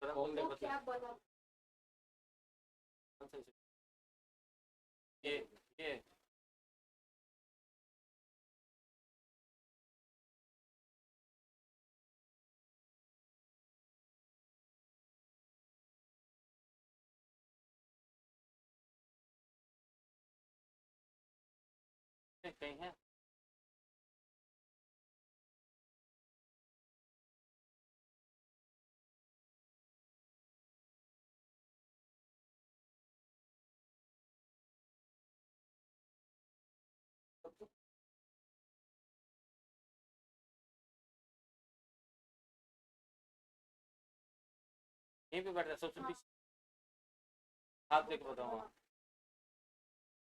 वो क्या बना? ये कहीं है। यहीं पे बैठ रहा सबसे हाँ, पीछे। हाथ देख बताओ,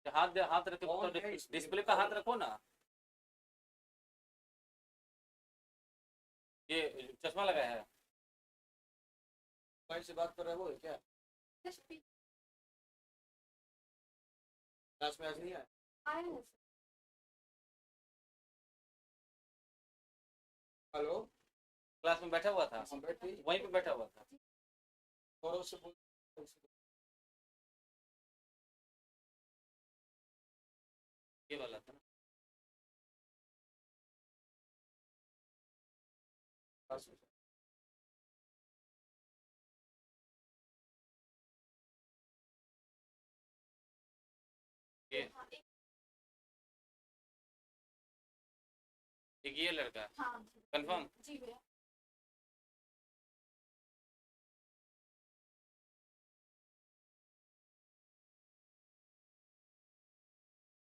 हाथ रख के बताओ, डिस्प्ले पे हाथ रखो ना। ये चश्मा लगाया है। मोबाइल से बात कर रहा है वो है क्या? जस्ट पी क्लास में आज नहीं आया? आया है सर। हेलो। क्लास में बैठा हुआ था, हम बैठे वहीं पे बैठा हुआ था। और उससे बोल। ये वाला था ना। क्लास में ये हाँ, एक ये लड़का हाँ कंफर्म। जी भैया।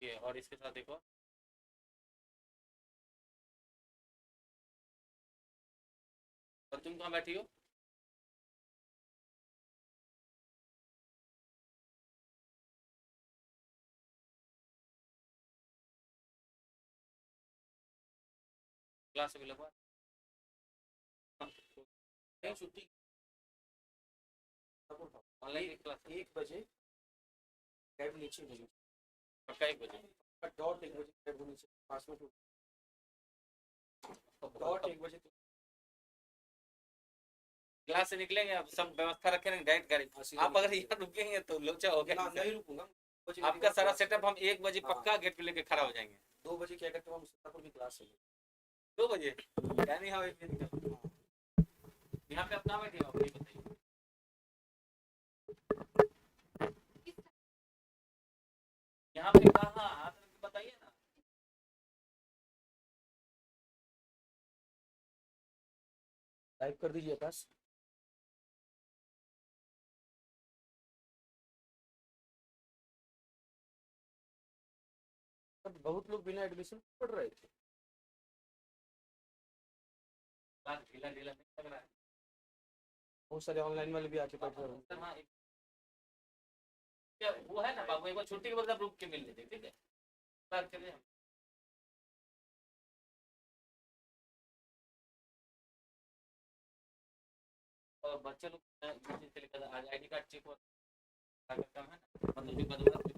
ये और इसके साथ देखो। और तुम कहाँ बैठी हो? क्लास से भी लगवा। नहीं, छुट्टी ऑनलाइन क्लास 1 बजे कैब नीचे नहीं। पक्का 1 बजे। डॉट 1 बजे कैब नीचे 5 मिनट। डॉट 1 बजे क्लास से निकलेंगे, अब सब व्यवस्था रखे ना डायरेक्ट गाड़ी। आप अगर यहाँ रुकेंगे तो लोचा हो गया। नहीं रुकूंगा। आपका सारा सेटअप हम 1 बजे हाँ। पक्का गेट पे लेके खड़ा हो जाएंगे। 2 बजे क्या करते हो, मुस्तफापुर की क्लास है। 2 बजे यानी हम यहाँ पे अपना बैठे हो, ये बताइए। यहाँ पे कहाँ हाथ रख के बताइए ना। टाइप कर दीजिए आकाश। बहुत लोग बिना एडमिशन पढ़ रहे थे। ढीला ढीला नहीं लग रहा है। बहुत सारे ऑनलाइन वाले भी आके पढ़ रहे हैं। सर हाँ, वो है ना बाबू, एक बार छुट्टी के बाद आप रुक के मिल लीजिए, ठीक है सर। चलिए और बच्चे लोग आज आईडी कार्ड चेक हो कम है ना, मतलब जो बदमाश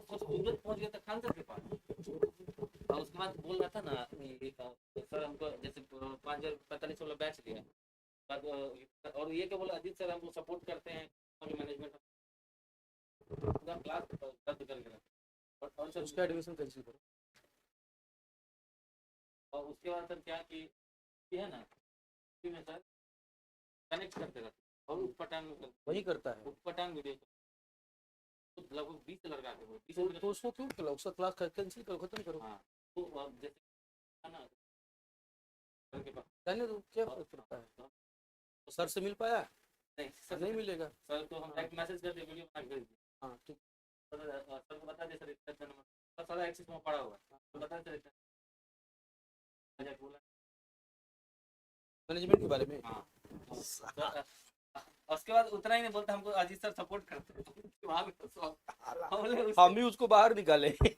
कुछ जरूरत पहुंच गया था खान सर के पास। और उसके बाद बोल रहा था ना सर हमको जैसे 5,045 वाला बैच लिया और ये क्या बोला, अजीत सर हमको सपोर्ट करते हैं मैनेजमेंट पूरा क्लास रद्द कर गया। और सर उसका एडमिशन कैंसिल करो। और उसके बाद सर क्या कि है ना में सर कनेक्ट करते रहते और उठपटांग वही करता है। उठपटांग वीडियो तो लगभग 20 लड़का थे वो तो उसको क्यों करो, उसका क्लास कैंसिल करो, खत्म करो। हाँ तो अब जैसे है ना सर के पास जाने दो, क्या फर्क पड़ता है। तो सर से मिल पाया? नहीं सर नहीं मिलेगा। सर तो हम डायरेक्ट मैसेज कर दिए, वीडियो बना के भेज दिए। हाँ ठीक। सर को बता दिए सर इतना नंबर सारा एक्सेस में पड़ा हुआ तो बता सर इतना बोला मैनेजमेंट के बारे में। हाँ उसके बाद उतना ही नहीं बोलता, हमको अजीत सर सपोर्ट करते हैं। हम भी उसको बाहर निकाले। बच्चा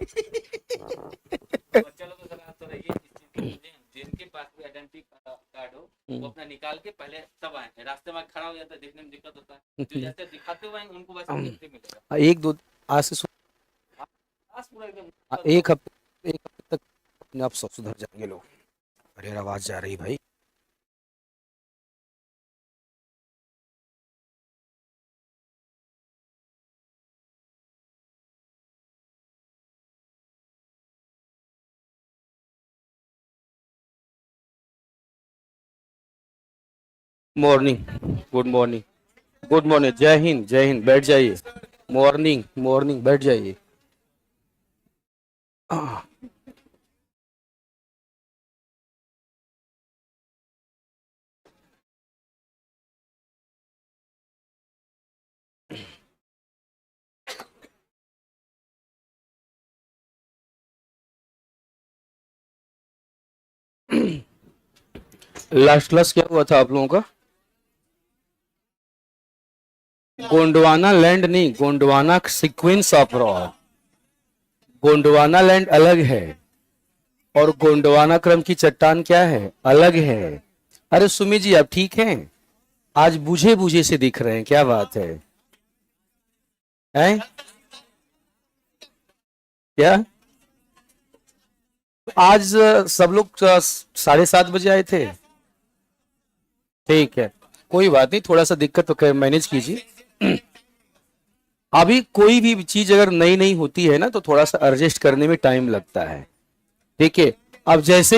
लोग अगर तो रहिए इस चीज के लिए, जिनके पास भी आइडेंटिटी कार्ड हो वो अपना निकाल के पहले तब आए। रास्ते में खड़ा हो जाता है, देखने में दिक्कत होता है, जो जैसे दिखाते हुए उनको वैसे मिलेगा। 1-2 आज से पूरा एकदम एक हफ्ते तक अपने आप सब सुधर जाएंगे लोग। अरे आवाज जा रही भाई। Morning. Good morning. Good morning. जय हिंद, जय हिंद। बैठ जाइए। मॉर्निंग, मॉर्निंग, बैठ जाइए। आह, लास्ट क्लास क्या हुआ था आप लोगों का? गोंडवाना लैंड नहीं, Gondwana sequence of rock. Gondwana land अलग है और गोंडवाना क्रम की चट्टान क्या है, अलग है। अरे सुमी जी, आप ठीक हैं? आज बुझे बुझे से दिख रहे हैं, क्या बात है? हैं? क्या? आज सब लोग 7:30 बजे आए थे। ठीक है, कोई बात नहीं, थोड़ा सा दिक्कत तो मैनेज कीजिए। अभी कोई भी चीज अगर नई नई होती है ना तो थोड़ा सा एडजस्ट करने में टाइम लगता है। ठीक है। अब जैसे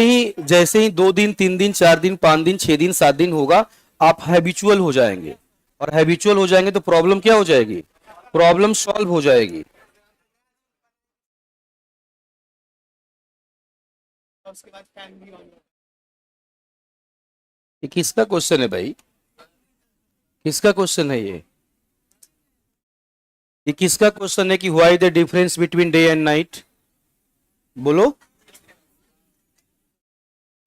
ही 2 दिन, 3 दिन, 4 दिन, 5 दिन, 6 दिन, 7 दिन होगा, आप हैबिचुअल हो जाएंगे। और हैबिचुअल हो जाएंगे तो प्रॉब्लम क्या हो जाएगी? प्रॉब्लम सॉल्व हो जाएगी। ये किसका क्वेश्चन है भाई? किसका क्वेश्चन है ये? ये किसका क्वेश्चन है कि why the difference between day and night? बोलो।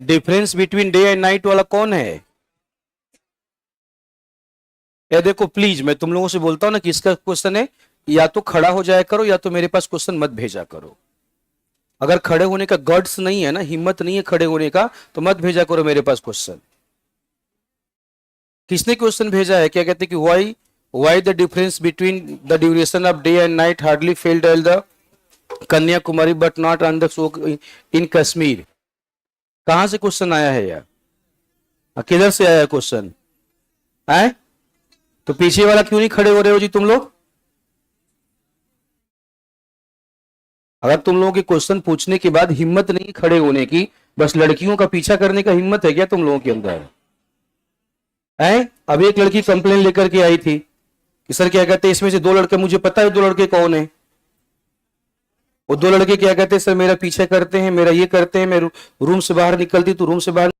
Difference between day and night वाला कौन है? ये देखो प्लीज, मैं तुम लोगों से बोलता हूं ना, किसका क्वेश्चन है। या तो खड़ा हो जाया करो या तो मेरे पास क्वेश्चन मत भेजा करो। अगर खड़े होने का गट्स नहीं है ना, हिम्मत नहीं है खड़े होने का, तो मत भेजा करो मेरे पास क्वेश्चन। किसने क्वेश्चन भेजा है? क्या कहते हैं कि why the difference between the duration of day and night hardly failed L the Kanyakumari but not on the so in Kashmir. कहां से क्वेश्चन आया है यार? किधर से आया क्वेश्चन? है? तो पीछे वाला क्यों नहीं खड़े हो रहे हो जी तुम लोग? अगर तुम लोगों के क्वेश्चन पूछने के बाद हिम्मत नहीं खड़े होने की, बस लड़कियों का पीछा करने का हिम्मत है क्या तुम लोगों के अंदर? है? अभी एक लड़की कंप्लेन लेकर के आई थी कि सर क्या कहते हैं, इसमें से 2 लड़के, मुझे पता है 2 लड़के कौन है। वो 2 लड़के क्या कहते हैं, सर मेरा पीछे करते हैं, मेरा ये करते हैं, मैं रूम से बाहर निकलती तो रूम से बाहर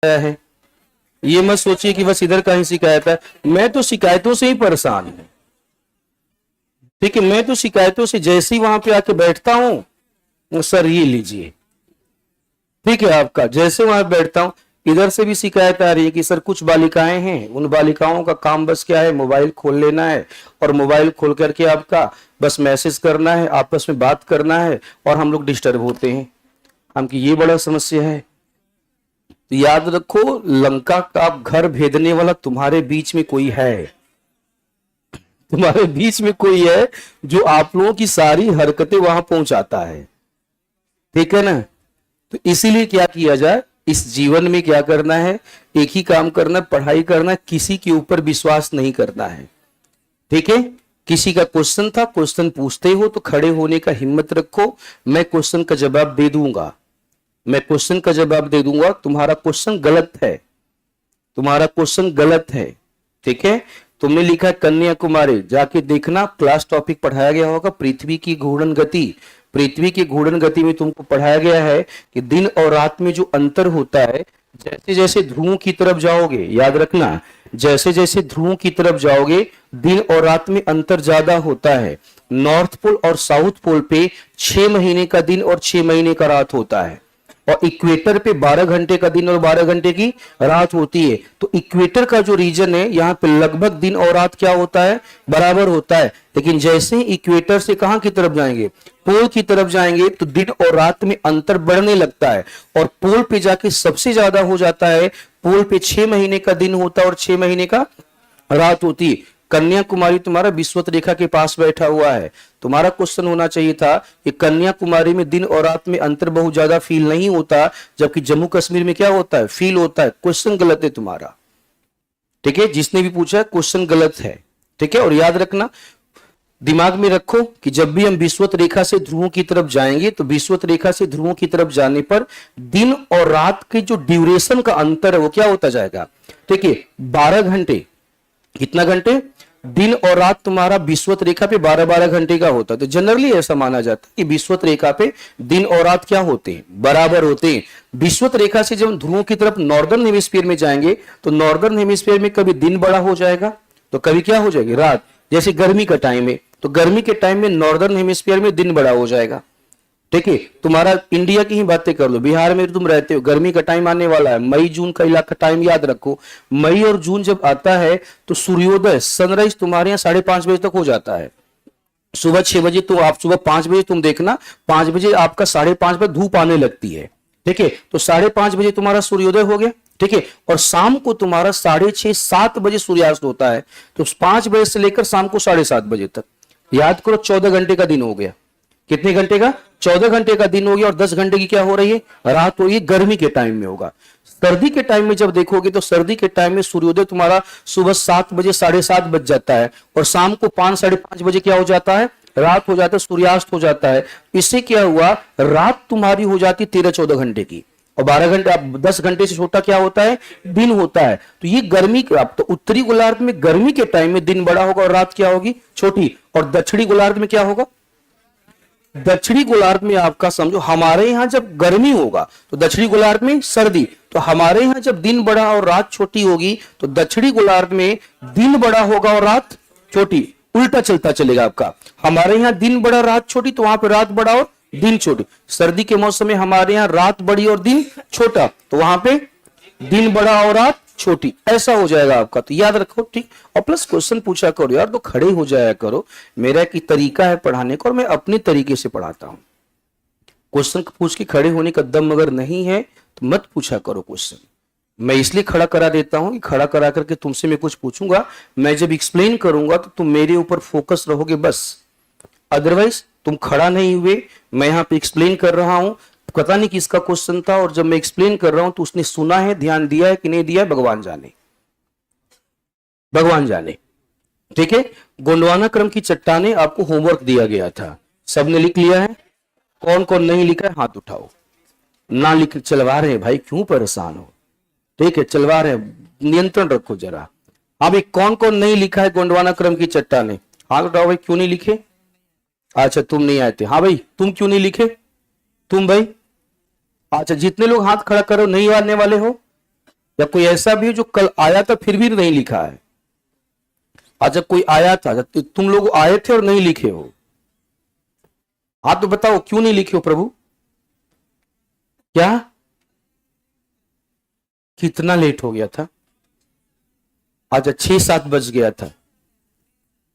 आया है। ये मत सोचिए कि बस इधर का ही शिकायत है, मैं तो शिकायतों से ही परेशान हूं। ठीक है, मैं तो शिकायतों से जैसे ही वहां पे आके बैठता हूं, सर ये लीजिए, ठीक है आपका, जैसे वहां बैठता हूं इधर से भी शिकायत आ रही है कि सर कुछ बालिकाएं हैं, उन बालिकाओं का काम बस क्या है, मोबाइल खोल लेना है और मोबाइल खोल करके आपका बस मैसेज करना है, आपस में बात करना है और हम लोग डिस्टर्ब होते हैं। हमकी ये बड़ा समस्या है। तो याद रखो, लंका का घर भेदने वाला तुम्हारे बीच में कोई है, तुम्हारे बीच में कोई है जो आप लोगों की सारी हरकतें वहां पहुंचाता है। ठीक है ना? तो इसीलिए क्या किया जाए, इस जीवन में क्या करना है, एक ही काम करना, पढ़ाई करना, किसी के ऊपर विश्वास नहीं करना है। ठीक है, किसी का क्वेश्चन था, क्वेश्चन पूछते हो तो खड़े होने का हिम्मत रखो, मैं क्वेश्चन का जवाब दे दूंगा, मैं क्वेश्चन का जवाब दे दूंगा। तुम्हारा क्वेश्चन गलत है, तुम्हारा क्वेश्चन गलत है। ठीक है, तुमने लिखा है कन्याकुमारी, जाके देखना क्लास टॉपिक पढ़ाया गया होगा, पृथ्वी की घूर्णन गति। पृथ्वी की घूर्णन गति में तुमको पढ़ाया गया है कि दिन और रात में जो अंतर होता है, जैसे जैसे ध्रुवों की तरफ जाओगे, याद रखना, जैसे जैसे ध्रुवों की तरफ जाओगे दिन और रात में अंतर ज्यादा होता है। नॉर्थ पोल और साउथ पोल पे 6 महीने का दिन और 6 महीने का रात होता है, और इक्वेटर पे 12 घंटे का दिन और 12 घंटे की रात होती है। तो इक्वेटर का जो रीजन है, यहाँ पे लगभग दिन और रात क्या होता है, बराबर होता है। लेकिन जैसे ही इक्वेटर से कहां की तरफ जाएंगे, पोल की तरफ जाएंगे, तो दिन और रात में अंतर बढ़ने लगता है, और पोल पे जाके सबसे ज्यादा हो जाता है। पोल पे 6 महीने का दिन होता है और 6 महीने का रात होती है। कन्याकुमारी तुम्हारा विषुवत रेखा के पास बैठा हुआ है। तुम्हारा क्वेश्चन होना चाहिए था कि कन्याकुमारी में दिन और रात में अंतर बहुत ज्यादा फील नहीं होता, जबकि जम्मू कश्मीर में क्या होता है, फील होता है। क्वेश्चन गलत है तुम्हारा। ठीक है, जिसने भी पूछा है क्वेश्चन गलत है। ठीक है, और याद रखना, दिमाग में रखो कि जब भी हम विषुवत रेखा से ध्रुवों की तरफ जाएंगे, तो विषुवत रेखा से ध्रुवों की तरफ जाने पर दिन और रात के जो ड्यूरेशन का अंतर है वो क्या होता जाएगा। ठीक है, 12 घंटे, कितना घंटे, दिन और रात तुम्हारा विषुवत रेखा पे 12-12 घंटे का होता है। तो जनरली ऐसा माना जाता है कि विषुवत रेखा पे दिन और रात क्या होते हैं, बराबर होते हैं। विषुवत रेखा से जब हम ध्रुवों की तरफ नॉर्दर्न हेमिस्फीयर में जाएंगे, तो नॉर्दर्न हेमिस्फीयर में कभी दिन बड़ा हो जाएगा तो कभी क्या हो जाएगी, रात। जैसे गर्मी का टाइम है, तो गर्मी के टाइम में नॉर्दर्न हेमिस्फीयर में दिन बड़ा हो जाएगा। ठीक है, तुम्हारा इंडिया की ही बातें कर लो, बिहार में तुम रहते हो, गर्मी का टाइम आने वाला है, मई जून का इलाका टाइम याद रखो। मई और जून जब आता है तो सूर्योदय, सनराइज तुम्हारे यहाँ 5:30 बजे तक हो जाता है। सुबह 6 बजे, तो आप सुबह 5 बजे तुम देखना, 5 बजे आपका 5:30 बजे धूप आने लगती है। ठीक है, तो 5:30 बजे तुम्हारा सूर्योदय हो गया। ठीक है, और शाम को तुम्हारा 6:30-7 बजे सूर्यास्त होता है। तो 5 बजे से लेकर शाम को 7:30 बजे तक, याद करो 14 घंटे का दिन हो गया। कितने घंटे का, 14 घंटे का दिन हो गया, और 10 घंटे की क्या हो रही है, रात हो रही है। गर्मी के टाइम में होगा। सर्दी के टाइम में जब देखोगे तो सर्दी के टाइम में सूर्योदय तुम्हारा सुबह 7 बजे 7:30 बज जाता है, और शाम को 5-5:30 बजे क्या हो जाता है, रात हो जाता है, सूर्यास्त हो जाता है। इससे क्या हुआ, रात तुम्हारी हो जाती 13-14 घंटे की, और 12 घंटे, अब 10 घंटे से छोटा क्या होता है, दिन होता है। तो ये गर्मी, अब तो उत्तरी गोलार्ध में गर्मी के टाइम में दिन बड़ा होगा और रात क्या होगी, छोटी। और दक्षिणी गोलार्ध में क्या होगा, दक्षिणी गोलार्ध में आपका समझो, हमारे यहां जब गर्मी होगा तो दक्षिणी गोलार्ध में सर्दी, तो हमारे यहां जब दिन बड़ा और रात छोटी होगी, तो दक्षिणी गोलार्ध में दिन बड़ा होगा और रात छोटी। उल्टा चलता चलेगा आपका, हमारे यहाँ दिन बड़ा रात छोटी, तो वहां पे रात बड़ा और दिन छोटी। सर्दी के मौसम में हमारे यहाँ रात बड़ी और दिन छोटा, तो वहां पे दिन बड़ा और रात छोटी, ऐसा हो जाएगा आपका। तो याद रखो, ठीक। और प्लस क्वेश्चन पूछा करो यार, तो खड़े हो जाया करो। मेरा एक तरीका है पढ़ाने का, और मैं अपने तरीके से पढ़ाता हूं। क्वेश्चन पूछ के खड़े होने का दम अगर नहीं है तो मत पूछा करो क्वेश्चन। मैं इसलिए खड़ा करा देता हूं कि खड़ा करा करके तुमसे मैं कुछ पूछूंगा, मैं जब एक्सप्लेन करूंगा तो तुम मेरे ऊपर फोकस रहोगे बस। अदरवाइज तुम खड़ा नहीं हुए, मैं यहां पे एक्सप्लेन कर रहा हूं, पता नहीं किसका क्वेश्चन था, और जब मैं एक्सप्लेन कर रहा हूं तो उसने सुना है, ध्यान दिया है कि नहीं दिया है, भगवान जाने, भगवान जाने। ठीक है, गोंडवाना क्रम की चट्टाने आपको होमवर्क दिया गया था, सबने लिख लिया है। कौन कौन नहीं लिखा है हाथ उठाओ। ना लिख, चलवा रहे हैं भाई, क्यों परेशान हो। ठीक है, चलवा रहे हैं, नियंत्रण रखो जरा। हाँ भाई, कौन कौन नहीं लिखा है गोंडवाना क्रम की चट्टाने, हाथ उठाओ भाई। क्यों नहीं लिखे, अच्छा तुम नहीं आए थे। हाँ भाई, तुम क्यों नहीं लिखे, तुम भाई। अच्छा, जितने लोग हाथ खड़ा करो नहीं आने वाले हो, या कोई ऐसा भी है जो कल आया था फिर भी नहीं लिखा है? आज कोई आया था, जब तुम लोग आए थे और नहीं लिखे हो, आप तो बताओ क्यों नहीं लिखे हो प्रभु? क्या कितना लेट हो गया था? आज 6-7 बज गया था।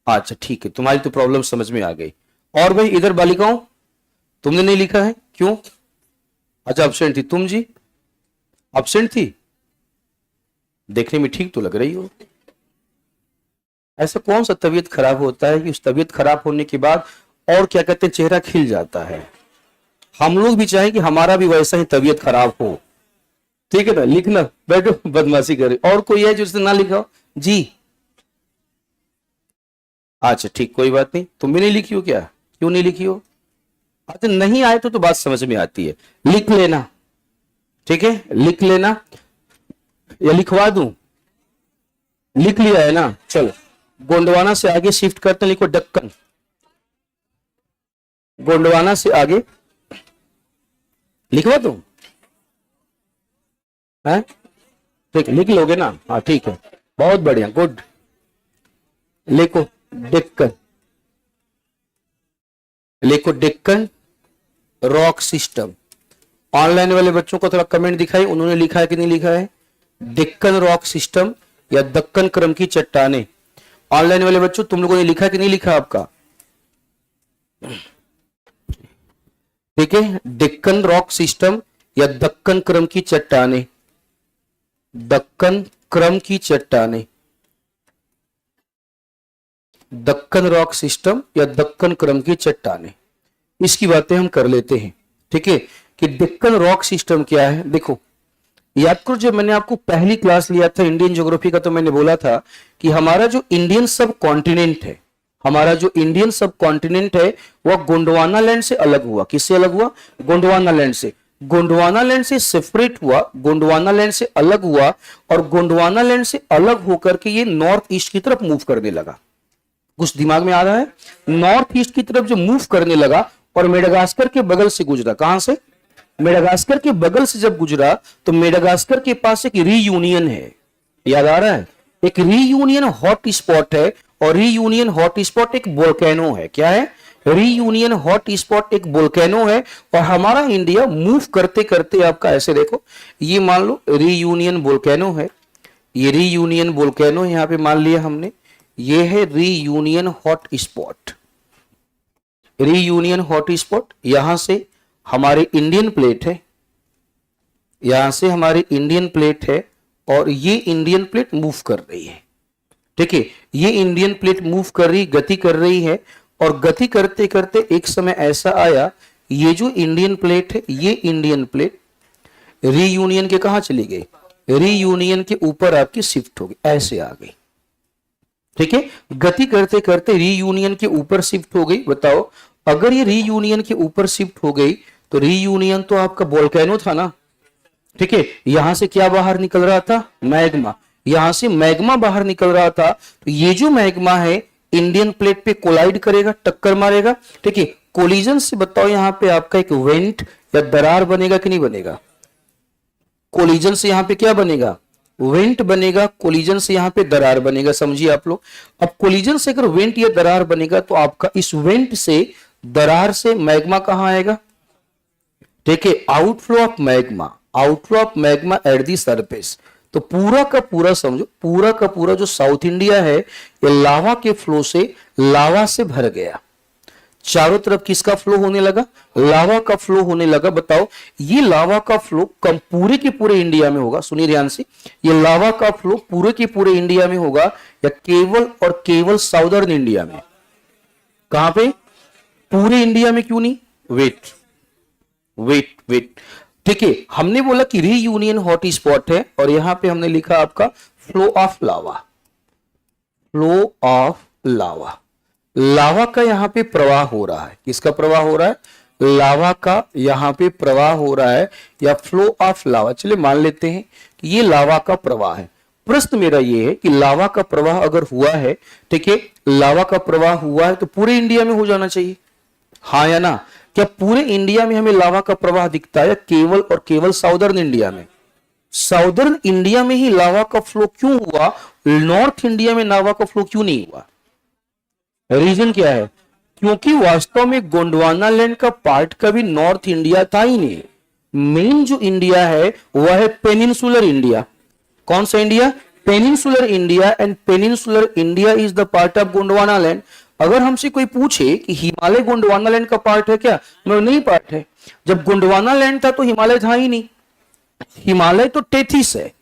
अच्छा ठीक है, तुम्हारी तो प्रॉब्लम समझ में आ गई। और भाई इधर बालिकाओं, तुमने नहीं लिखा है क्यों? अच्छा अब्सेंट थी तुम जी? अब्सेंट थी, देखने में ठीक तो लग रही हो। ऐसा कौन सा तबीयत खराब होता है कि उस तबीयत खराब होने के बाद और क्या कहते हैं चेहरा खिल जाता है? हम लोग भी चाहें कि हमारा भी वैसा ही तबीयत खराब हो। ठीक है ना, लिखना, बैठो, बदमाशी करे। और कोई है जिसने ना लिखा हो जी? अच्छा ठीक, कोई बात नहीं। तुम भी नहीं लिखी हो क्या? क्यों नहीं लिखी हो? अच्छा नहीं आए तो बात समझ में आती है, लिख लेना। ठीक है, लिख लेना या लिखवा दूं? लिख लिया है ना, चलो गोंडवाना से आगे शिफ्ट करते हैं, लिखो दक्कन। गोंडवाना से आगे लिखवा दूं? है ठीक, लिख लोगे ना? हाँ ठीक है, बहुत बढ़िया, गुड। लिखो डेक्कन, लिखो डेक्कन रॉक सिस्टम। ऑनलाइन वाले बच्चों को थोड़ा कमेंट दिखाई, उन्होंने लिखा है कि नहीं लिखा है? डेक्कन रॉक सिस्टम या दक्कन क्रम की चट्टानें। ऑनलाइन वाले बच्चों तुम लोगों ने लिखा कि नहीं लिखा आपका? ठीक है, डेक्कन रॉक सिस्टम या दक्कन क्रम की चट्टानें। दक्कन क्रम की चट्टानें, दक्कन रॉक सिस्टम या दक्कन क्रम की चट्टानें, इसकी बातें हम कर लेते हैं। ठीक है, कि डेक्कन रॉक सिस्टम क्या है। देखो याद करो, जब मैंने आपको पहली क्लास लिया था इंडियन ज्योग्राफी का, तो मैंने बोला था कि हमारा जो इंडियन सब कॉन्टिनेंट है, हमारा जो इंडियन सब कॉन्टिनेंट है वह गोंडवाना लैंड से अलग हुआ। किससे अलग हुआ? गोंडवाना लैंड से। गोंडवाना लैंड से सेपरेट हुआ, गोंडवाना लैंड से अलग हुआ, और गोंडवाना लैंड से अलग होकर के ये नॉर्थ ईस्ट की तरफ मूव करने लगा। कुछ दिमाग में आ रहा है? नॉर्थ ईस्ट की तरफ जो मूव करने लगा और मेडागास्कर के बगल से गुजरा। कहां से? मेडागास्कर के बगल से जब गुजरा तो मेडागास्कर के पास एक रीयूनियन है, याद आ रहा है? एक रीयूनियन हॉट स्पॉट है, और रीयूनियन हॉट स्पॉट एक वोल्केनो है। क्या है? रीयूनियन हॉट स्पॉट एक वोल्केनो है। और हमारा इंडिया मूव करते करते आपका ऐसे देखो, ये मान लो रीयूनियन वोल्केनो है, ये रीयूनियन वोल्केनो यहां पे मान लिया हमने, ये है reunion hot spot. Reunion hot spot, यहां से हमारे इंडियन प्लेट है, यहां से हमारी इंडियन प्लेट है, और ये इंडियन प्लेट मूव कर रही है। ठीक है, ये इंडियन प्लेट मूव कर रही, गति कर रही है, और गति करते करते एक समय ऐसा आया, ये जो इंडियन प्लेट है, ये इंडियन प्लेट रीयूनियन के कहां चली गई? रीयूनियन के ऊपर आपकी शिफ्ट हो गई, ऐसे आ गई। ठीक है, गति करते करते रीयूनियन के ऊपर शिफ्ट हो गई। बताओ, अगर ये रीयूनियन के ऊपर शिफ्ट हो गई तो रीयूनियन तो आपका वोल्केनो था ना। ठीक है, यहां से क्या बाहर निकल रहा था? मैग्मा। यहां से मैग्मा बाहर निकल रहा था, तो ये जो मैग्मा है इंडियन प्लेट पे कोलाइड करेगा, टक्कर मारेगा। ठीक है, कोलिजन से बताओ यहां पे आपका एक वेंट या दरार बनेगा कि नहीं बनेगा? कोलिजन से यहां पे क्या बनेगा? वेंट बनेगा। कोलिजन से यहां पे दरार बनेगा। समझिए आप लोग, अब कोलिजन से अगर वेंट या दरार बनेगा तो आपका इस वेंट से, दरार से मैग्मा कहां आएगा? ठीक है, outflow of magma, outflow of magma at the surface. तो पूरा का पूरा समझो, पूरा का पूरा जो साउथ इंडिया है ये लावा के फ्लो से, लावा से भर गया। चारों तरफ किसका फ्लो होने लगा? लावा का फ्लो होने लगा। बताओ, ये लावा का फ्लो कम पूरे के पूरे इंडिया में होगा? सुनिए ध्यान से, ये लावा का फ्लो पूरे के पूरे इंडिया में होगा या केवल और केवल साउदर्न इंडिया में? कहां पे? पूरे इंडिया में क्यों नहीं? वेट वेट वेट, ठीक है, हमने बोला कि रीयूनियन हॉट स्पॉट है, और यहां पे हमने लिखा आपका flow of lava. Flow of lava, lava का यहां पे प्रवाह हो रहा है। किसका प्रवाह हो रहा है? लावा का यहां पे प्रवाह हो रहा है, या फ्लो ऑफ लावा। चलिए मान लेते हैं कि ये लावा का प्रवाह है। प्रश्न मेरा ये है कि लावा का प्रवाह अगर हुआ है, ठीक है, लावा का प्रवाह हुआ है तो पूरे इंडिया में हो जाना चाहिए, हाँ या ना? क्या पूरे इंडिया में हमें लावा का प्रवाह दिखता है, केवल और केवल साउदर्न इंडिया में? साउदर्न इंडिया में ही लावा का फ्लो क्यों हुआ, नॉर्थ इंडिया में लावा का फ्लो क्यों नहीं हुआ? रीजन क्या है? क्योंकि वास्तव में गोंडवाना लैंड का पार्ट कभी नॉर्थ इंडिया था ही नहीं। मेन जो इंडिया है वह है पेनिनसुलर इंडिया। कौन सा India? Peninsular India, and peninsular India is the part of Gondwana land. अगर हमसे कोई पूछे कि हिमालय गोंडवाना लैंड का पार्ट है क्या, मैं नहीं पार्ट है। जब गोंडवाना लैंड था तो हिमालय था ही नहीं। हिमालय तो टेथिस है।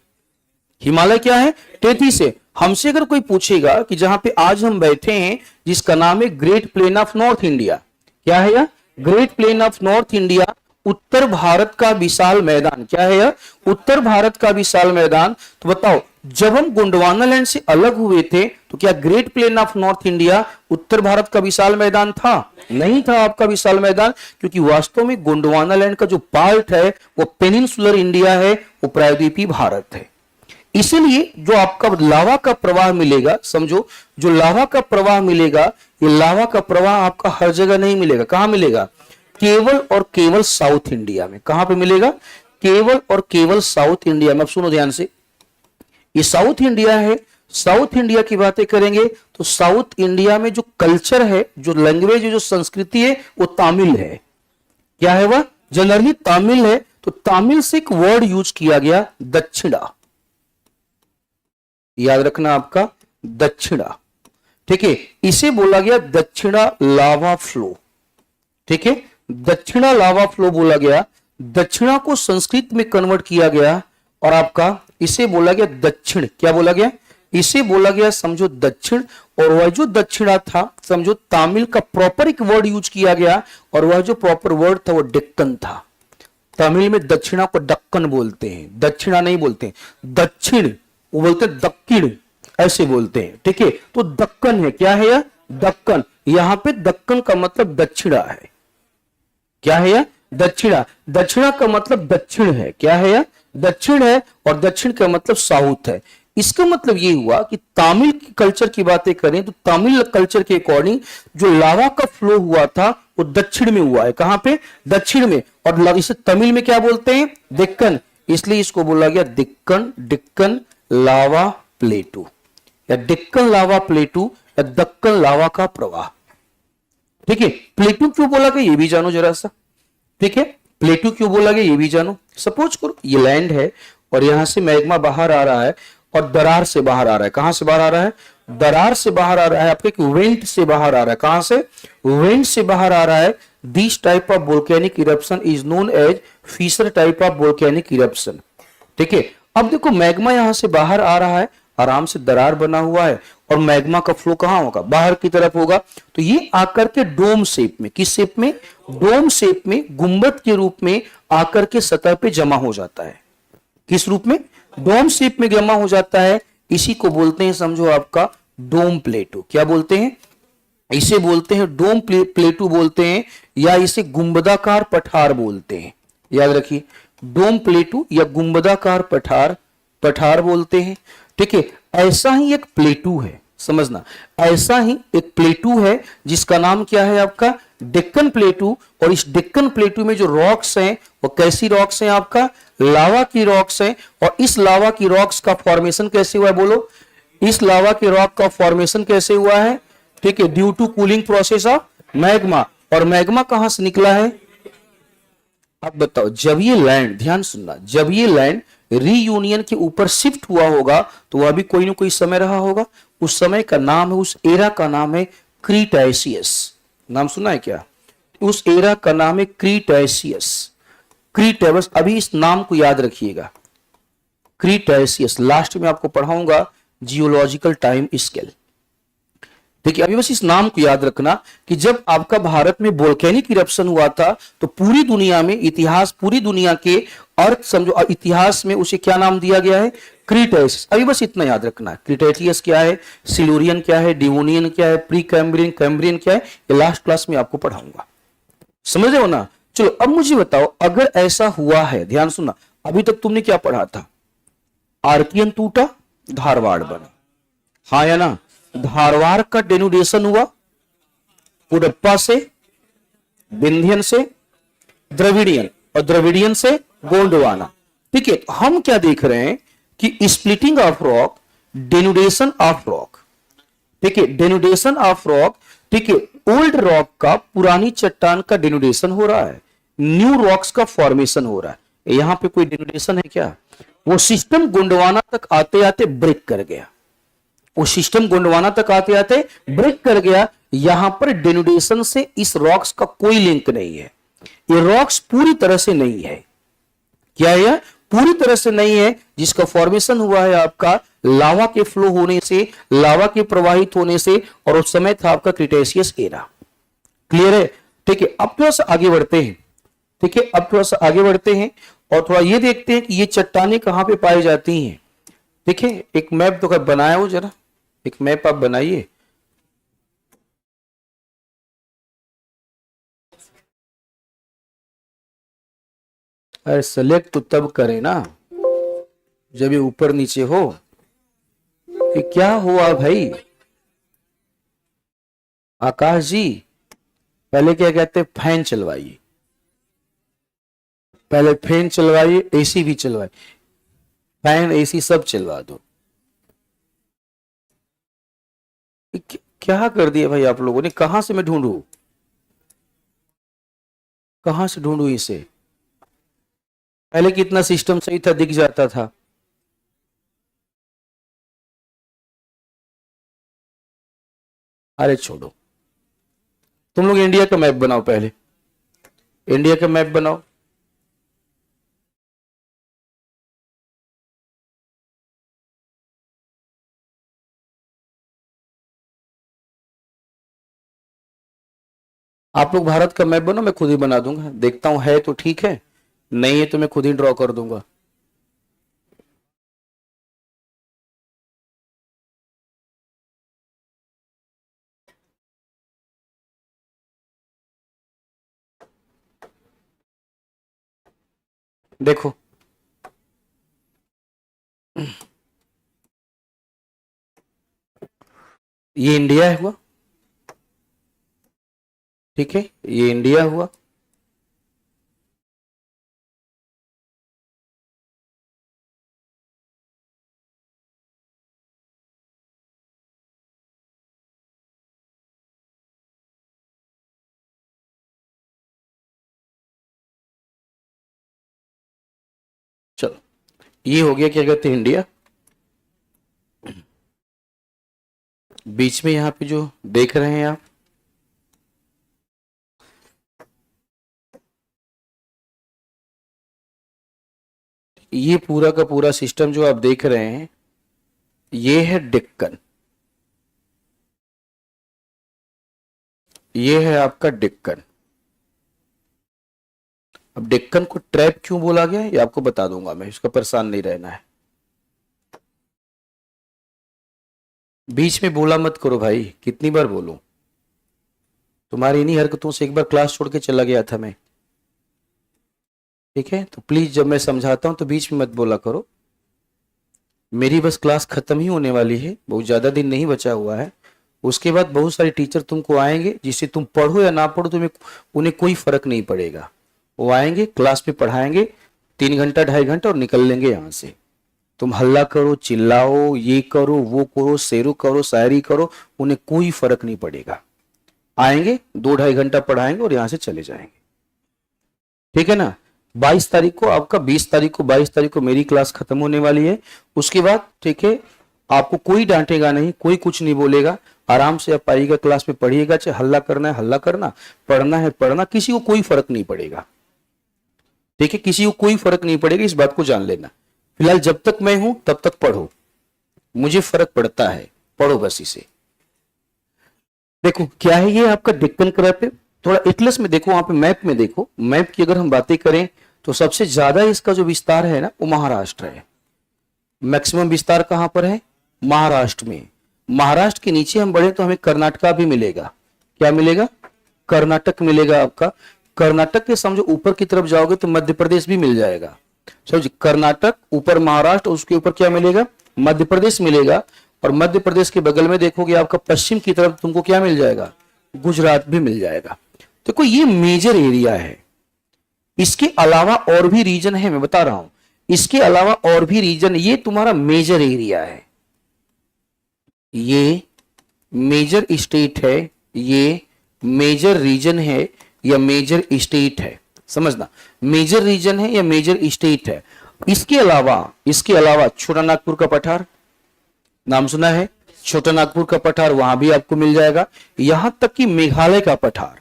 हिमालय क्या है? टेथिस है। हमसे अगर कोई पूछेगा कि जहां पे आज हम बैठे हैं जिसका नाम है great plain of north India, क्या है यह? Great plain of north India, उत्तर भारत का विशाल मैदान। क्या है यह? उत्तर भारत का विशाल मैदान। तो बताओ, जब हम गोंडवाना लैंड से अलग हुए थे तो क्या great plain of north India उत्तर भारत का विशाल मैदान था? नहीं था आपका विशाल मैदान, क्योंकि वास्तव में गोंडवाना लैंड का जो पार्ट है वो पेनिनसुलर इंडिया है, वो प्रायद्वीपीय भारत है। इसीलिए जो आपका लावा का प्रवाह मिलेगा, समझो, जो लावा का प्रवाह मिलेगा, ये लावा का प्रवाह आपका हर जगह नहीं मिलेगा। कहां मिलेगा? केवल और केवल साउथ इंडिया में। कहां पे मिलेगा? केवल और केवल साउथ इंडिया में। अब सुनो ध्यान से, ये साउथ इंडिया है। साउथ इंडिया की बातें करेंगे तो साउथ इंडिया में जो कल्चर है, जो लैंग्वेज है, जो संस्कृति है, वो तमिल है। क्या है वह? जनरली तमिल है। तो तमिल से एक वर्ड यूज किया गया, दक्षिणा। याद रखना आपका, दक्षिणा। ठीक है, इसे बोला गया दक्षिणा लावा फ्लो। ठीक है, दक्षिणा लावा फ्लो बोला गया। दक्षिणा को संस्कृत में कन्वर्ट किया गया और आपका इसे बोला गया दक्षिण। क्या बोला गया? इसे बोला गया, समझो, दक्षिण। और वह जो दक्षिणा था, समझो, तमिल का प्रॉपर एक वर्ड यूज किया गया और वह जो प्रॉपर वर्ड था वो डेक्कन था। तमिल में दक्षिणा को दक्कन बोलते हैं, दक्षिणा नहीं बोलते। दक्षिण वो बोलते दक्षिण, ऐसे बोलते हैं। ठीक है, तो दक्कन है। क्या है यह? दक्कन। यहां पे दक्कन का मतलब दक्षिणा है। क्या है यह? दक्षिणा। दक्षिणा का मतलब दक्षिण है। क्या है यह? दक्षिण है। और दक्षिण का मतलब साउथ है। इसका मतलब ये हुआ कि तमिल कल्चर की बातें करें तो तमिल कल्चर के अकॉर्डिंग जो लावा का फ्लो हुआ था वो दक्षिण में हुआ है। कहां पे? दक्षिण में। और इसे तमिल में क्या बोलते हैं? डेक्कन। इसलिए इसको बोला गया डेक्कन, डेक्कन लावा प्लेटू, या डेक्कन लावा प्लेटू, या दक्कन लावा का प्रवाह। ठीक है, प्लेटू क्यों बोला गया ये भी जानो जरा सा। ठीक है, प्लेटू क्यों बोला गया ये भी जानो। सपोज करो ये लैंड है और यहां से मैग्मा बाहर आ रहा है और दरार से बाहर आ रहा है। कहां से बाहर आ रहा है? दरार से बाहर आ रहा है, आपके वेंट से बाहर आ रहा है। कहां से? वेंट से बाहर आ रहा है। This type of volcanic eruption is known as fissure type of volcanic eruption. ठीक है, अब देखो मैग्मा यहां से बाहर आ रहा है, आराम से दरार बना हुआ है और मैग्मा का फ्लो कहां होगा? बाहर की तरफ होगा। तो ये आकर के डोम शेप में, किस शेप में? डोम शेप में, गुंबद के रूप में आकर के सतह पे जमा हो जाता है। किस रूप में? डोम शेप में जमा हो जाता है। इसी को बोलते हैं, समझो, आपका डोम प्लेटू। क्या बोलते हैं? इसे बोलते हैं डोम प्लेटू बोलते हैं, या इसे गुंबदाकार पठार बोलते हैं। याद रखिए, डोम प्लेटू या गुंबदाकार पठार, पठार बोलते हैं। ठीक है, ऐसा ही एक प्लेटू है, समझना, ऐसा ही एक प्लेटू है जिसका नाम क्या है आपका? डेक्कन प्लेटू। और इस डेक्कन प्लेटू में जो रॉक्स हैं वो कैसी रॉक्स हैं? आपका लावा की रॉक्स हैं। और इस लावा की रॉक्स का फॉर्मेशन कैसे हुआ है? बोलो, इस लावा के रॉक का फॉर्मेशन कैसे हुआ है? ठीक है, due to cooling process of magma. और मैग्मा कहां से निकला है? अब बताओ, जब ये लैंड, ध्यान सुनना, जब ये लैंड रीयूनियन के ऊपर शिफ्ट हुआ होगा तो वह भी कोई ना कोई समय रहा होगा। उस समय का नाम है, उस एरा का नाम है क्रीटाइसियस। नाम सुना है क्या? उस एरा का नाम है क्रीटाइसियस। क्रीटाइसियस, अभी इस नाम को याद रखिएगा, क्रीटाइसियस। लास्ट में आपको पढ़ाऊंगा जियोलॉजिकल टाइम स्केल। देखिए, अभी बस इस नाम को याद रखना कि जब आपका भारत में वोल्केनिक इरप्शन हुआ था तो पूरी दुनिया में इतिहास, पूरी दुनिया के अर्थ, समझो, इतिहास में उसे क्या नाम दिया गया है? क्रीटाइसिस। अभी बस इतना याद रखना, क्रीटाइसियस क्या है, सिल्यूरियन क्या है, डिवोनियन क्या है, प्री कैम्ब्रियन, कैम्ब्रियन क्या है, ये लास्ट क्लास में आपको पढ़ाऊंगा। समझ रहे हो ना? चलो अब मुझे बताओ, अगर ऐसा हुआ है, ध्यान सुनना, अभी तक तुमने क्या पढ़ा था? आर्कियन टूटा, धारवाड़ बना, हाँ या ना? धारवाड़ का डेनुडेशन हुआ पुडप्पा से, विंध्यन से, द्रविडियन, और द्रविडियन से गोंडवाना। ठीक है, हम क्या देख रहे हैं कि splitting of rock, denudation of rock, ठीक है, डेनुडेशन ऑफ रॉक, ठीक है, ओल्ड रॉक का, पुरानी चट्टान का डेनुडेशन हो रहा है, न्यू रॉक्स का फॉर्मेशन हो रहा है। यहां पे कोई डेनुडेशन है क्या? वो सिस्टम गोंडवाना तक आते आते ब्रेक कर गया, वो सिस्टम गोंडवाना तक आते आते ब्रेक कर गया। यहां पर डेनुडेशन से इस रॉक्स का कोई लिंक नहीं है, ये रॉक्स पूरी तरह से नहीं है। क्या है? पूरी तरह से नहीं है, जिसका फॉर्मेशन हुआ है आपका लावा के फ्लो होने से, लावा के प्रवाहित होने से, और उस समय था आपका क्रिटेशियस एरा। क्लियर है? ठीक है, अब थोड़ा सा आगे बढ़ते हैं। ठीक है, अब थोड़ा सा आगे बढ़ते हैं और थोड़ा ये देखते हैं कि ये चट्टानें कहां पे पाई जाती हैं। देखिए, एक मैप तो बनाया हो, जरा एक मैप आप बनाइए। अरे सेलेक्ट तो तब करें ना जब ये ऊपर नीचे हो। कि क्या हुआ भाई आकाश जी? पहले क्या कहते हैं, फैन चलवाइए, पहले फैन चलवाइए, एसी भी चलवाइए, फैन एसी सब चलवा दो। क्या कर दिया भाई आप लोगों ने? कहां से मैं ढूंढूं, कहां से ढूंढूं इसे? पहले कितना सिस्टम सही था, दिख जाता था। अरे छोड़ो, तुम लोग इंडिया का मैप बनाओ, पहले इंडिया का मैप बनाओ। आप लोग भारत का मैप बनाओ, मैं खुद ही बना दूंगा। देखता हूं है तो ठीक है, नहीं है तो मैं खुद ही ड्रॉ कर दूंगा। देखो, ये इंडिया हुआ, ठीक है, ये इंडिया हुआ, चलो ये हो गया, क्या कहते हैं, इंडिया। बीच में यहां पे जो देख रहे हैं आप, ये पूरा का पूरा सिस्टम जो आप देख रहे हैं, ये है डेक्कन, ये है आपका डेक्कन। अब डेक्कन को ट्रैप क्यों बोला गया ये आपको बता दूंगा मैं, इसका परेशान नहीं रहना है। बीच में बोला मत करो भाई, कितनी बार बोलूं? तुम्हारी इन्हीं हरकतों से एक बार क्लास छोड़ के चला गया था मैं। ठीक है, तो प्लीज जब मैं समझाता हूं तो बीच में मत बोला करो। मेरी बस क्लास खत्म ही होने वाली है, बहुत ज्यादा दिन नहीं बचा हुआ है। उसके बाद बहुत सारे टीचर तुमको आएंगे, जिससे तुम पढ़ो या ना पढ़ो तुम्हें उन्हें कोई फर्क नहीं पड़ेगा। वो आएंगे, क्लास में पढ़ाएंगे 3 घंटा 2.5 घंटा और निकल लेंगे यहाँ से। तुम हल्ला करो, चिल्लाओ, ये करो, वो करो, शेरू करो, शायरी करो, उन्हें कोई फर्क नहीं पड़ेगा। आएंगे 2-2.5 घंटा पढ़ाएंगे और यहां से चले जाएंगे। ठीक है ना? 22 तारीख को आपका, 20 तारीख को, 22 तारीख को मेरी क्लास खत्म होने वाली है। उसके बाद ठीक है, आपको कोई डांटेगा नहीं, कोई कुछ नहीं बोलेगा। आराम से आप आइएगा, क्लास में पढ़िएगा, चाहे हल्ला करना है हल्ला करना, पढ़ना है पढ़ना, किसी को कोई फर्क नहीं पड़ेगा। ठीक है, किसी को कोई फर्क नहीं पड़ेगा, इस बात को जान लेना। फिलहाल जब तक मैं हूं तब तक पढ़ो, मुझे फर्क पड़ता है, पढ़ो बस इसे। देखो क्या है ये आपका डेक्कन क्रैप है। थोड़ा एटलस में देखो, वहां पे मैप में देखो, मैप की अगर हम बातें करें तो सबसे ज्यादा इसका जो विस्तार है ना वो महाराष्ट्र है। मैक्सिमम विस्तार कहां पर है? महाराष्ट्र में। महाराष्ट्र के नीचे हम बढ़े तो हमें कर्नाटका भी मिलेगा। क्या मिलेगा? कर्नाटक मिलेगा आपका। कर्नाटक के समझो ऊपर की तरफ जाओगे तो मध्य प्रदेश भी मिल जाएगा। समझ, कर्नाटक ऊपर महाराष्ट्र, उसके ऊपर क्या मिलेगा? मध्य प्रदेश मिलेगा। और मध्य प्रदेश के बगल में देखोगे आपका पश्चिम की तरफ तुमको क्या मिल जाएगा? गुजरात भी मिल जाएगा। देखो ये मेजर एरिया है। इसके अलावा और भी रीजन है, मैं बता रहा हूं। इसके अलावा और भी रीजन, ये तुम्हारा मेजर एरिया है, ये मेजर स्टेट है, ये मेजर रीजन है या मेजर स्टेट है, समझना, मेजर रीजन है या मेजर स्टेट है। इसके अलावा छोटा नागपुर का पठार, नाम सुना है, छोटा नागपुर का पठार वहां भी आपको मिल जाएगा। यहां तक कि मेघालय का पठार,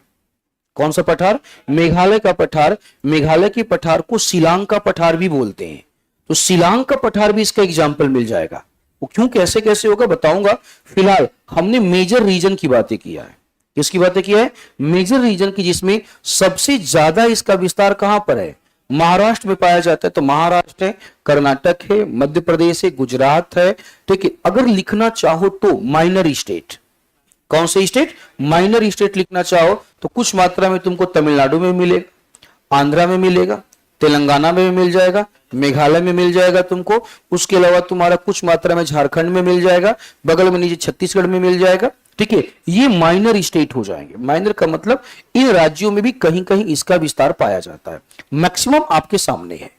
कौन सा पठार, मेघालय का पठार, मेघालय के पठार को शिलांग का पठार भी बोलते हैं, तो शिलांग का पठार भी इसका एग्जाम्पल मिल जाएगा। वो क्यों कैसे कैसे होगा बताऊंगा, फिलहाल हमने मेजर रीजन की बातें किया है। किसकी बातें किया है, मेजर रीजन की, जिसमें सबसे ज्यादा इसका विस्तार कहां पर है, महाराष्ट्र में पाया जाता है, तो महाराष्ट्र है, कर्नाटक है, मध्य प्रदेश है, गुजरात है, ठीक है। अगर लिखना चाहो तो माइनर स्टेट, कौन से स्टेट, माइनर स्टेट लिखना चाहो तो कुछ मात्रा में तुमको तमिलनाडु में मिलेगा, आंध्रा में मिलेगा, तेलंगाना में मिल जाएगा, मेघालय में मिल जाएगा तुमको, उसके अलावा तुम्हारा कुछ मात्रा में झारखंड में मिल जाएगा, बगल में नीचे छत्तीसगढ़ में मिल जाएगा, ठीक है। ये माइनर स्टेट हो जाएंगे। माइनर का मतलब इन राज्यों में भी कहीं कहीं इसका विस्तार पाया जाता है। मैक्सिमम आपके सामने है,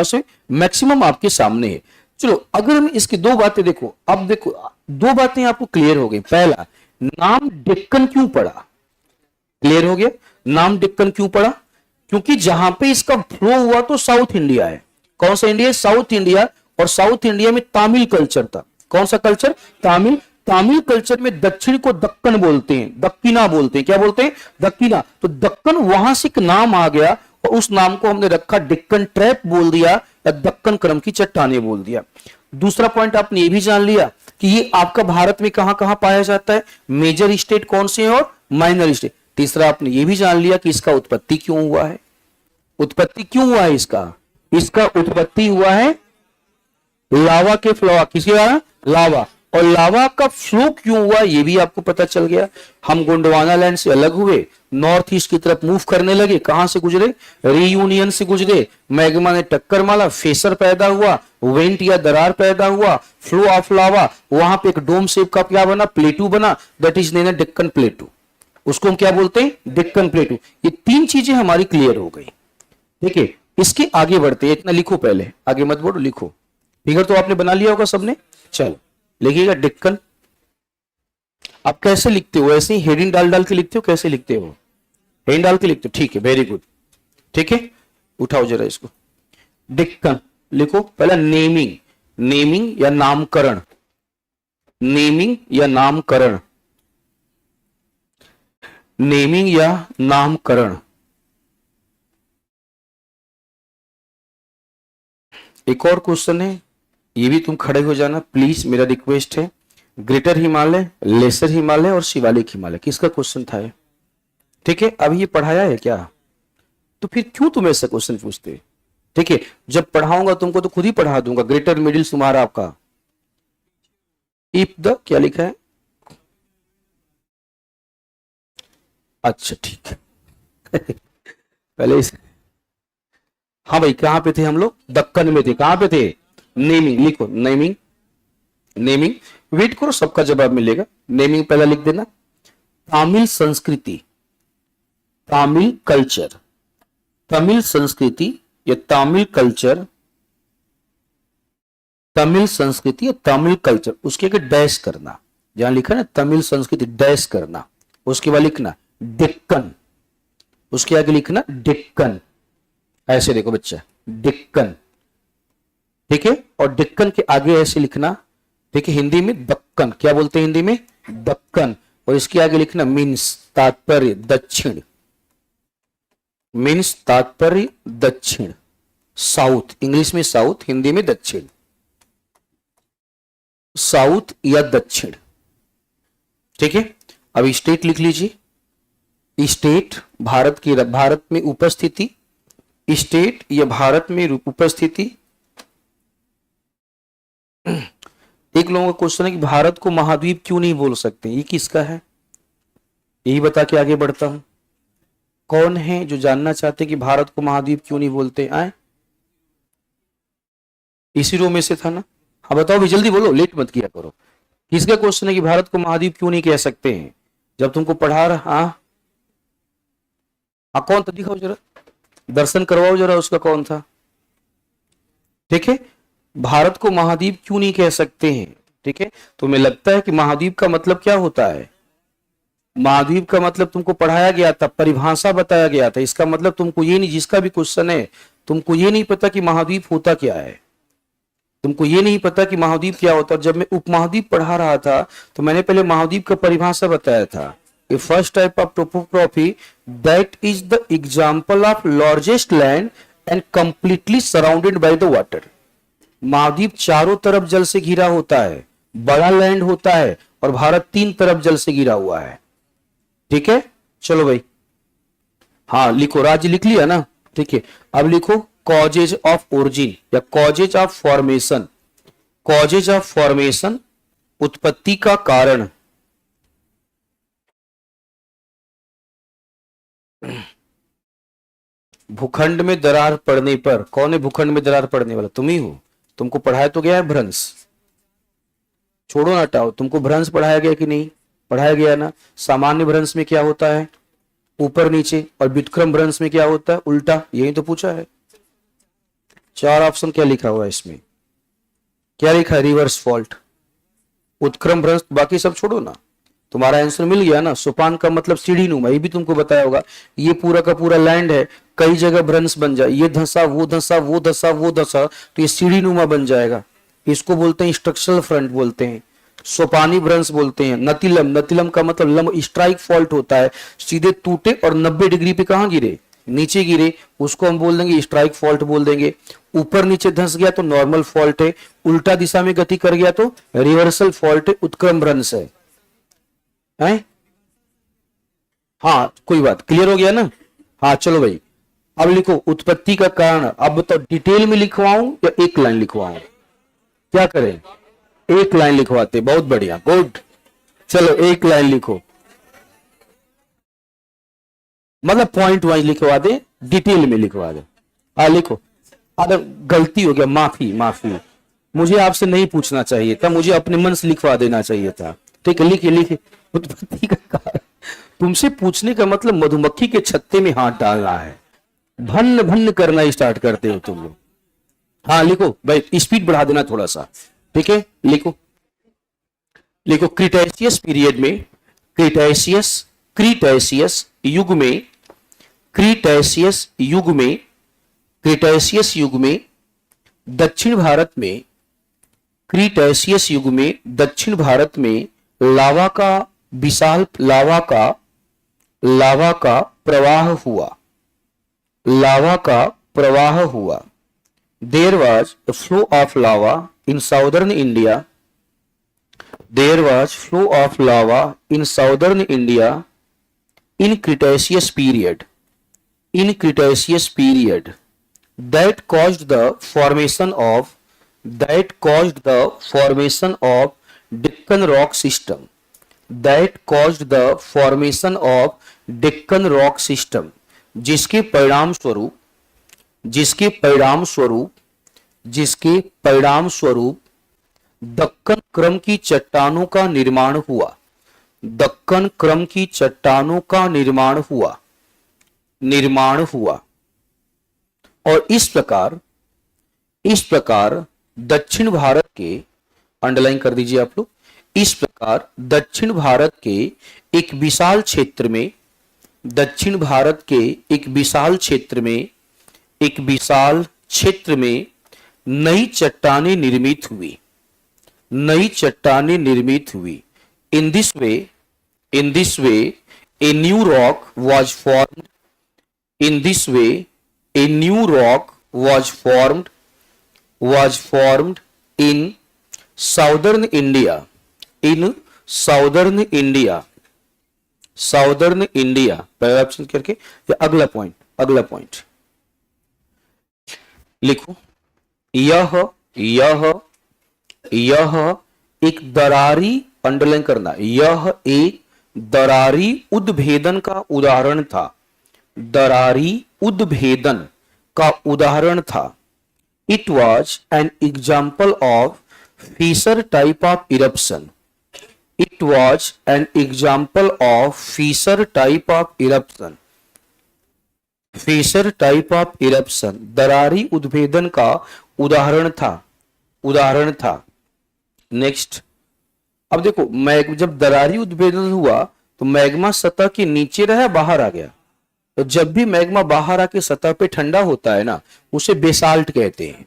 से मैक्सिमम आपके सामने है। चलो अगर हम इसकी दो बातें देखो, अब देखो दो बातें आपको क्लियर हो गई। पहला, नाम डेक्कन क्यों पड़ा, क्लियर हो गया, नाम डेक्कन क्यों पड़ा, क्योंकि जहां पे इसका फ्लो हुआ तो साउथ इंडिया है, कौन सा इंडिया, साउथ इंडिया, और साउथ इंडिया में तामिल कल्चर था, कौन सा कल्चर, तामिल, तामिल कल्चर में दक्षिण को दक्कन बोलते हैं, दक्किना बोलते हैं, क्या बोलते हैं, दक्किना, तो दक्कन वहां से एक नाम आ गया और उस नाम को हमने रखा डेक्कन ट्रैप बोल दिया या दक्कन क्रम की चट्टानें बोल दिया। दूसरा पॉइंट आपने ये भी जान लिया कि ये आपका भारत में कहां कहां पाया जाता है, मेजर स्टेट कौन से हैं और माइनर स्टेट। तीसरा आपने ये भी जान लिया कि इसका उत्पत्ति क्यों हुआ है, उत्पत्ति क्यों हुआ है इसका उत्पत्ति हुआ है लावा के फ्लो, किसके द्वारा, लावा, और लावा का फ्लो क्यों हुआ ये भी आपको पता चल गया। हम गोंडवाना लैंड से अलग हुए, नॉर्थ ईस्ट की तरफ मूव करने लगे, कहां से गुजरे, रीयूनियन से गुजरे, मैग्मा ने टक्कर मारा, फेसर पैदा हुआ, वेंट या दरार पैदा हुआ, फ्लो ऑफ लावा, वहां पे एक डोम शेप का क्या बना, प्लेटू बना, दैट इज नेम डेक्कन प्लेटू, उसको हम क्या बोलते हैं, डेक्कन प्लेटू। ये तीन चीजें हमारी क्लियर हो गई, ठीक है। इसके आगे बढ़ते, इतना लिखो, पहले आगे मत बढ़ो, लिखो, फिगर तो आपने बना लिया होगा सबने, चलो लिखिएगा डेक्कन। आप कैसे लिखते हो, ऐसे ही हेडिंग डाल डाल के लिखते हो, कैसे लिखते हो, हेडिंग डाल के लिखते हो, ठीक है, वेरी गुड, ठीक है। उठाओ जरा इसको, डेक्कन लिखो। पहला नेमिंग, नेमिंग या नामकरण, नेमिंग या नामकरण, नेमिंग या नामकरण। एक और क्वेश्चन है, ये भी तुम खड़े हो जाना प्लीज, मेरा रिक्वेस्ट है। ग्रेटर हिमालय, लेसर हिमालय और शिवालिक हिमालय, किसका क्वेश्चन था ये, ठीक है। अभी ये पढ़ाया है क्या, तो फिर क्यों तुम ऐसा क्वेश्चन पूछते, ठीक है। जब पढ़ाऊंगा तुमको तो खुद ही पढ़ा दूंगा। ग्रेटर मिडिल तुम्हारा आपका इफ द, क्या लिखा है, अच्छा ठीक है पहले इस, हाँ भाई कहां पे थे हम लोग, दक्कन में थे, कहां पे थे, नेमिंग लिखो, नेमिंग, नेमिंग, वेट करो सबका जवाब मिलेगा। नेमिंग पहला लिख देना, तामिल संस्कृति, तामिल कल्चर, तमिल संस्कृति या तामिल कल्चर, तमिल संस्कृति या तामिल कल्चर, उसके आगे डैश करना, जहां लिखा ना तमिल संस्कृति डैश करना, उसके बाद लिखना डेक्कन, उसके आगे लिखना डेक्कन, ऐसे देखो बच्चा, डेक्कन, ठीक है। और डेक्कन के आगे ऐसे लिखना, ठीक है, हिंदी में दक्कन, क्या बोलते हैं हिंदी में, दक्कन, और इसके आगे लिखना मीन्स, तात्पर्य दक्षिण, मीन्स तात्पर्य दक्षिण, साउथ, इंग्लिश में साउथ, हिंदी में दक्षिण, साउथ या दक्षिण, ठीक है। अब स्टेट लिख लीजिए, स्टेट भारत की, भारत में उपस्थिति, स्टेट या भारत में उपस्थिति। एक लोगों का क्वेश्चन है कि भारत को महाद्वीप क्यों नहीं बोल सकते, ये किसका है, यही बता के आगे बढ़ता हूं। कौन है जो जानना चाहते हैं कि भारत को महाद्वीप क्यों नहीं बोलते, आए इसी रो में से था ना, हाँ बताओ भी, जल्दी बोलो, लेट मत किया करो। किसका क्वेश्चन है कि भारत को महाद्वीप क्यों नहीं कह सकते हैं, जब तुमको पढ़ा रहा, हाँ कौन था, दिखाओ जरा, दर्शन करवाओ जरा उसका, कौन था, ठीक है, भारत को महाद्वीप क्यों नहीं कह सकते हैं? ठीक है, तुम्हें लगता है कि महाद्वीप का मतलब क्या होता है? महाद्वीप का मतलब तुमको पढ़ाया गया था, परिभाषा बताया गया था। इसका मतलब तुमको ये नहीं, जिसका भी क्वेश्चन है तुमको ये नहीं पता कि महाद्वीप होता क्या है, तुमको ये नहीं पता कि महाद्वीप क्या होता है। जब मैं उपमहाद्वीप पढ़ा रहा था तो मैंने पहले महाद्वीप का परिभाषा बताया था। A first type of topography that is the example of largest land and completely surrounded by the water. महाद्वीप चारों तरफ जल से घिरा होता है, बड़ा लैंड होता है, और भारत 3 तरफ जल से घिरा हुआ है। ठीक है, चलो भाई, हाँ लिखो, राज्य लिख लिया ना, ठीक है। अब लिखो कॉजेज ऑफ ओरिजिन या causes of formation. Causes of formation, उत्पत्ति का कारण। भूखंड में दरार पड़ने पर, कौन है भूखंड में दरार पड़ने वाला? तुम ही हो। तुमको पढ़ाया तो गया है भ्रंश, छोड़ो ना हटाओ। तुमको भ्रंश पढ़ाया गया कि नहीं? पढ़ाया गया ना। सामान्य भ्रंश में क्या होता है? ऊपर नीचे। और व्युत्क्रम भ्रंश में क्या होता है? उल्टा। यही तो पूछा है। 4 ऑप्शन क्या लिखा हुआ है इसमें? क्या लिखा है? रिवर्स फॉल्ट, उत्क्रम भ्रंश, बाकी सब छोड़ो ना। तुम्हारा आंसर मिल गया ना। सोपान का मतलब सीढ़ी नुमा, ये भी तुमको बताया होगा। ये पूरा का पूरा लैंड है, कई जगह भ्रंश बन जाए, ये धंसा वो धंसा वो धंसा वो धंसा, तो ये सीढ़ी नुमा बन जाएगा। इसको बोलते हैं स्ट्रक्चरल फ्रंट बोलते हैं, सोपानी भ्रंश बोलते हैं। नतिलम, नतिलम का मतलब लंब स्ट्राइक फॉल्ट होता है, सीधे टूटे और 90 डिग्री पे कहां गिरे? नीचे गिरे, उसको हम बोल देंगे स्ट्राइक फॉल्ट बोल देंगे। ऊपर नीचे धंस गया तो नॉर्मल फॉल्ट है, उल्टा दिशा में गति कर गया तो रिवर्सल फॉल्ट है, उत्क्रम भ्रंश है। हाँ कोई बात, क्लियर हो गया ना। हाँ चलो भाई, अब लिखो उत्पत्ति का कारण। अब तो डिटेल में लिखवाऊं या एक लाइन लिखवाऊं? क्या करें? एक लाइन लिखवाते, बहुत बढ़िया, गुड। चलो एक लाइन लिखो, मतलब पॉइंट वाइज लिखवा दे, डिटेल में लिखवा दे। हाँ लिखो। अगर गलती हो गया, माफी माफी, मुझे आपसे नहीं पूछना चाहिए था, मुझे अपने मन से लिखवा देना चाहिए था। ठीक है, लिखिए लिखिए। उत्पत्ति का कारण। तुमसे पूछने का मतलब मधुमक्खी के छत्ते में हाथ डालना है, भन्न भन्न करना स्टार्ट करते हो तुम लोग। हाँ लिखो भाई, स्पीड बढ़ा देना थोड़ा सा। ठीक है, लिखो लिखो। क्रिटेशियस पीरियड में, क्रिटेशियस युग में, क्रिटेशियस युग में, क्रिटेशियस युग में दक्षिण भारत में, क्रिटेशियस युग में दक्षिण भारत में लावा का विशाल, लावा का प्रवाह हुआ, लावा का प्रवाह हुआ। There was a flow of lava in southern India. There was flow of lava in southern India in Cretaceous period. In Cretaceous period, that caused the formation of Deccan rock system. That caused the formation of Deccan rock system. जिसके परिणाम स्वरूप दक्कन क्रम की चट्टानों का निर्माण हुआ। दक्कन क्रम की चट्टानों का निर्माण हुआ। और इस प्रकार दक्षिण भारत के, अंडरलाइन कर दीजिए आप लोग, इस प्रकार दक्षिण भारत के एक विशाल क्षेत्र में, दक्षिण भारत के एक विशाल क्षेत्र में नई चट्टानें निर्मित हुई, नई चट्टानें निर्मित हुई। In this way, a new rock was formed. In this way, a new rock was formed in southern India. In southern India, पहला ऑप्शन करके, या अगला पॉइंट लिखो। यह एक दरारी, अंडरलाइन करना, यह एक दरारी उद्भेदन का उदाहरण था। दरारी उद्भेदन का उदाहरण था। It was an example of fissure type of eruption. It was an example of fissure type of eruption. Fissure type of eruption, दरारी उद्भेदन का उदाहरण था। नेक्स्ट, अब देखो जब दरारी उद्भेदन हुआ तो मैग्मा सतह के नीचे रहा, बाहर आ गया। तो जब भी मैग्मा बाहर आके सतह पे ठंडा होता है ना, उसे बेसाल्ट कहते हैं।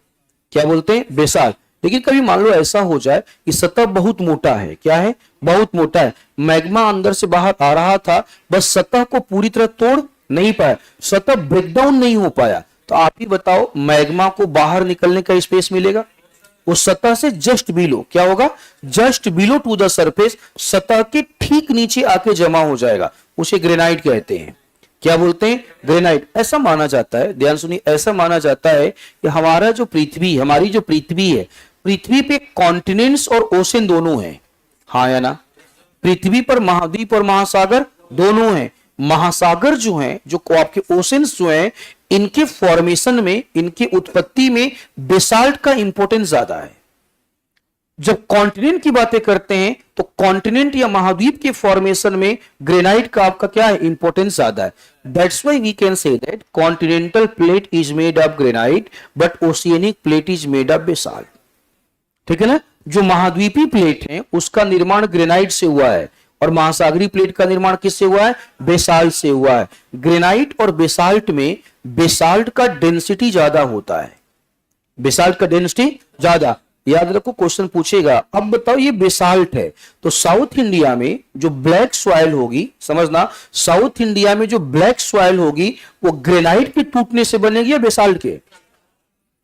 क्या बोलते हैं? बेसाल्ट। लेकिन कभी मान लो ऐसा हो जाए कि सतह बहुत मोटा है, क्या है? बहुत मोटा है, मैग्मा अंदर से बाहर आ रहा था, बस सतह को पूरी तरह तोड़ नहीं पाया, सतह ब्रेकडाउन नहीं हो पाया, तो आप ही बताओ मैग्मा को बाहर निकलने का स्पेस मिलेगा? उस सतह से जस्ट बिलो क्या होगा? Just below to the surface, सतह के ठीक नीचे आके जमा हो जाएगा, उसे ग्रेनाइट कहते हैं। क्या बोलते हैं? ग्रेनाइट। ऐसा माना जाता है, ध्यान सुनिए, ऐसा माना जाता है कि हमारी जो पृथ्वी है, पृथ्वी पे कॉन्टिनेंट्स और ओशन दोनों हैं, हाँ या ना? पृथ्वी पर महाद्वीप और महासागर दोनों हैं। महासागर जो हैं, जो आपके ओशंस जो हैं, इनके फॉर्मेशन में, इनकी उत्पत्ति में बेसाल्ट का इंपॉर्टेंस ज्यादा है। जब कॉन्टिनेंट की बातें करते हैं तो कॉन्टिनेंट या महाद्वीप के फॉर्मेशन में ग्रेनाइट का आपका क्या है? इंपॉर्टेंस ज्यादा है। That's why we can say that continental plate is made of granite but oceanic plate is made of basalt. ठीक है ना? जो महाद्वीपी प्लेट है उसका निर्माण ग्रेनाइट से हुआ है और महासागरीय प्लेट का निर्माण किससे हुआ है? बेसाल्ट से हुआ है। ग्रेनाइट और बेसाल्ट में बेसाल्ट का डेंसिटी ज्यादा होता है, बेसाल्ट का डेंसिटी ज्यादा। याद रखो, क्वेश्चन पूछेगा, अब बताओ ये बेसाल्ट है तो साउथ इंडिया में जो ब्लैक सॉइल होगी, समझना, साउथ इंडिया में जो ब्लैक सॉइल होगी वो ग्रेनाइट के टूटने से बनेगी या बेसाल्ट के?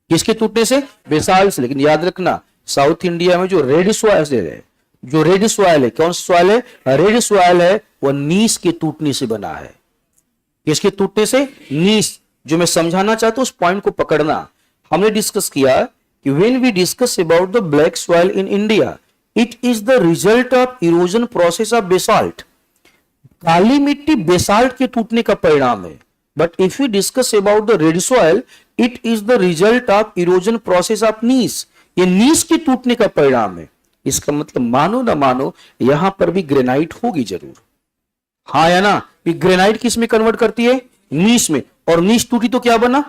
किसके टूटने से? बेसाल्ट से। लेकिन याद रखना, साउथ इंडिया में जो रेड सॉइल है, कौन सा सॉइल है? रेड सॉइल है, वो नीस के टूटने से बना है। किसके टूटने से? नीस। जो मैं समझाना चाहता हूं उस पॉइंट को पकड़ना। हमने डिस्कस किया कि when we discuss about the black soil in India, it is the result of erosion process of basalt. काली मिट्टी बेसाल्ट के टूटने का परिणाम है। But if we discuss about the red soil, it is the result of erosion process of नीस। ये नीस के टूटने का परिणाम है। इसका मतलब मानो ना मानो, यहां पर भी ग्रेनाइट होगी जरूर, हाँ या ना? ग्रेनाइट किस में कन्वर्ट करती है? नीस में। और नीस टूटी तो क्या बना?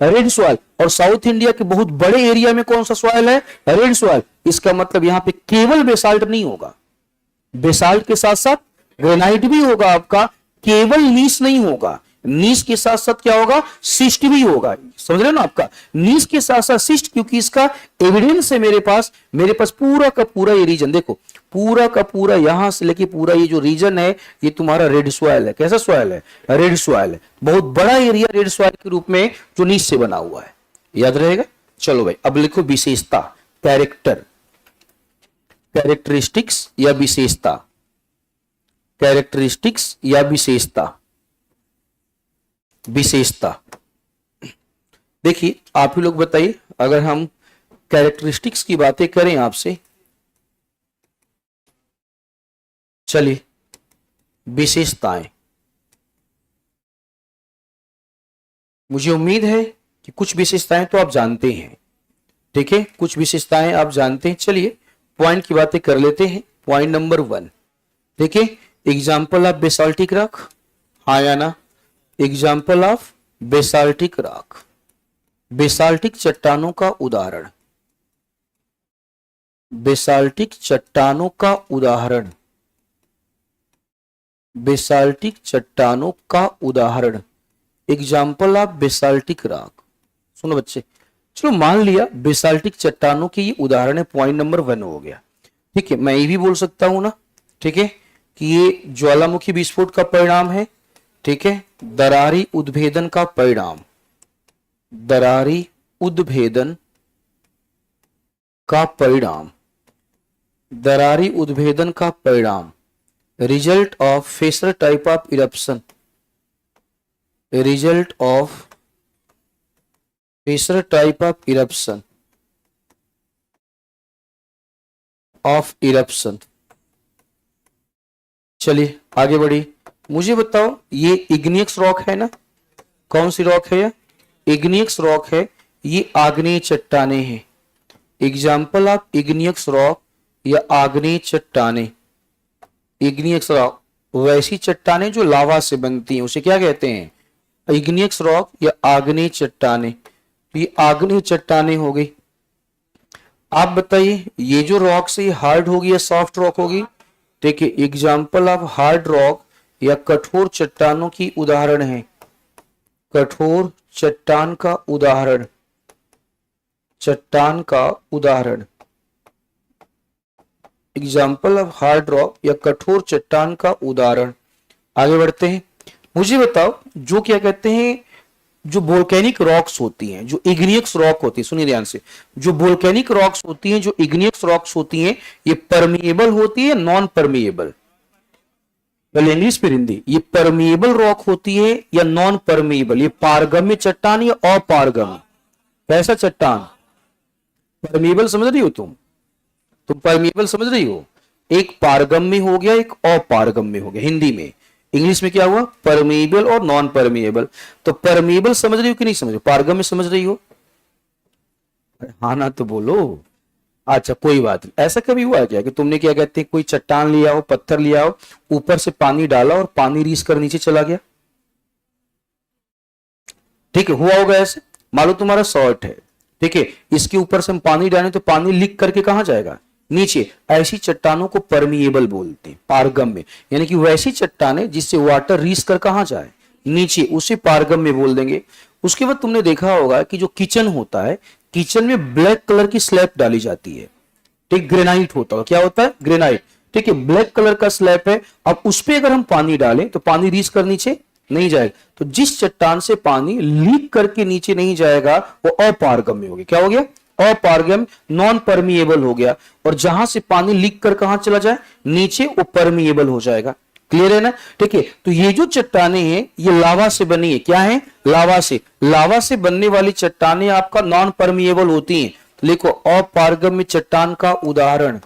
Red soil. और साउथ इंडिया के बहुत बड़े एरिया में कौन सा सॉइल है? Red soil. इसका मतलब यहां पे केवल बेसाल्ट नहीं होगा, बेसाल्ट के साथ साथ ग्रेनाइट भी होगा आपका, केवल नीस नहीं होगा। नीस के साथ साथ क्या होगा? सिस्ट भी होगा। समझ रहे हो ना? आपका नीस के साथ साथ सिस्ट, क्योंकि इसका एविडेंस है मेरे पास पूरा का पूरा ये रीजन देखो, पूरा का पूरा यहां से लेके पूरा ये जो रीजन है ये तुम्हारा रेड सॉइल है। कैसा सॉइल है? रेड सॉइल है। बहुत बड़ा एरिया रेड सॉइल के रूप में जो नीस से बना हुआ है, याद रहेगा। चलो भाई, अब लिखो विशेषता, कैरेक्टर, कैरेक्टरिस्टिक्स या विशेषता, कैरेक्टरिस्टिक्स या विशेषता। विशेषता देखिए, आप ही लोग बताइए, अगर हम कैरेक्टरिस्टिक्स की बातें करें आपसे, चलिए विशेषताएं, मुझे उम्मीद है कि कुछ विशेषताएं तो आप जानते हैं, ठीक है, कुछ विशेषताएं आप जानते हैं। चलिए पॉइंट की बातें कर लेते हैं। पॉइंट नंबर 1, ठीक है, एग्जाम्पल ऑफ बेसाल्टिक रॉक, हाँ या ना? Example of basaltic rock, basaltic चट्टानों का उदाहरण, बेसाल्टिक चट्टानों का उदाहरण, बेसाल्टिक चट्टानों का उदाहरण, एग्जाम्पल ऑफ बेसाल्टिक रॉक। सुनो बच्चे, चलो मान लिया बेसाल्टिक चट्टानों के ये उदाहरण है, पॉइंट नंबर 1 हो गया, ठीक है। मैं ये भी बोल सकता हूं ना, ठीक है, कि ये ज्वालामुखी विस्फोट का परिणाम है, ठीक है, दरारी उद्भेदन का परिणाम, दरारी उद्भेदन का परिणाम, दरारी उद्भेदन का परिणाम, result of phasor type of eruption, result of phasor type of eruption, of eruption. चलिए आगे बढ़ी, मुझे बताओ ये इग्नियस रॉक है ना, कौन सी रॉक है? ये इग्नियस रॉक है, ये आग्नेय चट्टाने हैं। एग्जाम्पल ऑफ इग्नियस रॉक या आग्नेय चट्टाने, इग्नियस रॉक वैसी चट्टाने जो लावा से बनती हैं, उसे क्या कहते हैं? इग्नियस रॉक या आग्नेय चट्टाने। तो ये आग्नेय चट्टाने हो गई। आप बताइए ये जो रॉक्स है ये हार्ड होगी या सॉफ्ट रॉक होगी? देखिए एग्जाम्पल ऑफ हार्ड रॉक या कठोर चट्टानों की उदाहरण है, कठोर चट्टान का उदाहरण, चट्टान का उदाहरण, एग्जाम्पल ऑफ हार्ड रॉक या कठोर चट्टान का उदाहरण। आगे बढ़ते हैं। मुझे बताओ जो क्या कहते हैं, जो वोल्केनिक रॉक्स होती हैं, जो इग्नियस रॉक होती है, सुनिए ध्यान से, जो वोल्केनिक रॉक्स होती हैं, जो इग्नियस रॉक्स होती हैं, ये परमिएबल होती है नॉन परमिएबल? पहले इंग्लिश फिर हिंदी। ये परमिएबल रॉक होती है या नॉन परमिएबल? ये पारगम्य चट्टान या अपारगम्य? कैसा चट्टान? परमिएबल समझ रही हो तुम परमिएबल समझ रही हो? एक पारगम्य हो गया, एक अपारगम्य हो गया हिंदी में। इंग्लिश में क्या हुआ? परमिएबल और नॉन परमिएबल। तो परमिएबल समझ रही हो कि नहीं समझ रही हो? पारगम्य समझ रही हो? हाँ ना तो बोलो। अच्छा कोई बात नहीं। ऐसा कभी हुआ क्या कि तुमने क्या कहते हैं कोई चट्टान लिया हो, पत्थर लिया हो, ऊपर से पानी डाला और पानी रीस कर नीचे चला गया? ठीक है, हुआ होगा ऐसे। मान लो तुम्हारा शॉर्ट है, ठीक है, इसके ऊपर से हम पानी डालें तो पानी लीक करके कहां जाएगा? नीचे। ऐसी चट्टानों को परमिएबल बोलते हैं, पारगम्य। यानी कि वैसी चट्टानें जिससे वाटर रीस कर कहां जाए? नीचे, उसे पारगम्य बोल देंगे। उसके बाद तुमने देखा होगा कि जो किचन होता है, किचन में ब्लैक कलर की स्लैब डाली जाती है, ठीक, ग्रेनाइट होता है। क्या होता है? ग्रेनाइट। ठीक है, ब्लैक कलर का स्लैब है। अब उस पर अगर हम पानी डालें तो पानी रीस कर नीचे नहीं जाएगा। तो जिस चट्टान से पानी लीक करके नीचे नहीं जाएगा वो अपारगम्य हो गया। क्या हो गया? अपारगम्य, नॉन परमिएबल हो गया। और जहां से पानी लीक कर कहां चला जाए? नीचे, वो परमिएबल हो जाएगा। क्लियर है ना? ठीक है, तो ये जो चट्टानें हैं ये लावा से बनी है। क्या है? लावा से। लावा से बनने वाली चट्टानें आपका नॉन परमिएबल होती हैं। तो लिखो अपारगम्य चट्टान का उदाहरण,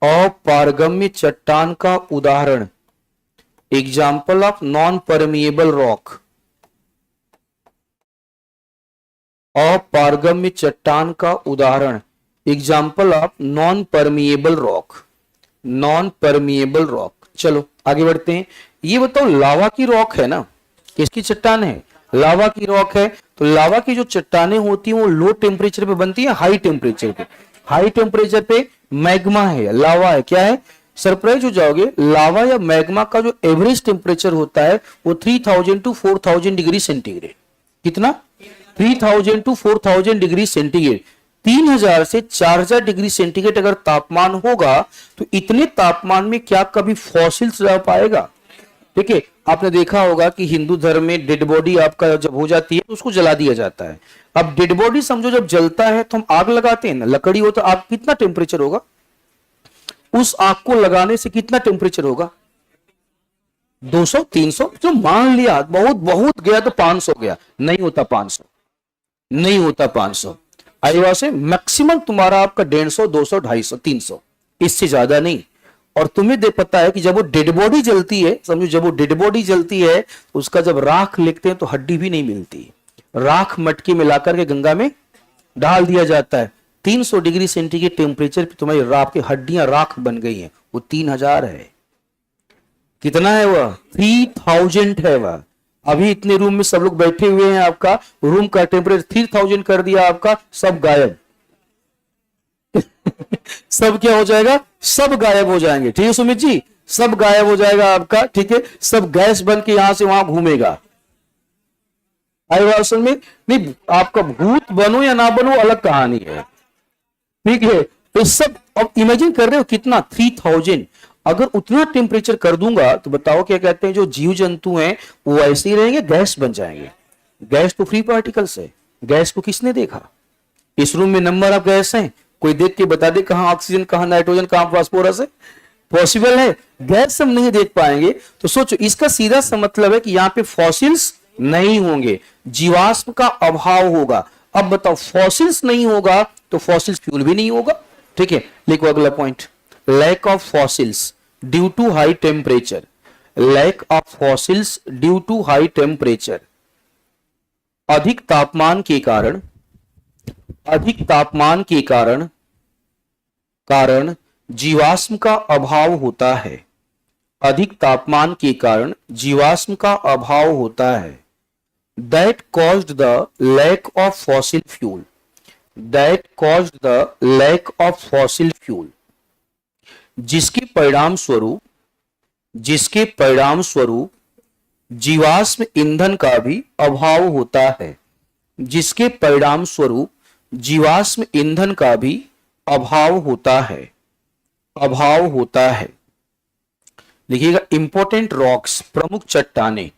अपारगम्य चट्टान का उदाहरण, example of non permeable rock, अपारगम्य चट्टान का उदाहरण, example of non permeable rock, non permeable rock. चलो आगे बढ़ते हैं। ये बताओ लावा की रॉक है ना, किसकी चट्टान है? लावा की रॉक है। तो लावा की जो चट्टानें होती हैं वो लो टेम्परेचर पे बनती है, हाई टेम्परेचर पे? हाई टेम्परेचर पे मैग्मा है, लावा है। क्या है? सरप्राइज हो जाओगे, लावा या मैग्मा का जो एवरेज टेम्परेचर होता है वो 3000 टू 4000 डिग्री सेंटीग्रेड। कितना? 3000 टू 4000 डिग्री सेंटीग्रेड। 3000 से 4000 डिग्री सेंटीग्रेड अगर तापमान होगा तो इतने तापमान में क्या कभी फॉसिल्स रह पाएगा? ठीक है, आपने देखा होगा कि हिंदू धर्म में डेड बॉडी आपका जब हो जाती है तो उसको जला दिया जाता है। अब डेड बॉडी समझो जब जलता है तो हम आग लगाते हैं ना, लकड़ी हो तो आग कितना टेम्परेचर होगा? उस आग को लगाने से कितना टेम्परेचर होगा? 200 300, जो मान लिया बहुत बहुत गया तो 500 गया, नहीं होता 500, नहीं होता 500। आईवा से मैक्सिमम तुम्हारा आपका 150 200 250 300, इससे ज्यादा नहीं। और तुम्हें दे पता है कि जब वो डेड बॉडी जलती है, समझो जब वो डेड बॉडी जलती है उसका जब राख लिखते हैं तो हड्डी भी नहीं मिलती, राख मटके मिलाकर के गंगा में डाल दिया जाता है। 300 डिग्री सेंटीग्रेड टेम्परेचर पे तुम्हारी राख की हड्डियां राख बन गई हैं। वो 3000 है। कितना है वह? 3000 है वह। अभी इतने रूम में सब लोग बैठे हुए हैं, आपका रूम का टेम्परेचर 3000 कर दिया आपका, सब गायब। सब क्या हो जाएगा? सब गायब हो जाएंगे। ठीक है सुमित जी, सब गायब हो जाएगा आपका। ठीक है, सब गैस बन के यहां से वहां घूमेगा। आई बात समझ में? नहीं, आपका भूत बनो या ना बनो अलग कहानी है। ठीक है, तो सब अब इमेजिन कर रहे हो कितना? 3000। अगर उतना टेम्परेचर कर दूंगा तो बताओ क्या कहते हैं, जो जीव जंतु हैं वो ऐसे ही रहेंगे, गैस बन जाएंगे। गैस तो फ्री पार्टिकल्स है। गैस को किसने देखा? इस रूम में नंबर ऑफ गैस हैं, कोई देख के बता दे कहां ऑक्सीजन, कहां नाइट्रोजन, कहां फास्फोरस है? पॉसिबल है? गैस हम नहीं देख पाएंगे। तो सोचो, इसका सीधा सा मतलब है कि यहां पे फॉसिल्स नहीं होंगे, जीवाश्म का अभाव होगा। अब बताओ, फॉसिल्स नहीं होगा तो फॉसिल्स फ्यूल भी नहीं होगा। ठीक है, लिखो अगला point, lack of fossils due to high temperature, lack of fossils due to high temperature. अधिक तापमान के कारण, अधिक तापमान के कारण जीवाश्म का अभाव होता है। अधिक तापमान के कारण जीवाश्म का अभाव होता है। that caused the lack of fossil fuel, that caused the lack of fossil fuel, जिसके परिणाम स्वरूप जीवाश्म ईंधन का भी अभाव होता है, जिसके परिणाम स्वरूप जीवाश्म ईंधन का भी अभाव होता है। लिखिएगा इंपॉर्टेंट रॉक्स, प्रमुख चट्टाने,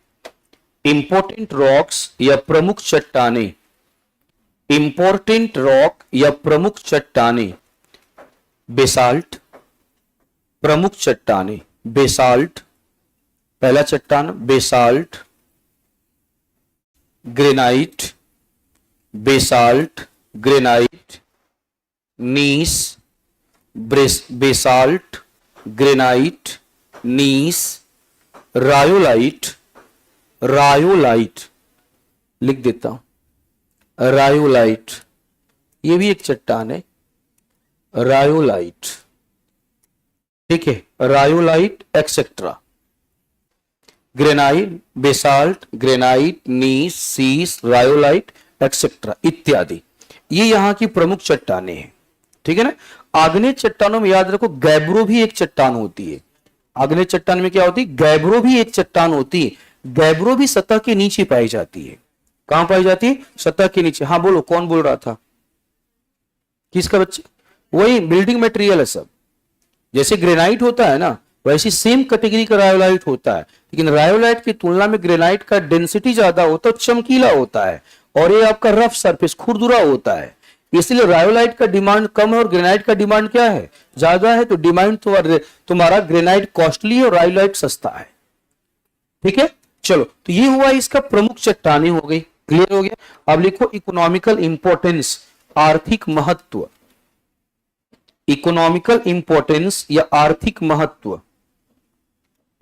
इंपॉर्टेंट रॉक्स या प्रमुख चट्टाने, इंपॉर्टेंट रॉक या प्रमुख चट्टाने, बेसाल्ट, प्रमुख चट्टाने, बेसाल्ट, पहला चट्टान बेसाल्ट, ग्रेनाइट, बेसाल्ट, ग्रेनाइट, नीस, बेसाल्ट, ग्रेनाइट, नीस, रायोलाइट, रायोलाइट लिख देता हूं, रायोलाइट, ये भी एक चट्टान है, रायोलाइट, ठीक है, rhyolite etcetera, granite, basalt, granite, gneiss, सीस, रायोलाइट एक्सेट्रा इत्यादि, ये यहां की प्रमुख चट्टानें हैं। ठीक है ना। आग्नेय चट्टानों में याद रखो गैब्रो भी एक चट्टान होती है। आग्नेय चट्टान में क्या होती है? गैब्रो भी एक चट्टान होती है। गैब्रो भी सतह के नीचे पाई जाती है। कहां पाई जाती है? सतह के नीचे। हाँ बोलो, कौन बोल रहा था? किसका बच्चे? वही बिल्डिंग मटेरियल है सब। जैसे ग्रेनाइट होता है ना, वैसी सेम कैटेगरी का रायोलाइट होता है, लेकिन रायोलाइट की तुलना में ग्रेनाइट का डेंसिटी ज्यादा होता है, चमकीला होता है, और ये आपका रफ सरफेस खुरदुरा होता है। इसलिए रायोलाइट का डिमांड कम है और ग्रेनाइट का डिमांड क्या है? ज्यादा है। तो डिमांड तुम्हारा ग्रेनाइट कॉस्टली है और रायोलाइट सस्ता है। ठीक है, चलो, तो ये हुआ इसका प्रमुख चट्टानें हो गई। क्लियर हो गया। अब लिखो इकोनॉमिकल इंपॉर्टेंस, आर्थिक महत्व, इकोनॉमिकल इंपॉर्टेंस या आर्थिक महत्व,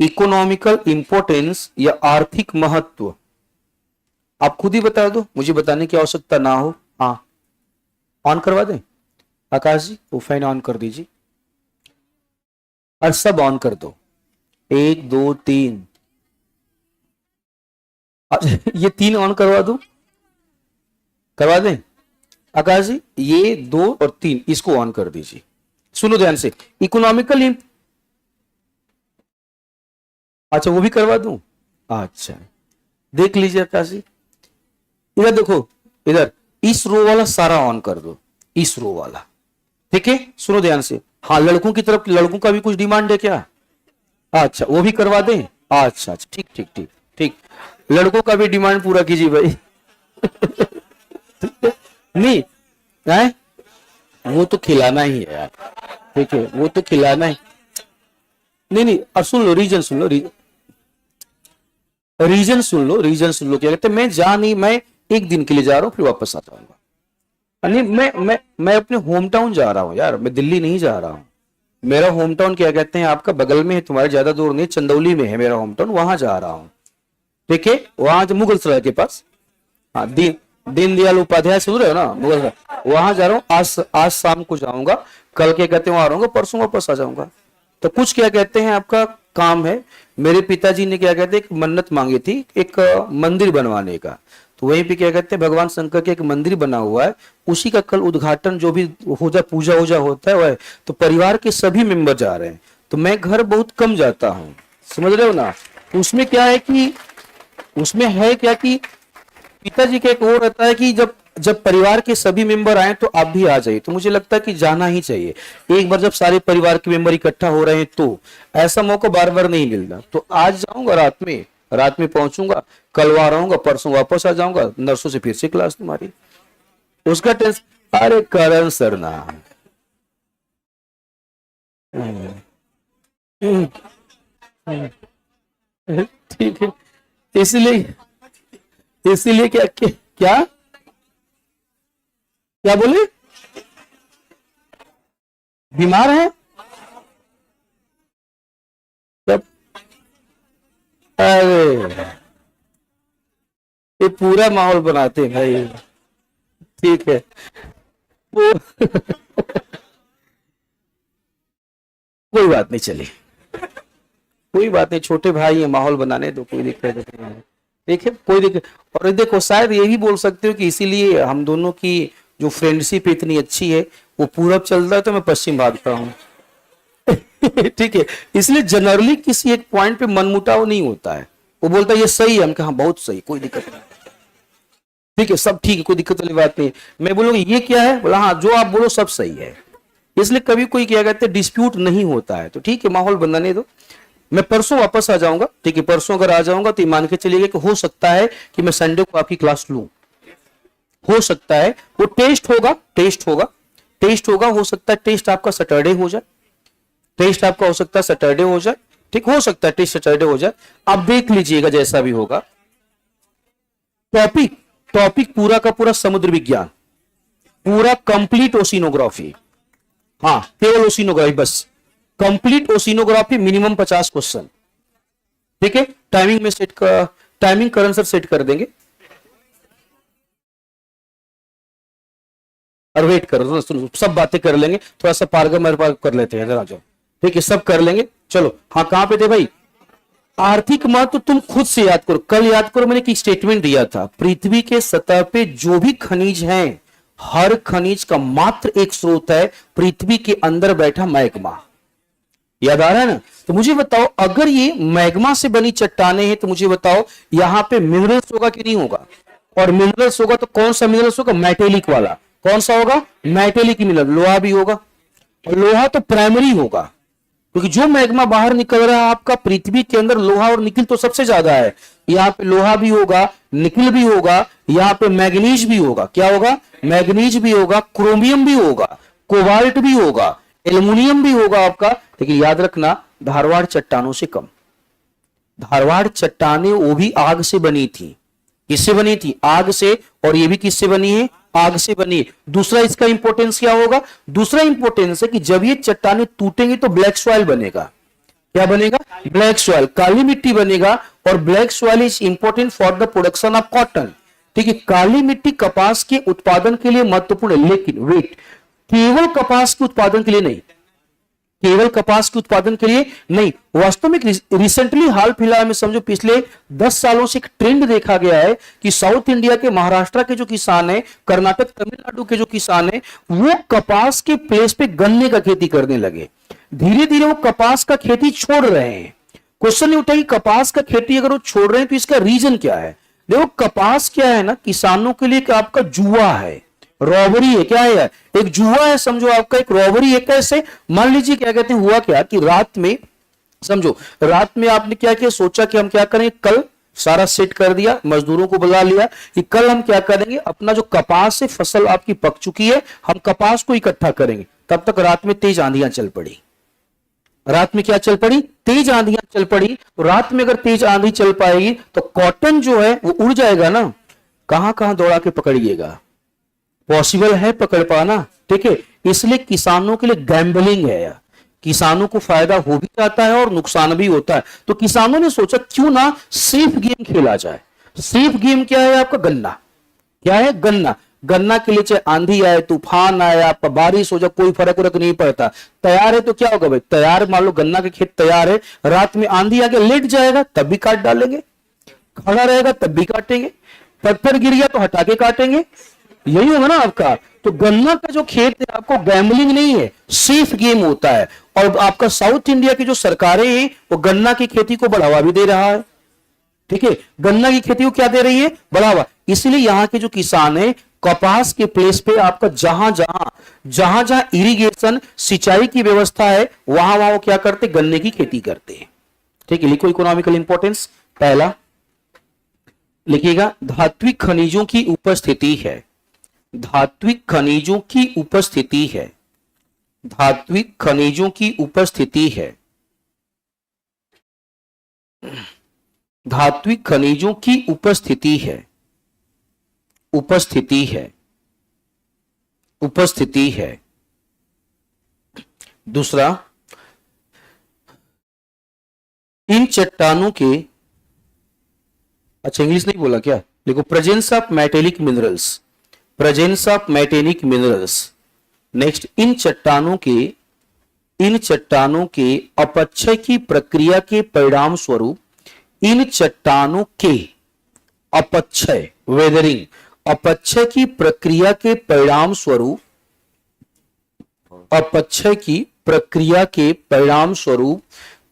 इकोनॉमिकल इंपॉर्टेंस या आर्थिक महत्व। आप खुद ही बता दो, मुझे बताने की आवश्यकता ना हो। हाँ, ऑन करवा दें आकाश जी, वो फैन ऑन कर दीजिए और सब ऑन कर दो। 1 2 3, ये 3 ऑन करवा दो, करवा दें आकाश जी। ये 2 और 3 इसको ऑन कर दीजिए। सुनो ध्यान से, इकोनॉमिकल, अच्छा वो भी करवा दूं? अच्छा देख लीजिए आकाश जी, इधर देखो, इधर इस रो वाला सारा ऑन कर दो, इस रो वाला। ठीक है, सुनो ध्यान से। हाँ, लड़कों की तरफ, लड़कों का भी कुछ डिमांड है क्या? अच्छा वो भी करवा दें। अच्छा अच्छा, ठीक ठीक ठीक ठीक, लड़कों का भी डिमांड पूरा कीजिए भाई। नहीं है, वो तो खिलाना ही है यार। ठीक है, वो तो खिलाना ही। नहीं नहीं, अब सुन लो, रीजन सुन लो, रीजन सुन लो, रीजन सुन लो। क्या कहते हैं, मैं 1 दिन के लिए जा रहा हूँ, फिर वापस आ जाऊंगा। नहीं, मैं अपने होम टाउन जा रहा हूँ यार, मैं दिल्ली नहीं जा रहा हूँ। मेरा होम टाउन क्या कहते हैं आपका बगल में है, तुम्हारे ज्यादा दूर नहीं, चंदौली में है मेरा होम टाउन, वहां जा रहा हूँ। ठीक है, वहां मुगल सराय के पास। हाँ, दीनदयाल उपाध्याय सुन रहे हो ना, मुगल सराय, वहां जा रहा हूँ। आज शाम को जाऊंगा, कल क्या कहते हैं वहां रहूंगा, परसों वापस आ जाऊंगा। तो कुछ क्या कहते हैं आपका काम है। मेरे पिताजी ने क्या कहते हैं एक मन्नत मांगी थी, एक मंदिर बनवाने का। तो वहीं पे क्या कहते हैं भगवान शंकर के एक मंदिर बना हुआ है, उसी का कल उद्घाटन जो भी पूजा होता है वह। तो परिवार के सभी मेंबर जा रहे हैं, तो मैं घर बहुत कम जाता हूँ, समझ रहे हो ना। उसमें क्या है कि, उसमें है क्या कि पिताजी का एक वो रहता है कि जब परिवार के सभी मेंबर आए तो आप भी आ जाइए। तो मुझे लगता है कि जाना ही चाहिए। एक बार जब सारे परिवार के मेंबर इकट्ठा हो रहे हैं तो ऐसा मौका बार बार नहीं मिलता। तो आज जाऊंगा, रात में पहुंचूंगा, कल वहां रहूंगा, परसों वापस आ जाऊंगा, नर्सों से फिर से क्लास तुम्हारी, उसका टेंशन। अरे करण सर ना, ठीक है, इसीलिए क्या क्या क्या बोले, बीमार है तब? अरे ये पूरा माहौल बनाते हैं भाई। ठीक है, कोई बात नहीं, चलिए कोई बात नहीं, छोटे भाई है, माहौल बनाने दो, कोई दिक्कत नहीं है। देखिए कोई दिक्कत। और देखो शायद ये भी बोल सकते हो कि इसीलिए हम दोनों की जो फ्रेंडशिप इतनी अच्छी है, वो पूरब चल रहा है तो मैं पश्चिम भागता हूँ। ठीक है, इसलिए जनरली किसी एक पॉइंट पे मनमुटाव नहीं होता है। वो बोलता है ये सही है, हम कहा बहुत सही, कोई दिक्कत नहीं, ठीक है सब ठीक है, कोई दिक्कत वाली बात नहीं। मैं बोलूंगा ये क्या है, बोला हाँ जो आप बोलो सब सही है। इसलिए कभी कोई क्या कहते हैं डिस्प्यूट नहीं होता है। तो ठीक है, माहौल बनाने दो। मैं परसों वापस आ जाऊंगा, ठीक है, परसों अगर आ जाऊंगा तो ये मान के चलिएगा कि हो सकता है कि मैं संडे को आपकी क्लास लूं, हो सकता है। वो टेस्ट होगा, हो सकता है टेस्ट आपका सैटरडे हो जाए, टेस्ट आपका हो सकता है सैटरडे हो जाए, ठीक, हो सकता है टेस्ट सैटरडे हो जाए, आप देख लीजिएगा जैसा भी होगा। टॉपिक पूरा का पूरा समुद्र विज्ञान, पूरा कंप्लीट ओशिनोग्राफी, हाँ केवल ओशिनोग्राफी बस, कंप्लीट ओशिनोग्राफी, मिनिमम 50 क्वेश्चन, ठीक है। टाइमिंग में सेट कर, टाइमिंग करण सर सेट कर देंगे। और वेट करो, सब बातें कर लेंगे, थोड़ा सा पारगम कर लेते हैं, जरा जाओ, ठीक है सब कर लेंगे। चलो हाँ कहां पे थे भाई, आर्थिक महत्व तुम खुद से याद करो। कल याद करो मैंने एक स्टेटमेंट दिया था, पृथ्वी के सतह पे जो भी खनिज हैं, हर खनिज का मात्र एक स्रोत है, पृथ्वी के अंदर बैठा मैग्मा। याद आ रहा है ना। तो मुझे बताओ अगर ये मैग्मा से बनी चट्टाने हैं तो मुझे बताओ यहां पे मिनरल्स होगा कि नहीं होगा, और मिनरल्स होगा तो कौन सा मिनरल्स होगा, मेटेलिक वाला। कौन सा होगा, मेटेलिक मिनरल। लोहा भी होगा, और लोहा तो प्राइमरी होगा, क्योंकि जो मैग्मा बाहर निकल रहा है आपका पृथ्वी के अंदर, लोहा और निकिल तो सबसे ज्यादा है। यहाँ पे लोहा भी होगा, निकिल भी होगा, यहाँ पे मैग्नीज भी होगा। क्या होगा, मैग्नीज भी होगा, क्रोमियम भी होगा, कोबाल्ट भी होगा, एल्युमिनियम भी होगा आपका। लेकिन याद रखना धारवाड़ चट्टानों से कम। धारवाड़ चट्टानें वो भी आग से बनी थी। किससे बनी थी, आग से, और ये भी किससे बनी है, आग से बनी है। दूसरा इसका इंपॉर्टेंस क्या होगा, दूसरा इंपॉर्टेंस है कि जब ये चट्टानें टूटेंगी तो ब्लैक सॉइल बनेगा। क्या बनेगा, ब्लैक सॉइल, काली मिट्टी बनेगा। और black soil is important for the production of cotton. ठीक है, काली मिट्टी कपास के उत्पादन के लिए महत्वपूर्ण है, लेकिन वेट, केवल कपास के उत्पादन के लिए नहीं, केवल कपास के उत्पादन के लिए नहीं। वास्तव में रिसेंटली हाल फिलहाल में समझो पिछले 10 सालों से एक ट्रेंड देखा गया है कि साउथ इंडिया के, महाराष्ट्र के जो किसान है, कर्नाटक तमिलनाडु के जो किसान है, वो कपास के प्लेस पे गन्ने का खेती करने लगे। धीरे धीरे वो कपास का खेती छोड़ रहे हैं। क्वेश्चन ये उठा कि कपास का खेती अगर वो छोड़ रहे हैं तो इसका रीजन क्या है। देखो कपास क्या है ना, किसानों के लिए आपका जुआ है, रॉबरी है। क्या है, एक जुआ है समझो आपका, एक रॉबरी है। कैसे, मान लीजिए क्या कहते हैं, हुआ क्या कि रात में, समझो रात में आपने क्या किया, सोचा कि हम क्या करें, कल सारा सेट कर दिया, मजदूरों को बुला लिया कि कल हम क्या करेंगे, अपना जो कपास से फसल आपकी पक चुकी है, हम कपास को इकट्ठा करेंगे। तब तक रात में तेज आंधियां चल पड़ी। रात में क्या चल पड़ी, तेज आंधियां चल पड़ी। तो रात में अगर तेज आंधी चल पाएगी तो कॉटन जो है वो उड़ जाएगा ना, कहां कहां दौड़ा के पकड़िएगा, पॉसिबल है पकड़ पाना। ठीक है, इसलिए किसानों के लिए गैम्बलिंग है, किसानों को फायदा हो भी जाता है और नुकसान भी होता है। तो किसानों ने सोचा क्यों ना सेफ गेम खेला जाए। सेफ गेम क्या है आपका, गन्ना। क्या है, गन्ना। गन्ना के लिए चाहे आंधी आए, तूफान आए, आपका बारिश हो जाए, कोई फर्क वरक नहीं पड़ता। तैयार है तो क्या होगा भाई, तैयार, मान लो गन्ना के खेत तैयार है, रात में आंधी आके लेट जाएगा तब भी काट डालेंगे, खड़ा रहेगा तब भी काटेंगे, पत्थर गिर गया तो हटा के काटेंगे, यही होगा ना आपका। तो गन्ना का जो खेत है आपको गैम्बलिंग नहीं है, सेफ गेम होता है। और आपका साउथ इंडिया की जो सरकारें हैं वो गन्ना की खेती को बढ़ावा भी दे रहा है। ठीक है, गन्ना की खेती को क्या दे रही है, बढ़ावा। इसलिए यहां के जो किसान है, कपास के प्लेस पे आपका जहां जहां इरिगेशन, सिंचाई की व्यवस्था है, वहां वहां वो क्या करते, गन्ने की खेती करते हैं। ठीक है, लिखो इकोनॉमिकल इंपॉर्टेंस। पहला लिखिएगा, धात्विक खनिजों की उपस्थिति है। धात्विक खनिजों की उपस्थिति है। धात्विक खनिजों की उपस्थिति है। धात्विक खनिजों की उपस्थिति है। उपस्थिति है। उपस्थिति है। दूसरा, इन चट्टानों के, अच्छा इंग्लिश नहीं बोला क्या, देखो, presence of metallic minerals, presence of metallic minerals. Next, इन चट्टानों के अपक्षय की प्रक्रिया के परिणाम स्वरूप इन चट्टानों के अपक्षय, वेदरिंग, अपक्षय की प्रक्रिया के परिणाम स्वरूप, अपक्षय की प्रक्रिया के परिणाम स्वरूप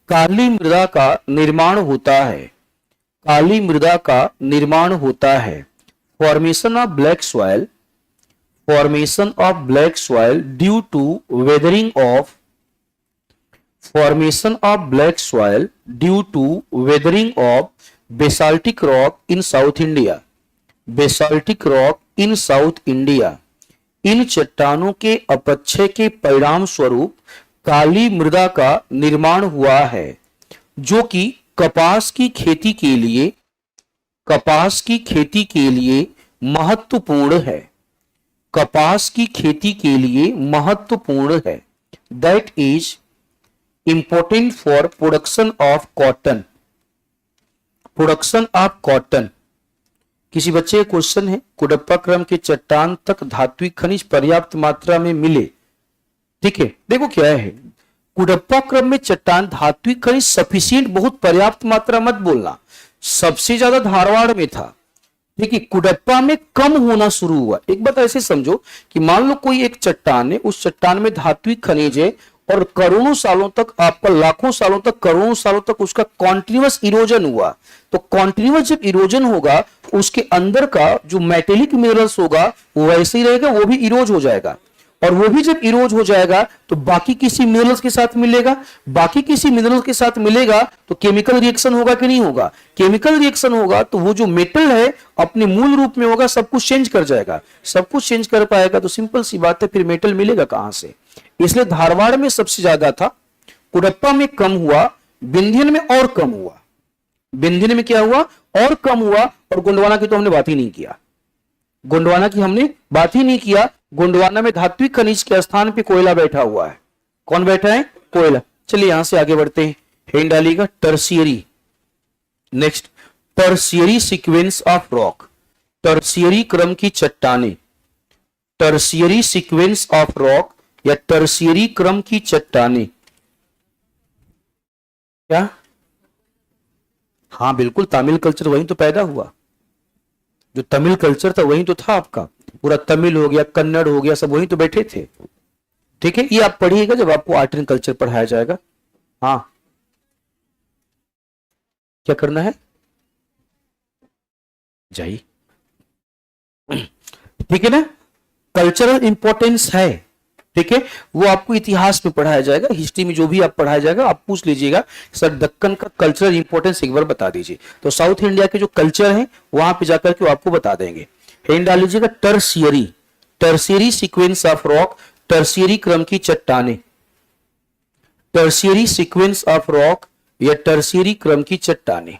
काली मृदा का निर्माण होता है, काली मृदा का निर्माण होता है। Formation of black soil, formation of black soil due to weathering of, formation of black soil due to weathering of basaltic rock in South India, basaltic rock in South India। इन चट्टानों के अपक्षय के परिणाम स्वरूप काली मृदा का निर्माण हुआ है, जो कि कपास की खेती के लिए, कपास की खेती के लिए महत्वपूर्ण है, कपास की खेती के लिए महत्वपूर्ण है। That is important for production of cotton, production of cotton। किसी बच्चे का क्वेश्चन है, कुडप्पा क्रम के चट्टान तक धात्विक खनिज पर्याप्त मात्रा में मिले। ठीक है, देखो क्या है, कुडप्पा क्रम में चट्टान धात्विक खनिज सफिशिएंट, बहुत पर्याप्त मात्रा मत बोलना, सबसे ज्यादा धारवाड़ में था। देखिए कुडप्पा में कम होना शुरू हुआ। एक बात ऐसे समझो कि मान लो कोई एक चट्टान है, उस चट्टान में धात्विक खनिज है और करोड़ों सालों तक, आपका लाखों सालों तक, करोड़ों सालों तक उसका कॉन्टिन्यूअस इरोजन हुआ। तो कॉन्टिन्यूअस जब इरोजन होगा, उसके अंदर का जो मेटेलिक मिनरल्स होगा वो वैसे ही रहेगा, वो भी इरोज हो जाएगा। और वो भी जब इरोज हो जाएगा तो बाकी किसी मिनरल्स के साथ मिलेगा, बाकी किसी मिनरल्स के साथ मिलेगा तो केमिकल रिएक्शन होगा कि नहीं होगा? केमिकल रिएक्शन होगा तो वो जो मेटल है अपने मूल रूप में होगा, सब कुछ चेंज कर जाएगा। सब कुछ चेंज कर पाएगा तो सिंपल सी बात है, फिर मेटल मिलेगा कहां से? इसलिए धारवाड़ में सबसे ज्यादा था, कुडप्पा में कम हुआ, विंध्यन में और कम हुआ। विंध्यन में क्या हुआ? और कम हुआ। और गोंडवाना की तो हमने बात ही नहीं किया, गोंडवाना की हमने बात ही नहीं किया। गोंडवाना में धात्विक खनिज के स्थान पे कोयला बैठा हुआ है। कौन बैठा है? कोयला। चलिए यहां से आगे बढ़ते हैं, हेड डालिएगा tertiary. Next, tertiary sequence of rock, tertiary क्रम की चट्टानें, टर्शियरी सीक्वेंस ऑफ रॉक या टर्शियरी क्रम की चट्टानें। क्या? हाँ बिल्कुल, तमिल कल्चर वहीं तो पैदा हुआ। जो तमिल कल्चर था वहीं तो था आपका, पूरा तमिल हो गया, कन्नड़ हो गया, सब वहीं तो बैठे थे। ठीक है, ये आप पढ़िएगा जब आपको आर्ट एंड कल्चर पढ़ाया जाएगा। हाँ क्या करना है? जाइए। ठीक है ना, कल्चरल इंपॉर्टेंस है। ठीक है, वो आपको इतिहास में पढ़ाया जाएगा, हिस्ट्री में जो भी आप पढ़ाया जाएगा आप पूछ लीजिएगा, सर दक्कन का कल्चरल इंपॉर्टेंस एक बार बता दीजिए। तो साउथ इंडिया के जो कल्चर है वहां पे जाकर के वो आपको बता देंगे। हेड डाल लीजिएगा tertiary, tertiary sequence of rock, tertiary क्रम की चट्टानें, टर्शियरी सीक्वेंस ऑफ रॉक या टर्शियरी क्रम की चट्टानें।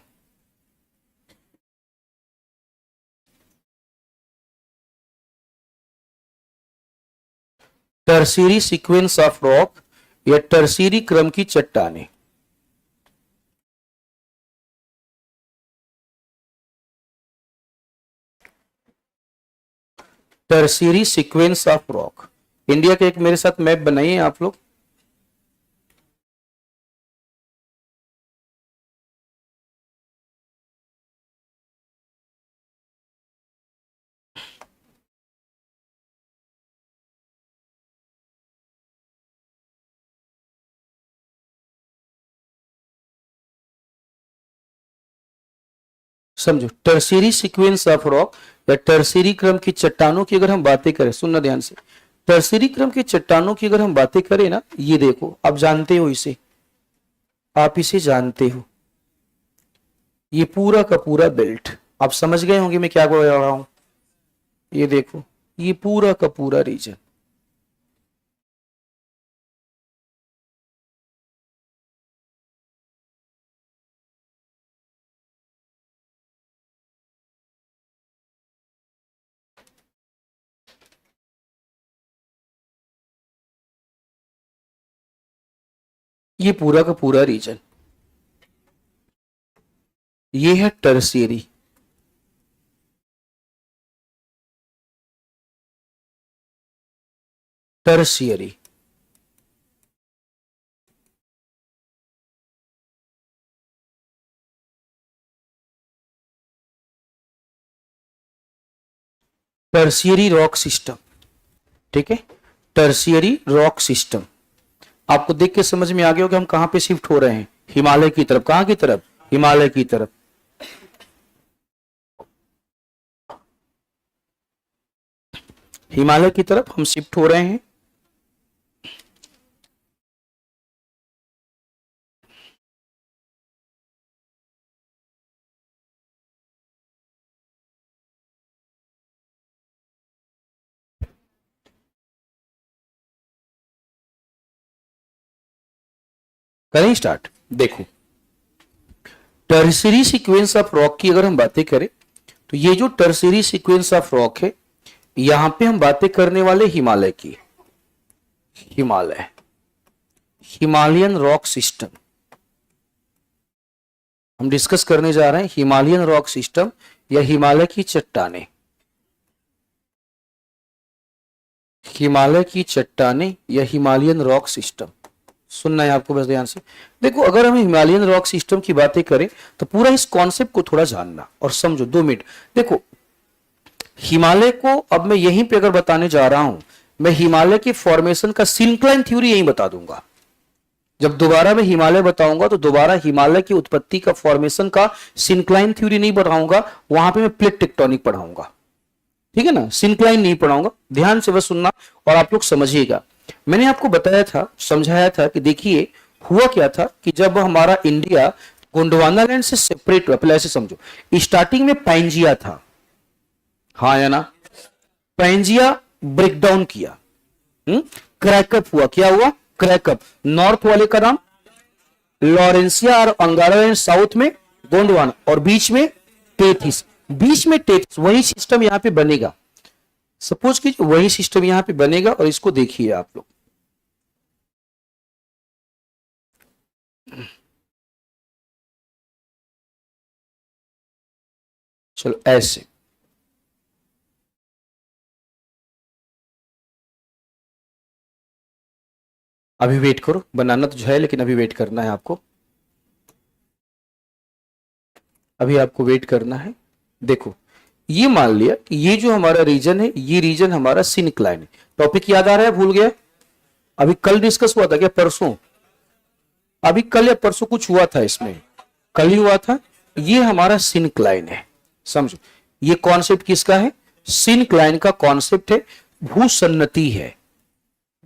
टर्शियरी सीक्वेंस ऑफ रॉक या टर्शियरी क्रम की चट्टानें। Tertiary sequence of rock. India के एक मेरे साथ मैप बनाइए आप लोग। समझो, टर्शियरी सीक्वेंस ऑफ रॉक या टर्शियरी क्रम की चट्टानों की अगर हम बातें करें, सुनना ध्यान से, टर्शियरी क्रम की चट्टानों की अगर हम बातें करें ना, ये देखो आप जानते हो इसे, आप इसे जानते हो, ये पूरा का पूरा बेल्ट आप समझ गए होंगे मैं क्या बोल रहा हूं। ये देखो, ये पूरा का पूरा रीजन, ये पूरा का पूरा रीजन, ये है tertiary. Tertiary tertiary rock system, ठीक है, टर्शियरी रॉक सिस्टम। आपको देख के समझ में आ गया हो कि हम कहां पे शिफ्ट हो रहे हैं, हिमालय की तरफ। कहां की तरफ? हिमालय की तरफ। हिमालय की तरफ हम शिफ्ट हो रहे हैं। करें स्टार्ट। देखो, टर्शियरी सीक्वेंस ऑफ रॉक की अगर हम बातें करें तो ये जो टर्शियरी सीक्वेंस ऑफ रॉक है, यहां पे हम बातें करने वाले हिमालय की, हिमालय, हिमालयन रॉक सिस्टम हम डिस्कस करने जा रहे हैं। हिमालयन रॉक सिस्टम या हिमालय की चट्टानें, हिमालय की चट्टानें या हिमालयन रॉक सिस्टम। सुनना है आपको बस ध्यान से। देखो, अगर हम हिमालयन रॉक सिस्टम की बातें करें तो पूरा इस कॉन्सेप्ट को थोड़ा जानना और समझो। 2 मिनट। देखो, हिमालय को अब मैं यहीं पे अगर बताने जा रहा हूं, मैं हिमालय के फॉर्मेशन का सिंक्लाइन थ्योरी यहीं बता दूंगा। जब दोबारा मैं हिमालय बताऊंगा तो दोबारा हिमालय की उत्पत्ति का, फॉर्मेशन का सिंक्लाइन थ्योरी नहीं बताऊंगा, वहां पे मैं प्लेट टेक्टोनिक पढ़ाऊंगा, ठीक है ना, सिंक्लाइन नहीं पढ़ाऊंगा। ध्यान से बस सुनना और आप लोग समझिएगा। मैंने आपको बताया था, समझाया था कि देखिए हुआ क्या था कि जब हमारा इंडिया गोंडवाना लैंड से सेपरेट हुआ, पहले ऐसे समझो, स्टार्टिंग में पैंजिया था, हाँ या ना, पैंजिया ब्रेकडाउन किया, क्रैकअप हुआ। क्या हुआ? क्रैकअप। नॉर्थ वाले का नाम लॉरेंसिया और अंगारा लैंड, साउथ में गोंडवाना और बीच में टेथिस, बीच में टेथिस। वही सिस्टम यहां पे बनेगा, सपोज कीजिए वही सिस्टम यहां पे बनेगा। और इसको देखिए आप लोग, चलो ऐसे, अभी वेट करो, बनाना तो है लेकिन अभी वेट करना है आपको, अभी आपको वेट करना है। देखो, ये मान लिया कि ये जो हमारा रीजन है, ये रीजन हमारा सिनक्लाइन है। टॉपिक याद आ रहा है? भूल गया? अभी कल डिस्कस हुआ था क्या? परसों? अभी कल या परसों कुछ हुआ था, इसमें कल ही हुआ था। ये हमारा सिनक्लाइन है, समझो। ये कॉन्सेप्ट किसका है? सिनक्लाइन का कॉन्सेप्ट है, भूसन्नति है।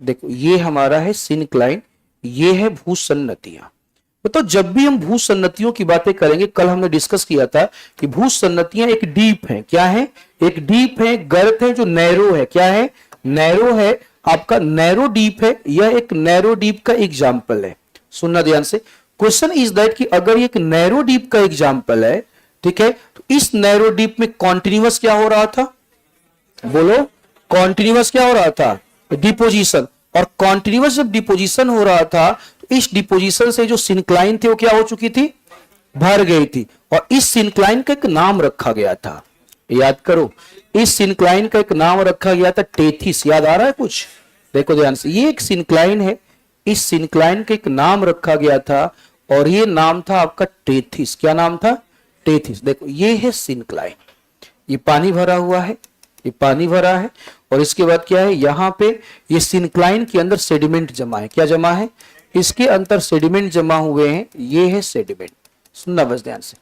देखो, ये हमारा है सिनक्लाइन, ये है भूसन्नतियां। तो जब भी हम भूसन्नतियों की बातें करेंगे, कल हमने डिस्कस किया था कि भूसन्नतियां एक डीप है। क्या है? एक डीप है, गर्त है, जो नैरो है। क्या है? नैरो है, आपका नैरो डीप है। यह एक नैरो डीप का एग्जाम्पल है। सुनना ध्यान से। क्वेश्चन इज दैट कि अगर एक नैरो डीप का एग्जाम्पल है, ठीक है, तो इस नैरो डीप में कॉन्टिन्यूअस क्या हो रहा था? बोलो, कॉन्टिन्यूअस क्या हो रहा था? डिपोजिशन। और कॉन्टिन्यूअस जब डिपोजिशन हो रहा था, तो इस डिपोजिशन से जो सिनक्लाइन थे वो क्या हो चुकी थी? भर गई थी। और इस सिनक्लाइन का एक नाम रखा गया था, याद करो, इस सिनक्लाइन का एक नाम रखा गया था टेथिस। याद आ रहा है कुछ? देखो ध्यान से, ये एक सिनक्लाइन है, इस सिनक्लाइन का एक नाम रखा गया था और ये नाम था आपका टेथिस। क्या नाम था? टेथिस। देखो, ये है सिनक्लाइन, ये पानी भरा हुआ है, ये पानी भरा है। और इसके बाद क्या है? यहां पे ये सिनक्लाइन के अंदर सेडिमेंट जमा है। क्या जमा है? इसके अंदर सेडिमेंट जमा हुए हैं, ये है सेडिमेंट। सुनना बस ध्यान से,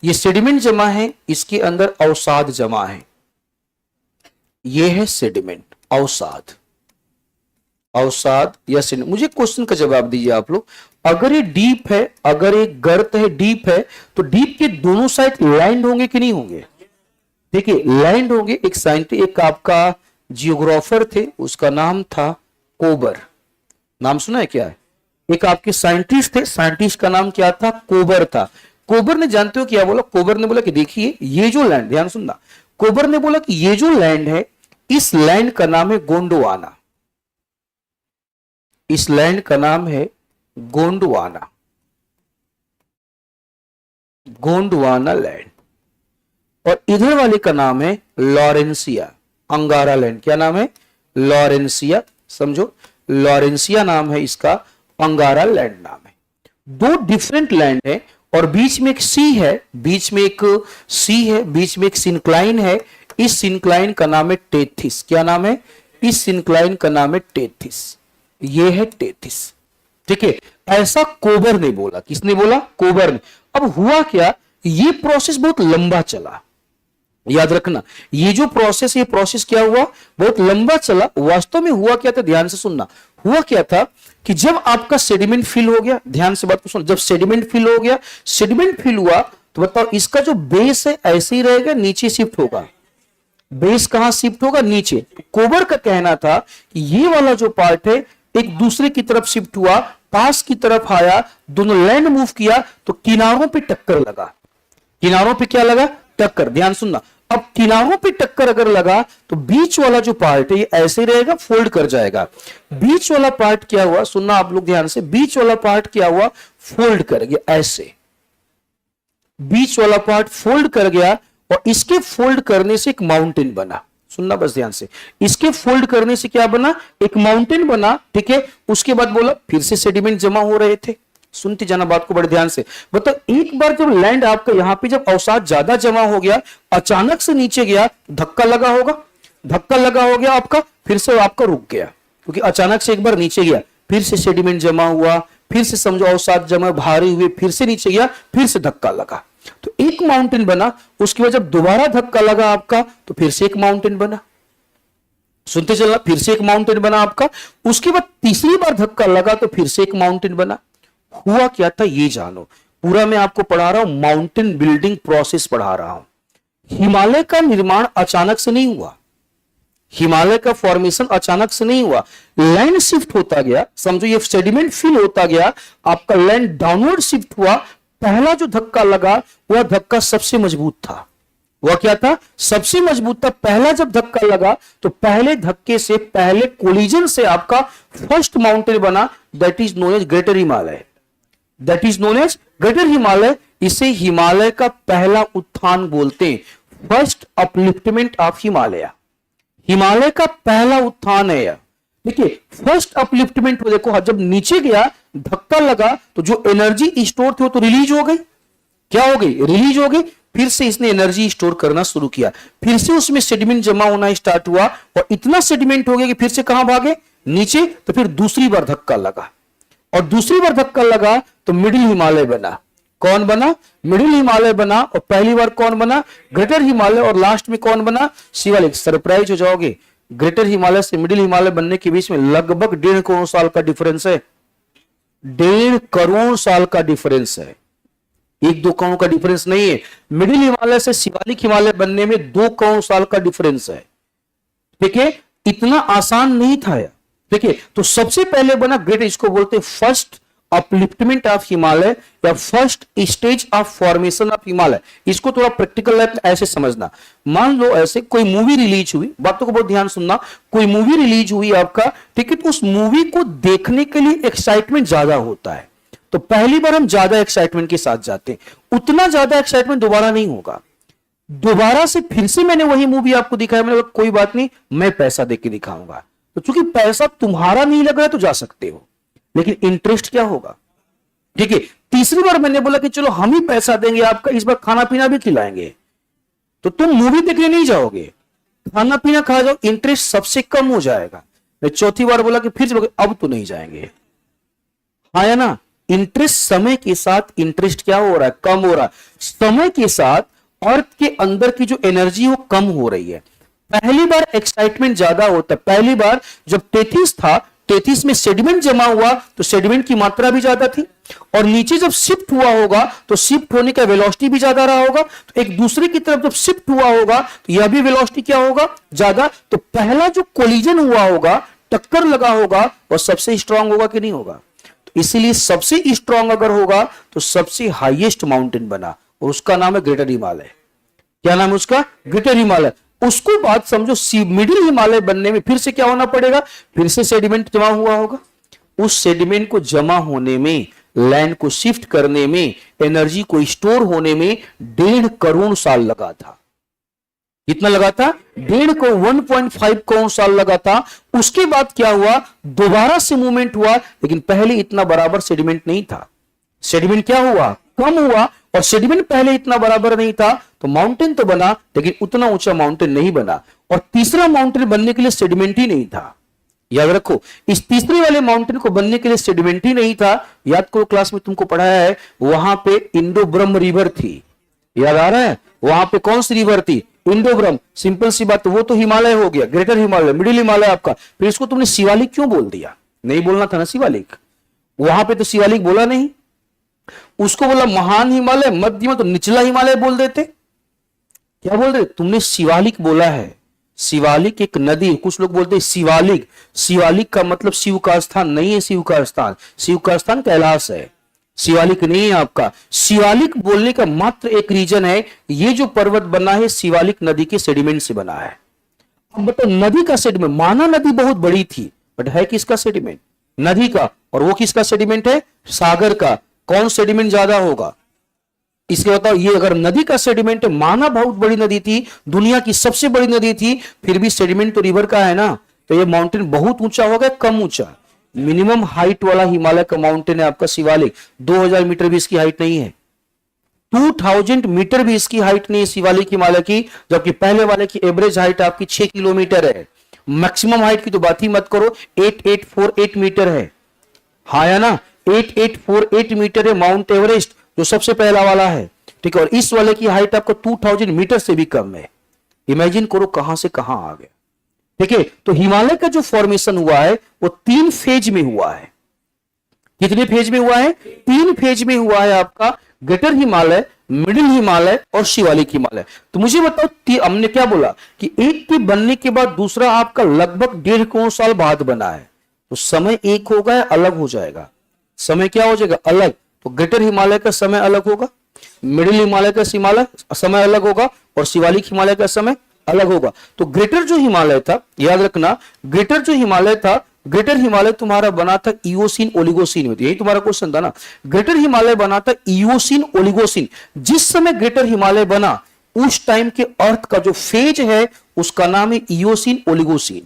ये सेडिमेंट जमा है, इसके अंदर अवसाद जमा है, ये है सेडिमेंट, अवसाद। अवसाद या सेडिमेंट। मुझे क्वेश्चन का जवाब दीजिए आप लोग। अगर ये डीप है, अगर ये गर्त है, डीप है, तो डीप के दोनों साइड लैंड होंगे कि नहीं होंगे? देखिए, लैंड होंगे। एक साइंटिस्ट, एक आपका जियोग्राफर थे, उसका नाम था कोबर। नाम सुना है क्या? एक आपके साइंटिस्ट थे, साइंटिस्ट का नाम क्या था? कोबर था। कोबर ने, जानते हो क्या बोला? कोबर ने बोला कि देखिए ये जो लैंड, ध्यान सुनना, कोबर ने बोला कि ये जो लैंड है, इस लैंड का नाम है गोंडवाना। इस लैंड का नाम है गोंडवाना, गोंडवाना लैंड। और इधर वाले का नाम है लॉरेंसिया, अंगारा लैंड। क्या नाम है? लॉरेंसिया। समझो, लॉरेंसिया नाम है इसका, अंगारा लैंड नाम है। दो डिफरेंट लैंड है और बीच में एक सी है, बीच में एक सी है, बीच में एक सिनक्लाइन है। इस सिंक्लाइन का नाम है टेथिस। क्या नाम है? इस सिंक्लाइन का नाम है टेथिस। ये है टेथिस, ठीक है। ऐसा कोबर ने बोला। किसने बोला? कोबर ने। अब हुआ क्या, ये प्रोसेस बहुत लंबा चला। याद रखना, ये जो प्रोसेस, ये प्रोसेस क्या हुआ, बहुत लंबा चला। वास्तव में हुआ क्या था, ध्यान से सुनना। हुआ क्या था कि जब आपका सेडिमेंट फिल हो गया, ध्यान से बात को सुन, जब सेडिमेंट फिल हो गया, सेडिमेंट फिल हुआ तो बताओ इसका जो बेस है ऐसे ही रहेगा, नीचे शिफ्ट होगा। बेस कहां शिफ्ट होगा? नीचे। कोबर का कहना था कि ये वाला जो पार्ट है एक दूसरे की तरफ शिफ्ट हुआ, पास की तरफ आया, दोनों लैंड मूव किया तो किनारों पे टक्कर लगा। किनारों पे क्या लगा? टक्कर। ध्यान सुनना, अब किनारों पे टक्कर अगर लगा तो बीच वाला जो पार्ट है ये ऐसे रहेगा, फोल्ड कर जाएगा। बीच वाला पार्ट क्या हुआ, सुनना आप लोग ध्यान से, बीच वाला पार्ट क्या हुआ, फोल्ड कर गया ऐसे। बीच वाला पार्ट फोल्ड कर गया और इसके फोल्ड करने से एक माउंटेन बना। सुनना बस ध्यान से, इसके फोल्ड करने से क्या बना? एक माउंटेन बना, ठीक है। उसके बाद बोला फिर से सेडिमेंट जमा हो रहे थे। सुनते जाना बात को बड़े ध्यान से। मतलब एक बार जब लैंड आपका यहां पे जब अवसाद ज्यादा जमा हो गया, अचानक से नीचे गया, धक्का लगा होगा, धक्का लगा हो गया आपका, फिर से आपका रुक गया क्योंकि अचानक से एक बार नीचे गया, फिर से सेडिमेंट जमा हुआ, फिर से समझो अवसाद जमा, भारी हुए, फिर से नीचे गया, फिर से धक्का लगा, तो एक माउंटेन बना। उसके बाद जब दोबारा धक्का लगा आपका तो फिर से एक माउंटेन बना। सुनते चलना, फिर से एक माउंटेन बना आपका। उसके बाद तीसरी बार धक्का लगा तो फिर से एक माउंटेन बना। हुआ क्या था ये जानो। पूरा मैं आपको पढ़ा रहा हूं, माउंटेन बिल्डिंग प्रोसेस पढ़ा रहा हूं। हिमालय का निर्माण अचानक से नहीं हुआ, हिमालय का फॉर्मेशन अचानक से नहीं हुआ। लैंड शिफ्ट होता गया, समझो ये सेडिमेंट फिल होता गया, आपका लैंड डाउनवर्ड शिफ्ट हुआ। पहला जो धक्का लगा वह धक्का सबसे मजबूत था। वह क्या था? सबसे मजबूत था। पहला जब धक्का लगा तो पहले धक्के से, पहले कोलिजन से आपका फर्स्ट माउंटेन बना, that is known as greater Himalaya. That is known as greater Himalaya. इसे हिमालय का पहला उत्थान बोलते हैं, first upliftment of Himalaya. Himalaya का पहला उत्थान है यह, देखिए फर्स्ट अपलिफ्टमेंट। देखो जब नीचे गया, धक्का लगा तो जो एनर्जी स्टोर थी वो तो रिलीज हो गई। क्या हो गई? रिलीज हो गई। फिर से इसने एनर्जी स्टोर करना शुरू किया, फिर से उसमें सेडिमेंट जमा होना स्टार्ट हुआ और इतना सेडिमेंट हो गया कि फिर से कहां भागे? नीचे। तो फिर दूसरी बार धक्का लगा और दूसरी बार धक्का लगा तो मिडिल हिमालय बना। कौन बना? मिडिल हिमालय बना। और पहली बार कौन बना? ग्रेटर हिमालय। और लास्ट में कौन बना? शिवालिक। सरप्राइज हो जाओगे, ग्रेटर हिमालय से मिडिल हिमालय बनने के बीच में लगभग 1.5 करोड़ साल का डिफरेंस है। 1.5 करोड़ साल का डिफरेंस है, 1-2 करोड़ का डिफरेंस नहीं है। मिडिल हिमालय से शिवालिक हिमालय बनने में 2 करोड़ साल का डिफरेंस है, ठीक है। इतना आसान नहीं था यार, ठीक है। तो सबसे पहले बना ग्रेट, इसको बोलते हैं फर्स्ट अपलिफ्टमेंट ऑफ हिमालय या first stage of formation of Himalaya. इसको थोड़ा प्रैक्टिकल लाइफ में ऐसे समझना। मान लो ऐसे कोई मूवी रिलीज हुई, बातों को बहुत ध्यान सुनना। कोई मूवी रिलीज हुई आपका, ठीक है, तो उस मूवी को देखने के लिए एक्साइटमेंट ज्यादा होता है। तो पहली बार हम ज्यादा एक्साइटमेंट के साथ जाते हैं, उतना ज्यादा एक्साइटमेंट दोबारा नहीं होगा। दोबारा से फिर से मैंने वही मूवी आपको दिखाया, मैंने बोला कोई बात नहीं, मैं पैसा देके दिखाऊंगा। तो चूंकि पैसा तुम्हारा नहीं लग रहा है तो जा सकते हो, लेकिन इंटरेस्ट क्या होगा, ठीक है। तीसरी बार मैंने बोला कि चलो हम ही पैसा देंगे आपका, इस बार खाना पीना भी खिलाएंगे, तो तुम मूवी देखने नहीं जाओगे, खाना पीना खा जाओ, इंटरेस्ट सबसे कम हो जाएगा। मैं चौथी बार बोला कि फिर से अब तो नहीं जाएंगे। हाँ या ना? इंटरेस्ट समय के साथ इंटरेस्ट क्या हो रहा है? कम हो रहा है। समय के साथ अर्थ के अंदर की जो एनर्जी वो कम हो रही है। पहली बार एक्साइटमेंट ज्यादा होता है। पहली बार जब 33 था, 33 में सेडिमेंट जमा हुआ तो सेडिमेंट की मात्रा भी ज्यादा थी, और नीचे जब शिफ्ट हुआ होगा तो शिफ्ट होने का वेलोसिटी भी ज्यादा रहा होगा। तो एक दूसरे की तरफ जब शिफ्ट हुआ होगा तो यह भी वेलोसिटी क्या होगा? ज्यादा। तो पहला जो कोलिजन हुआ होगा, टक्कर लगा होगा, वह सबसे स्ट्रांग होगा कि नहीं होगा? तो इसीलिए सबसे स्ट्रांग अगर होगा तो सबसे हाईएस्ट माउंटेन बना, और उसका नाम है ग्रेटर हिमालय। क्या नाम है उसका? ग्रेटर हिमालय। उसको बात समझो, मिडिल हिमालय बनने में फिर से क्या होना पड़ेगा? फिर से सेडिमेंट जमा हुआ होगा। उस सेडिमेंट को जमा होने में, लैंड को शिफ्ट करने में, एनर्जी को स्टोर होने में 1.5 करोड़ साल लगा था। कितना लगा था? 1.5 करोड़ साल लगा था। उसके बाद क्या हुआ? दोबारा से मूवमेंट हुआ, लेकिन पहले इतना बराबर सेडिमेंट नहीं था। सेडिमेंट क्या हुआ? कम हुआ, और सेडिमेंट पहले इतना बराबर नहीं था, तो माउंटेन तो बना लेकिन उतना ऊंचा माउंटेन नहीं बना। और तीसरा माउंटेन बनने के लिए सेडिमेंट ही नहीं था। याद रखो, इस तीसरे वाले माउंटेन को बनने के लिए सेडिमेंट ही नहीं था। याद करो, क्लास में तुमको पढ़ाया है, वहां पे इंडो ब्रह्म रिवर थी। याद आ रहा है? वहां पे कौन सी रिवर थी? इंडो ब्रह्म। सिंपल सी बात, वो तो हिमालय हो गया, ग्रेटर हिमालय, मिडिल हिमालय आपका। फिर इसको तुमने शिवालिक क्यों बोल दिया? नहीं बोलना था ना शिवालिक, वहां पे तो शिवालिक बोला नहीं, उसको बोला महान हिमालय, मध्य में तो निचला हिमालय बोल देते। क्या बोल रहे? तुमने शिवालिक बोला है। शिवालिक एक नदी, कुछ लोग बोलते हैं शिवालिक। शिवालिक का मतलब शिव का स्थान नहीं है। शिव का स्थान, शिव का स्थान कैलाश है, शिवालिक नहीं है आपका। शिवालिक बोलने का मात्र एक रीजन है, ये जो पर्वत बना है शिवालिक नदी के सेडिमेंट से बना है। अब बताओ, नदी का सेडिमेंट, माना नदी बहुत बड़ी थी, बट है किसका सेडिमेंट? नदी का। और वो किसका सेडिमेंट है? सागर का। कौन सेडिमेंट ज्यादा होगा? इसके बताओ, ये अगर नदी का सेडिमेंट है, माना बहुत बड़ी नदी थी, दुनिया की सबसे बड़ी नदी थी, फिर भी सेडिमेंट तो रिवर का है ना, तो ये माउंटेन बहुत ऊंचा होगा, कम ऊंचा? मिनिमम हाइट वाला हिमालय का माउंटेन है आपका शिवालिक। 2000 मीटर भी इसकी हाइट नहीं है, 2000 मीटर भी इसकी हाइट नहीं है शिवालिक हिमालय की, जबकि पहले वाले की एवरेज हाइट आपकी 6 किलोमीटर है। मैक्सिमम हाइट की तो बात ही मत करो, 8848 मीटर है। हाँ या ना, 8848 मीटर है माउंट एवरेस्ट, जो सबसे पहला वाला है। ठीक है, और इस वाले की हाइट आपको 2000 मीटर से भी कम है। इमेजिन करो कहां से कहां आ गया। ठीक है, तो हिमालय का जो फॉर्मेशन हुआ है वो 3 फेज में हुआ है। कितने फेज में हुआ है? 3 फेज में हुआ है आपका, ग्रेटर हिमालय, मिडिल हिमालय और शिवालिक हिमालय। तो मुझे बताओ, हमने क्या बोला कि एक के बनने के बाद दूसरा आपका लगभग 1.5 करोड़ साल बाद बना है, तो समय एक होगा या अलग हो जाएगा? समय क्या हो जाएगा? अलग। तो ग्रेटर हिमालय का समय अलग होगा, मिडिल हिमालय का समय अलग होगा और शिवालिक हिमालय का समय अलग होगा। तो ग्रेटर जो हिमालय था, याद रखना, ग्रेटर जो हिमालय था, ग्रेटर हिमालय तुम्हारा बना था इयोसीन ओलिगोसीन में। यही तुम्हारा क्वेश्चन था ना, ग्रेटर हिमालय बना था इयोसीन ओलिगोसीन। जिस समय ग्रेटर हिमालय बना, उस टाइम के अर्थ का जो फेज है उसका नाम है इयोसीन ओलिगोसीन।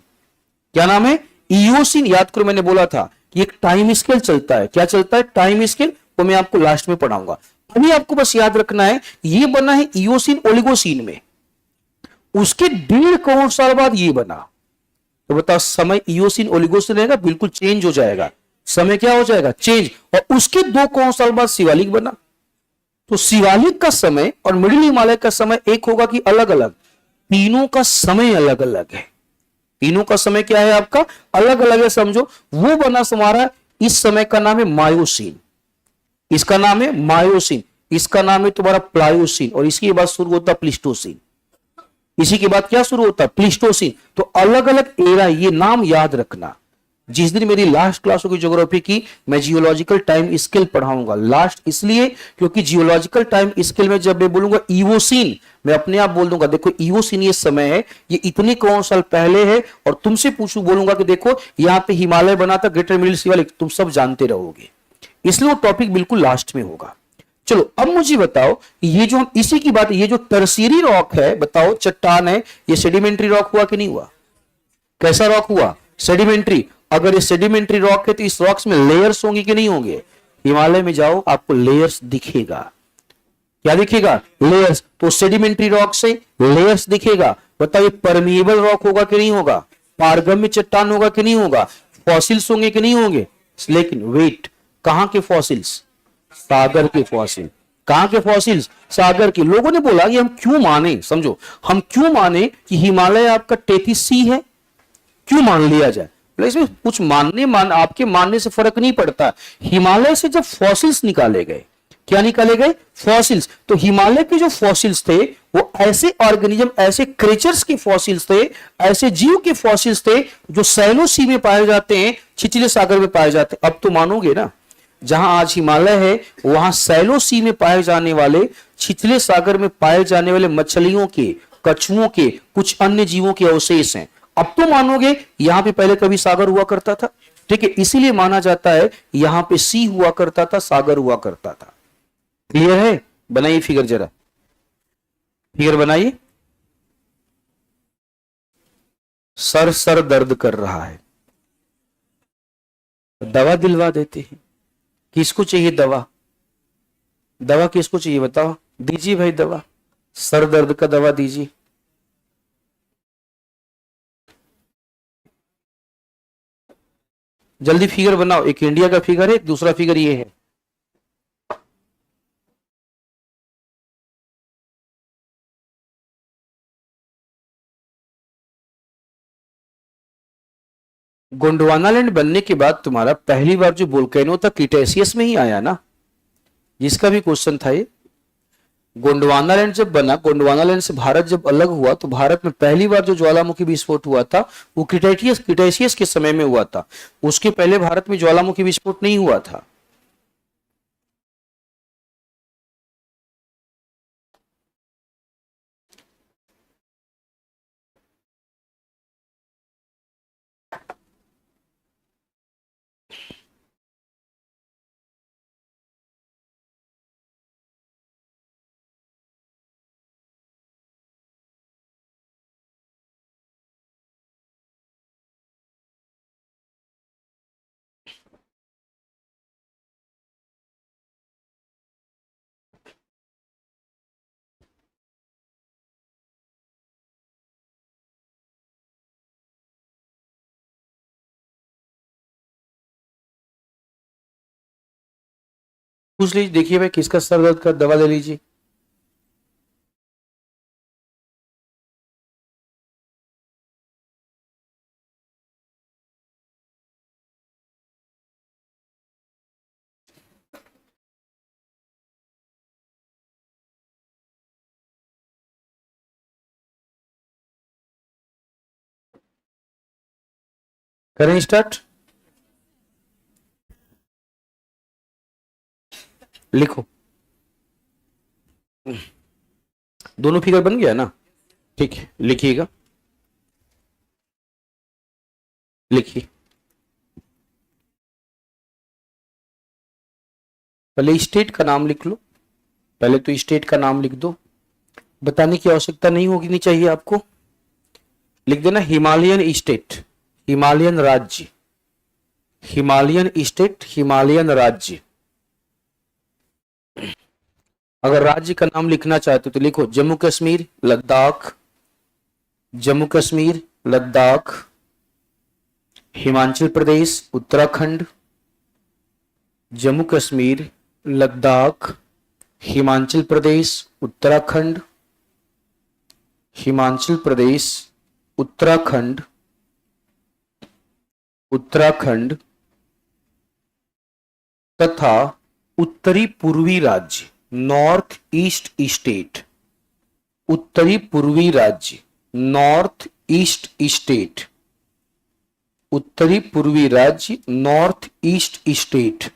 क्या नाम है? इयोसीन। याद करो, मैंने बोला था कि एक टाइम स्केल चलता है। क्या चलता है? Time scale. वो मैं आपको लास्ट में पढ़ाऊंगा। अभी आपको बस याद रखना है, ये बना है इयोसीन ओलिगोसीन में, उसके 1.5 करोड़ साल बाद ये बना। तो बताओ, समय इयोसीन ओलिगोसीन रहेगा, बिल्कुल चेंज हो जाएगा। समय क्या हो जाएगा? चेंज। और उसके 2 करोड़ साल बाद शिवालिक बना। तो शिवालिक का समय और मिडिल हिमालय का समय एक होगा कि अलग अलग? तीनों का समय अलग अलग है। तीनों का समय क्या है आपका? अलग अलग है। समझो, वो बना तुम्हारा, इस समय का नाम है मायोसीन, इसका नाम है मायोसीन, इसका नाम है तुम्हारा प्लायोसीन, और इसके बाद शुरू होता प्लिस्टोसीन। इसी के बाद क्या शुरू होता है? प्लिस्टोसीन। तो अलग अलग एरा, ये नाम याद रखना। जिस दिन मेरी लास्ट क्लास होगी ज्योग्राफी की, मैं जियोलॉजिकल टाइम स्केल पढ़ाऊंगा। लास्ट इसलिए क्योंकि जियोलॉजिकल टाइम स्केल में जब मैं बोलूंगा इवोसीन, मैं अपने आप बोल दूंगा देखो इवोसीन ये समय है, ये इतने करोड़ साल पहले है। और तुमसे पूछूं, बोलूंगा कि देखो यहाँ पे हिमालय बना था, ग्रेटर मिडिल शिवालिक, तुम सब जानते रहोगे। इसलिए वो टॉपिक बिल्कुल लास्ट में होगा। चलो, अब मुझे बताओ, ये जो हम इसी की बात, ये जो टर्शियरी रॉक है, बताओ चट्टान है, ये सेडिमेंट्री रॉक हुआ कि नहीं हुआ? कैसा रॉक हुआ? सेडिमेंट्री। अगर ये सेडिमेंट्री रॉक है तो इस रॉक्स में लेयर्स होंगे कि नहीं होंगे? हिमालय में जाओ, आपको लेयर्स दिखेगा। क्या दिखेगा? लेयर्स। तो सेडिमेंट्री रॉक से लेयर्स दिखेगा। बताओ, ये परमिएबल रॉक होगा कि नहीं होगा? पारगम्य चट्टान होगा कि नहीं होगा? फॉसिल्स होंगे कि नहीं होंगे? लेकिन वेट, कहां के फॉसिल्स? सागर के फॉसिल। कहां के फॉसिल्स? सागर के। लोगों ने बोला कि हम क्यों माने, समझो, हम क्यों माने कि हिमालय आपका टेथिस सी है? क्यों मान लिया जाए? इसमें कुछ आपके मानने से फर्क नहीं पड़ता। हिमालय से जब फॉसिल्स निकाले गए, क्या निकाले गए? फॉसिल्स। तो हिमालय के जो फॉसिल्स थे वो ऐसे ऑर्गेनिज्म, ऐसे क्रिएचर्स के फॉसिल्स थे, ऐसे जीव के फॉसिल्स थे जो सैलो सी में पाए जाते हैं, छिछले सागर में पाए जाते हैं। अब तो मानोगे ना, जहां आज हिमालय है वहां सैलो सी में पाए जाने वाले, छिछले सागर में पाए जाने वाले मछलियों के, कछुओं के, कुछ अन्य जीवों के अवशेष हैं। अब तो मानोगे यहां पे पहले कभी सागर हुआ करता था। ठीक है, इसीलिए माना जाता है यहां पे सी हुआ करता था, सागर हुआ करता था। क्लियर है? बनाइए फिगर, जरा फिगर बनाइए। सर दर्द कर रहा है, दवा दिलवा देते हैं। किसको चाहिए दवा? दवा किसको चाहिए बताओ, दीजिए भाई दवा, सर दर्द का दवा दीजिए। जल्दी फिगर बनाओ, एक इंडिया का फिगर है, दूसरा फिगर ये है। गोंडवानालैंड बनने के बाद तुम्हारा पहली बार जो वोल्केनो था क्रिटेशियस में ही आया ना, जिसका भी क्वेश्चन था ये। गोंडवानालैंड जब बना, गोंडवानालैंड से भारत जब अलग हुआ, तो भारत में पहली बार जो ज्वालामुखी विस्फोट हुआ था वो क्रिटेशियस के समय में हुआ था। उसके पहले भारत में ज्वालामुखी विस्फोट नहीं हुआ था। पूछ लीजिए, देखिए भाई किसका सर दर्द का दवा ले लीजिए। करें स्टार्ट, लिखो। दोनों फिगर बन गया ना, ठीक है, लिखिएगा, लिखिए। पहले स्टेट का नाम लिख लो, पहले तो स्टेट का नाम लिख दो, बताने की आवश्यकता नहीं होगी, नहीं चाहिए आपको, लिख देना हिमालयन स्टेट, हिमालयन राज्य, हिमालयन स्टेट, हिमालयन राज्य। अगर राज्य का नाम लिखना चाहते हो तो लिखो जम्मू कश्मीर, लद्दाख, जम्मू कश्मीर, लद्दाख, हिमाचल प्रदेश, उत्तराखंड, जम्मू कश्मीर, लद्दाख, हिमाचल प्रदेश, उत्तराखंड, हिमाचल प्रदेश, उत्तराखंड, उत्तराखंड तथा उत्तरी पूर्वी राज्य, नॉर्थ ईस्ट स्टेट, उत्तरी पूर्वी राज्य, नॉर्थ ईस्ट स्टेट, उत्तरी पूर्वी राज्य, नॉर्थ ईस्ट स्टेट।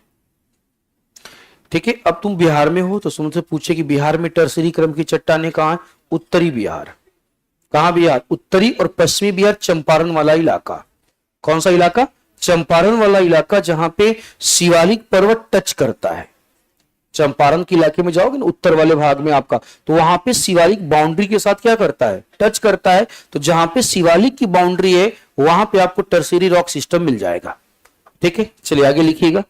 ठीक है, अब तुम बिहार में हो तो तुमसे पूछे कि बिहार में टर्सरी क्रम की चट्टानें कहां है? उत्तरी बिहार। कहां बिहार? उत्तरी और पश्चिमी बिहार, चंपारण वाला इलाका। कौन सा इलाका? चंपारण वाला इलाका, जहां पे शिवालिक पर्वत टच करता है। चंपारण के इलाके में जाओगे ना, उत्तर वाले भाग में आपका, तो वहां पे शिवालिक बाउंड्री के साथ क्या करता है? टच करता है। तो जहां पे शिवालिक की बाउंड्री है वहां पे आपको टर्सरी रॉक सिस्टम मिल जाएगा। ठीक है, चलिए आगे लिखिएगा,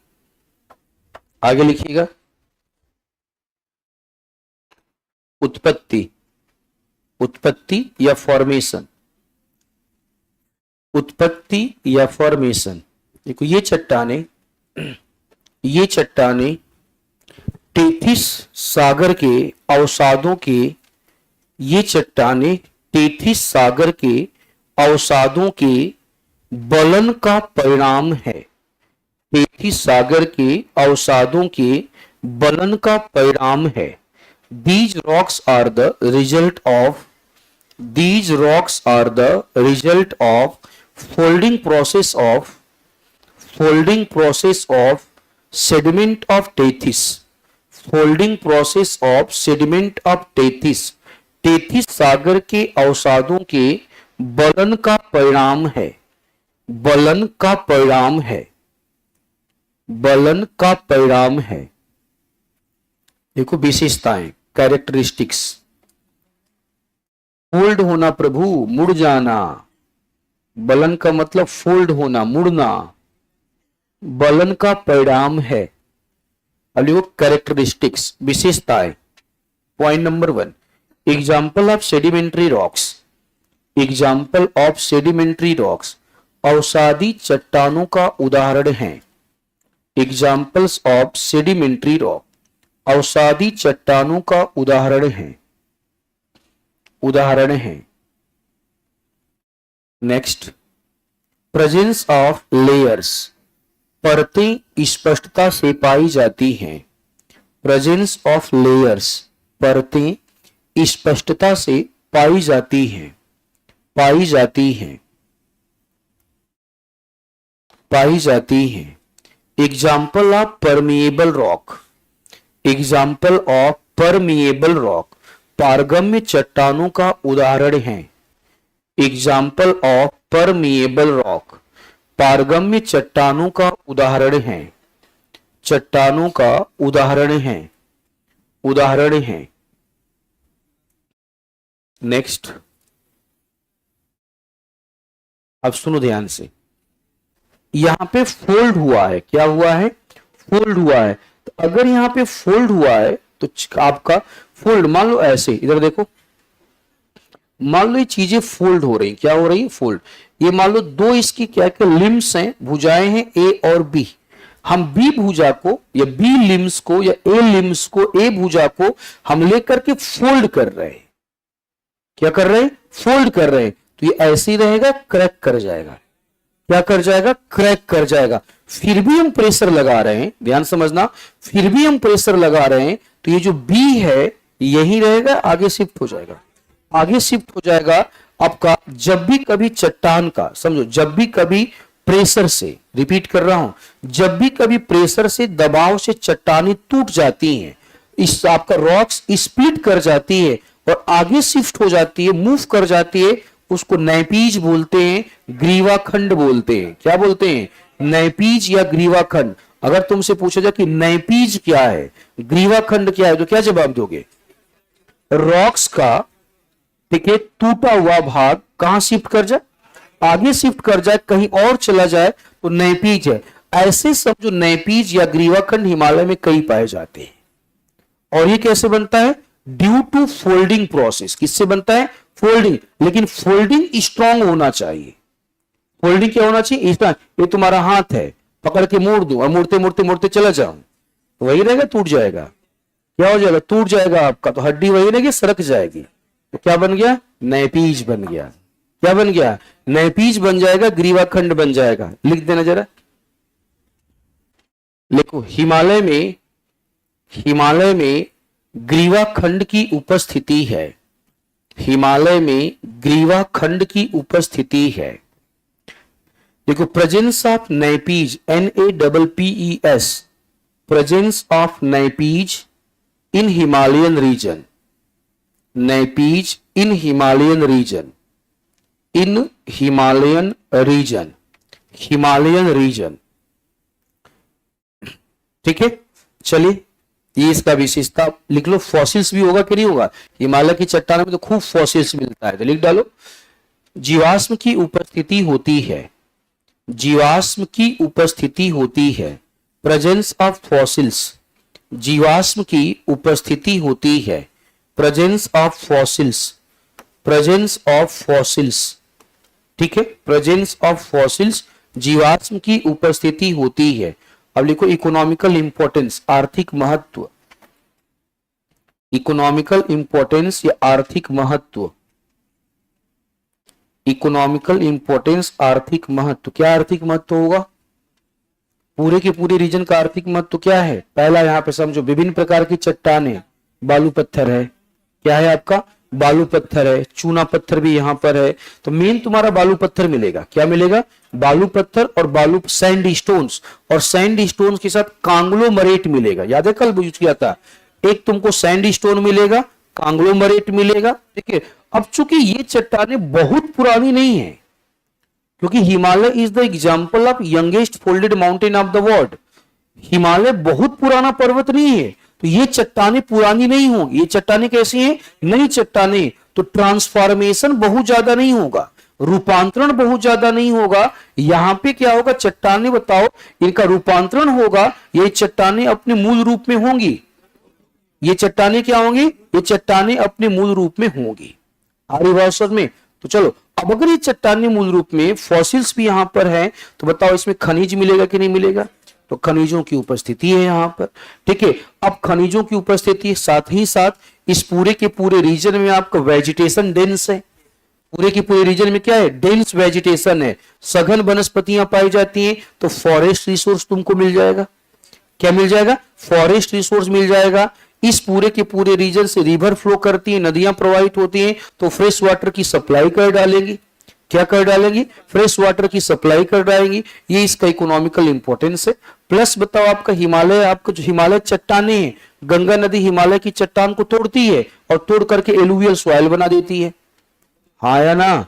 आगे लिखिएगा। उत्पत्ति, उत्पत्ति या फॉर्मेशन, उत्पत्ति या फॉर्मेशन। देखो ये चट्टाने, ये चट्टाने टेथिस सागर के अवसादों के, ये चट्टाने टेथिस सागर के अवसादों के बलन का परिणाम है। टेथिस सागर के अवसादों के बलन का परिणाम है। These rocks are the result of, these rocks are the result of folding process of, folding process of sediment of tethys, folding process of sediment of tethys। Tethys सागर के अवसादों के बलन का परिणाम है, बलन का परिणाम है, बलन का परिणाम है। देखो विशेषताएं, कैरेक्टरिस्टिक्स। फोल्ड होना प्रभु, मुड़ जाना। बलन का मतलब फोल्ड होना, मुड़ना। बलन का परिणाम है, अब लिखो कैरेक्टरिस्टिक्स, विशेषताएं। Point number 1, example of sedimentary rocks. Example of sedimentary rocks अवसादी चट्टानों का उदाहरण है। एग्जाम्पल्स ऑफ सेडिमेंट्री रॉक अवसादी चट्टानों का उदाहरण है, उदाहरण है। नेक्स्ट, प्रेजेंस ऑफ लेयर्स, परतें स्पष्टता से पाई जाती हैं। प्रेजेंस ऑफ लेयर्स, परतें स्पष्टता से पाई जाती हैं, पाई जाती हैं, पाई जाती हैं। Example of permeable rock. Example of permeable rock पारगम्य चट्टानों का उदाहरण है। एग्जाम्पल ऑफ परमिएबल रॉक पारगम्य चट्टानों का उदाहरण है, चट्टानों का उदाहरण है, उदाहरण है। नेक्स्ट, अब सुनो ध्यान से, यहां पे फोल्ड हुआ है, क्या हुआ है? फोल्ड हुआ है। तो अगर यहां पे फोल्ड हुआ है तो आपका फोल्ड, मान लो ऐसे, इधर देखो, मान लो ये चीजें फोल्ड हो रही, क्या हो रही है? फोल्ड। ये मान लो दो इसकी क्या क्या लिम्स हैं, भुजाएं हैं ए और बी। हम बी भुजा को या बी लिम्स को या ए लिम्स को, ए भुजा को हम लेकर के फोल्ड कर रहे हैं। क्या कर रहे हैं? फोल्ड कर रहे हैं। तो ये ऐसे ही रहेगा, क्रैक कर जाएगा। क्या कर जाएगा? क्रैक कर जाएगा। फिर भी हम प्रेशर लगा रहे हैं, ध्यान समझना, फिर भी हम प्रेशर लगा रहे हैं तो ये जो बी है यही रहेगा, आगे शिफ्ट हो जाएगा, आगे शिफ्ट हो जाएगा आपका। जब भी कभी चट्टान का, समझो, जब भी कभी प्रेशर से, रिपीट कर रहा हूं, जब भी कभी प्रेशर से, दबाव से चट्टानें टूट जाती हैं, इस आपका रॉक्स स्प्लिट कर जाती है और आगे शिफ्ट हो जाती है, मूव कर जाती है, उसको नैपीज बोलते हैं, ग्रीवाखंड बोलते हैं। क्या बोलते हैं? नैपीज या ग्रीवाखंड। अगर तुमसे पूछा जाए कि नैपीज क्या है, ग्रीवाखंड क्या है, तो क्या जवाब दोगे? रॉक्स का, ठीक है, टूटा हुआ भाग कहां शिफ्ट कर जाए? आगे शिफ्ट कर जाए, कहीं और चला जाए तो नैपीज है। ऐसे सब जो नैपीज या ग्रीवाखंड हिमालय में कई पाए जाते हैं। और ये कैसे बनता है? Due to folding process. किससे बनता है? फोल्डिंग। लेकिन फोल्डिंग स्ट्रांग होना चाहिए। फोल्डिंग क्या होना चाहिए? स्ट्रांग। ये तुम्हारा हाथ है, पकड़ के मोड़ दूं और मुड़ते मुड़ते मुड़ते चला जाऊं तो वही रहेगा, टूट जाएगा। क्या हो जाएगा? टूट जाएगा आपका, तो हड्डी वही रहेगी, सरक जाएगी। तो क्या बन गया? नैपीज बन गया। क्या बन गया? नैपीज बन जाएगा, ग्रीवाखंड बन जाएगा। लिख देना जरा, लिखो, हिमालय में, हिमालय में ग्रीवाखंड की उपस्थिति है। हिमालय में ग्रीवाखंड की उपस्थिति है। देखो, presence of nappes, NAPPES, presence of nappes in Himalayan region, nappes in Himalayan region, in Himalayan region, Himalayan region. ठीक है, चलिए, ये इसका विशेषता लिख लो। फॉसिल्स भी होगा कि नहीं होगा? हिमालय की चट्टानों में तो खूब फॉसिल्स मिलता है, तो लिख डालो। जीवाश्म की उपस्थिति होती है, जीवाश्म की उपस्थिति होती है। प्रेजेंस ऑफ फॉसिल्स, जीवाश्म की उपस्थिति होती है। Presence of fossils, presence of fossils, ठीक है, प्रेजेंस ऑफ फॉसिल्स, जीवाश्म की उपस्थिति होती है। अब लिखो, इकोनॉमिकल इंपॉर्टेंस, आर्थिक महत्व, इकोनॉमिकल इंपॉर्टेंस या आर्थिक महत्व, इकोनॉमिकल इंपॉर्टेंस, आर्थिक महत्व। क्या आर्थिक महत्व होगा? पूरे के पूरे रीजन का आर्थिक महत्व क्या है? पहला यहां पे समझो, विभिन्न प्रकार की चट्टानें, बालू पत्थर है, क्या है आपका? बालू पत्थर है, चूना पत्थर भी यहां पर है। तो मेन तुम्हारा बालू पत्थर मिलेगा। क्या मिलेगा? बालू पत्थर और बालू सैंड स्टोन्स, और सैंड स्टोन्स के साथ कांग्लोमरेट मिलेगा। याद है, कल पूछ किया था, एक तुमको सैंड स्टोन मिलेगा, कांग्लोमरेट मिलेगा। ठीक है, अब चूंकि ये चट्टानें बहुत पुरानी नहीं है, क्योंकि Himalaya is the example of youngest folded mountain of the world. Himalaya बहुत पुराना पर्वत नहीं है, तो ये चट्टानें पुरानी नहीं होंगी। ये चट्टानें कैसी हैं? नई चट्टानें, तो ट्रांसफॉर्मेशन बहुत ज्यादा नहीं होगा। रूपांतरण बहुत ज्यादा नहीं होगा। यहां पे क्या होगा, चट्टाने बताओ, इनका रूपांतरण होगा, ये चट्टाने अपने मूल रूप में होंगी। ये चट्टाने क्या होंगी, ये चट्टाने अपने मूल रूप में होंगी। आ रही बात समझ में? तो चलो, अब अगर ये चट्टाने मूल रूप में फॉसिल्स भी यहां पर हैं, तो बताओ इसमें खनिज मिलेगा कि नहीं मिलेगा? तो खनिजों की उपस्थिति है यहां पर। ठीक है, अब खनिजों की उपस्थिति, साथ ही साथ इस पूरे के पूरे रीजन में आपका वेजिटेशन डेंस है। पूरे के पूरे रीजन में क्या है, डेंस वेजिटेशन है, सघन वनस्पतियां पाई जाती हैं। तो फॉरेस्ट रिसोर्स तुमको मिल जाएगा। क्या मिल जाएगा? फॉरेस्ट रिसोर्स मिल जाएगा। इस पूरे के पूरे रीजन से रिवर फ्लो करती है, नदियां प्रवाहित होती हैं, तो फ्रेश वाटर की सप्लाई कर डालेगी। क्या कर डालेगी? फ्रेश वाटर की सप्लाई कर डालेगी। ये इसका इकोनॉमिकल इंपॉर्टेंस है। प्लस बताओ आपका हिमालय, आपका जो हिमालय चट्टाने हैं, गंगा नदी हिमालय की चट्टान को तोड़ती है और तोड़ करके एलुवियल सॉइल बना देती है। हाँ या ना?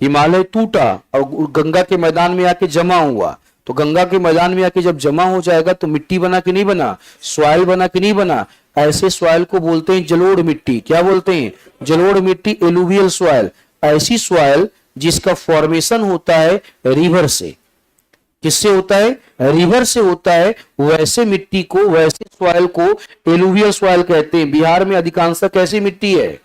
हिमालय टूटा और गंगा के मैदान में आके जमा हुआ, तो गंगा के मैदान में आके जब जमा हो जाएगा तो मिट्टी बना कि नहीं बना, सॉइल बना कि नहीं बना। ऐसे सॉइल को बोलते हैं जलोढ़ मिट्टी। क्या बोलते हैं? जलोढ़ मिट्टी, एलुवियल सॉइल। ऐसी सॉइल जिसका फॉर्मेशन होता है रिवर से। किससे होता है? रिवर से होता है। वैसे मिट्टी को, वैसे सॉइल को एलुवियल सॉइल कहते हैं। बिहार में अधिकांशतः कैसी मिट्टी है?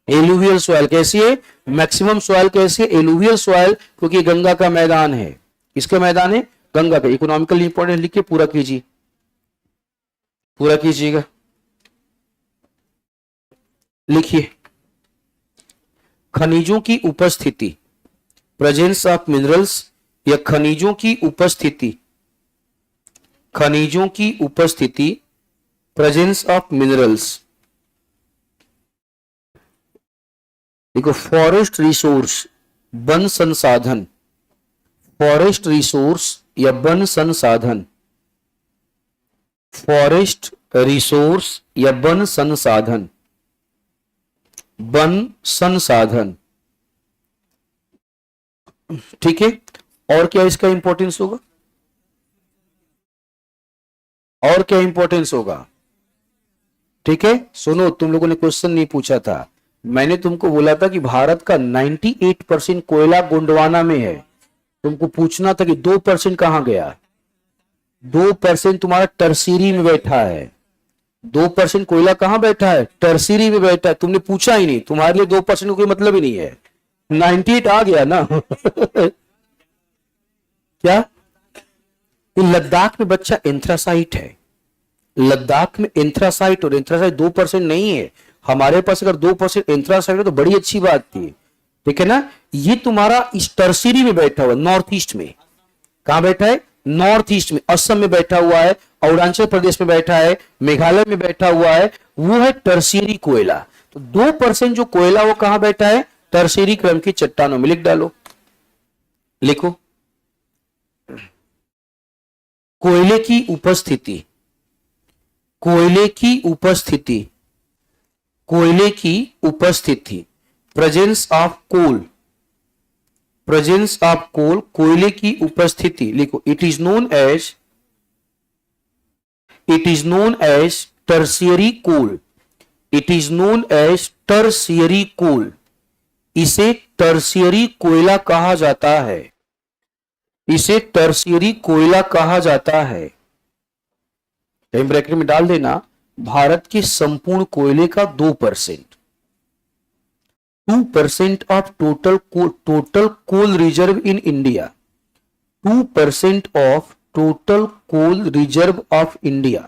Alluvial soil. कैसी है? मैक्सिमम सॉइल कैसी है? एलुवियल सॉइल, क्योंकि गंगा का मैदान है। किसका मैदान है? गंगा का। इकोनॉमिकल इंपॉर्टेंस लिख के पूरा कीजिए, पूरा कीजिएगा। लिखिए, खनिजों की उपस्थिति, प्रेजेंस ऑफ मिनरल्स, या खनिजों की उपस्थिति, खनिजों की उपस्थिति, प्रेजेंस ऑफ मिनरल्स। देखो, फॉरेस्ट रिसोर्स, वन संसाधन, फॉरेस्ट रिसोर्स या वन संसाधन, फॉरेस्ट रिसोर्स या वन संसाधन, वन संसाधन। ठीक है, और क्या इसका इंपॉर्टेंस होगा? और क्या इंपॉर्टेंस होगा? ठीक है, सुनो, तुम लोगों ने क्वेश्चन नहीं पूछा था। मैंने तुमको बोला था कि भारत का 98% कोयला गोंडवाना में है। तुमको पूछना था कि 2% कहां गया। 2% तुम्हारा टर्सीरी में बैठा है। 2% कोयला कहां बैठा है? टर्सीरी में बैठा है। तुमने पूछा ही नहीं, तुम्हारे लिए 2% कोई मतलब ही नहीं है। 98 आ गया ना। क्या? लद्दाख में बच्चा एंथ्रासाइट है। लद्दाख में एंथ्रासाइट, और एंथ्रासाइट 2% नहीं है। हमारे पास अगर 2% एंथ्रासाइट है तो बड़ी अच्छी बात थी। ठीक है ना? ये तुम्हारा इस टर्सीरी में बैठा हुआ, नॉर्थ ईस्ट में। कहां बैठा है? नॉर्थ ईस्ट में। असम में बैठा हुआ है, अरुणाचल प्रदेश में बैठा है, मेघालय में बैठा हुआ है। वो है टर्सीरी कोयला। तो 2% जो कोयला वो कहां बैठा है? टर्सीरी क्रम की चट्टानों में। लिख डालो, लिखो, कोयले की उपस्थिति, कोयले की उपस्थिति, कोयले की उपस्थिति, presence of coal, presence of coal, कोयले की उपस्थिति। लिखो, it is known as, it is known as tertiary coal, it is known as tertiary coal. इसे टर्शियरी कोयला कहा जाता है। इसे टर्शियरी कोयला कहा जाता है। ब्रैकेट में डाल देना, भारत के संपूर्ण कोयले का 2%, 2% of total coal reserve in India, 2% of total coal reserve of India,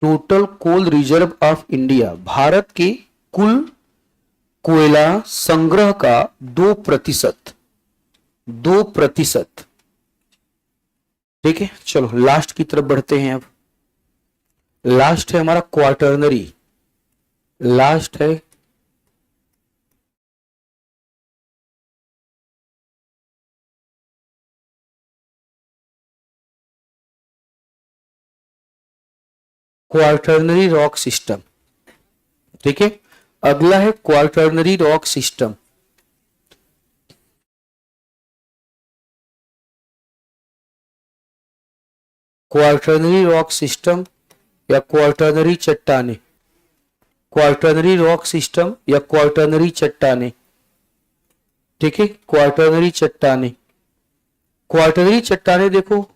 total coal reserve of India, Bharat के कुल कोयला संग्रह का 2%, 2%। ठीक है, चलो लास्ट की तरफ बढ़ते हैं। अब लास्ट है हमारा क्वार्टरनरी, लास्ट है क्वार्टरनरी रॉक सिस्टम। ठीक है, अगला है quaternary rock system. Quaternary rock system या क्वार्टरनरी चट्टाने, क्वार्टरनरी रॉक सिस्टम या क्वार्टरनरी चट्टाने। ठीक है, क्वार्टरनरी चट्टाने, क्वार्टरनरी चट्टाने देखो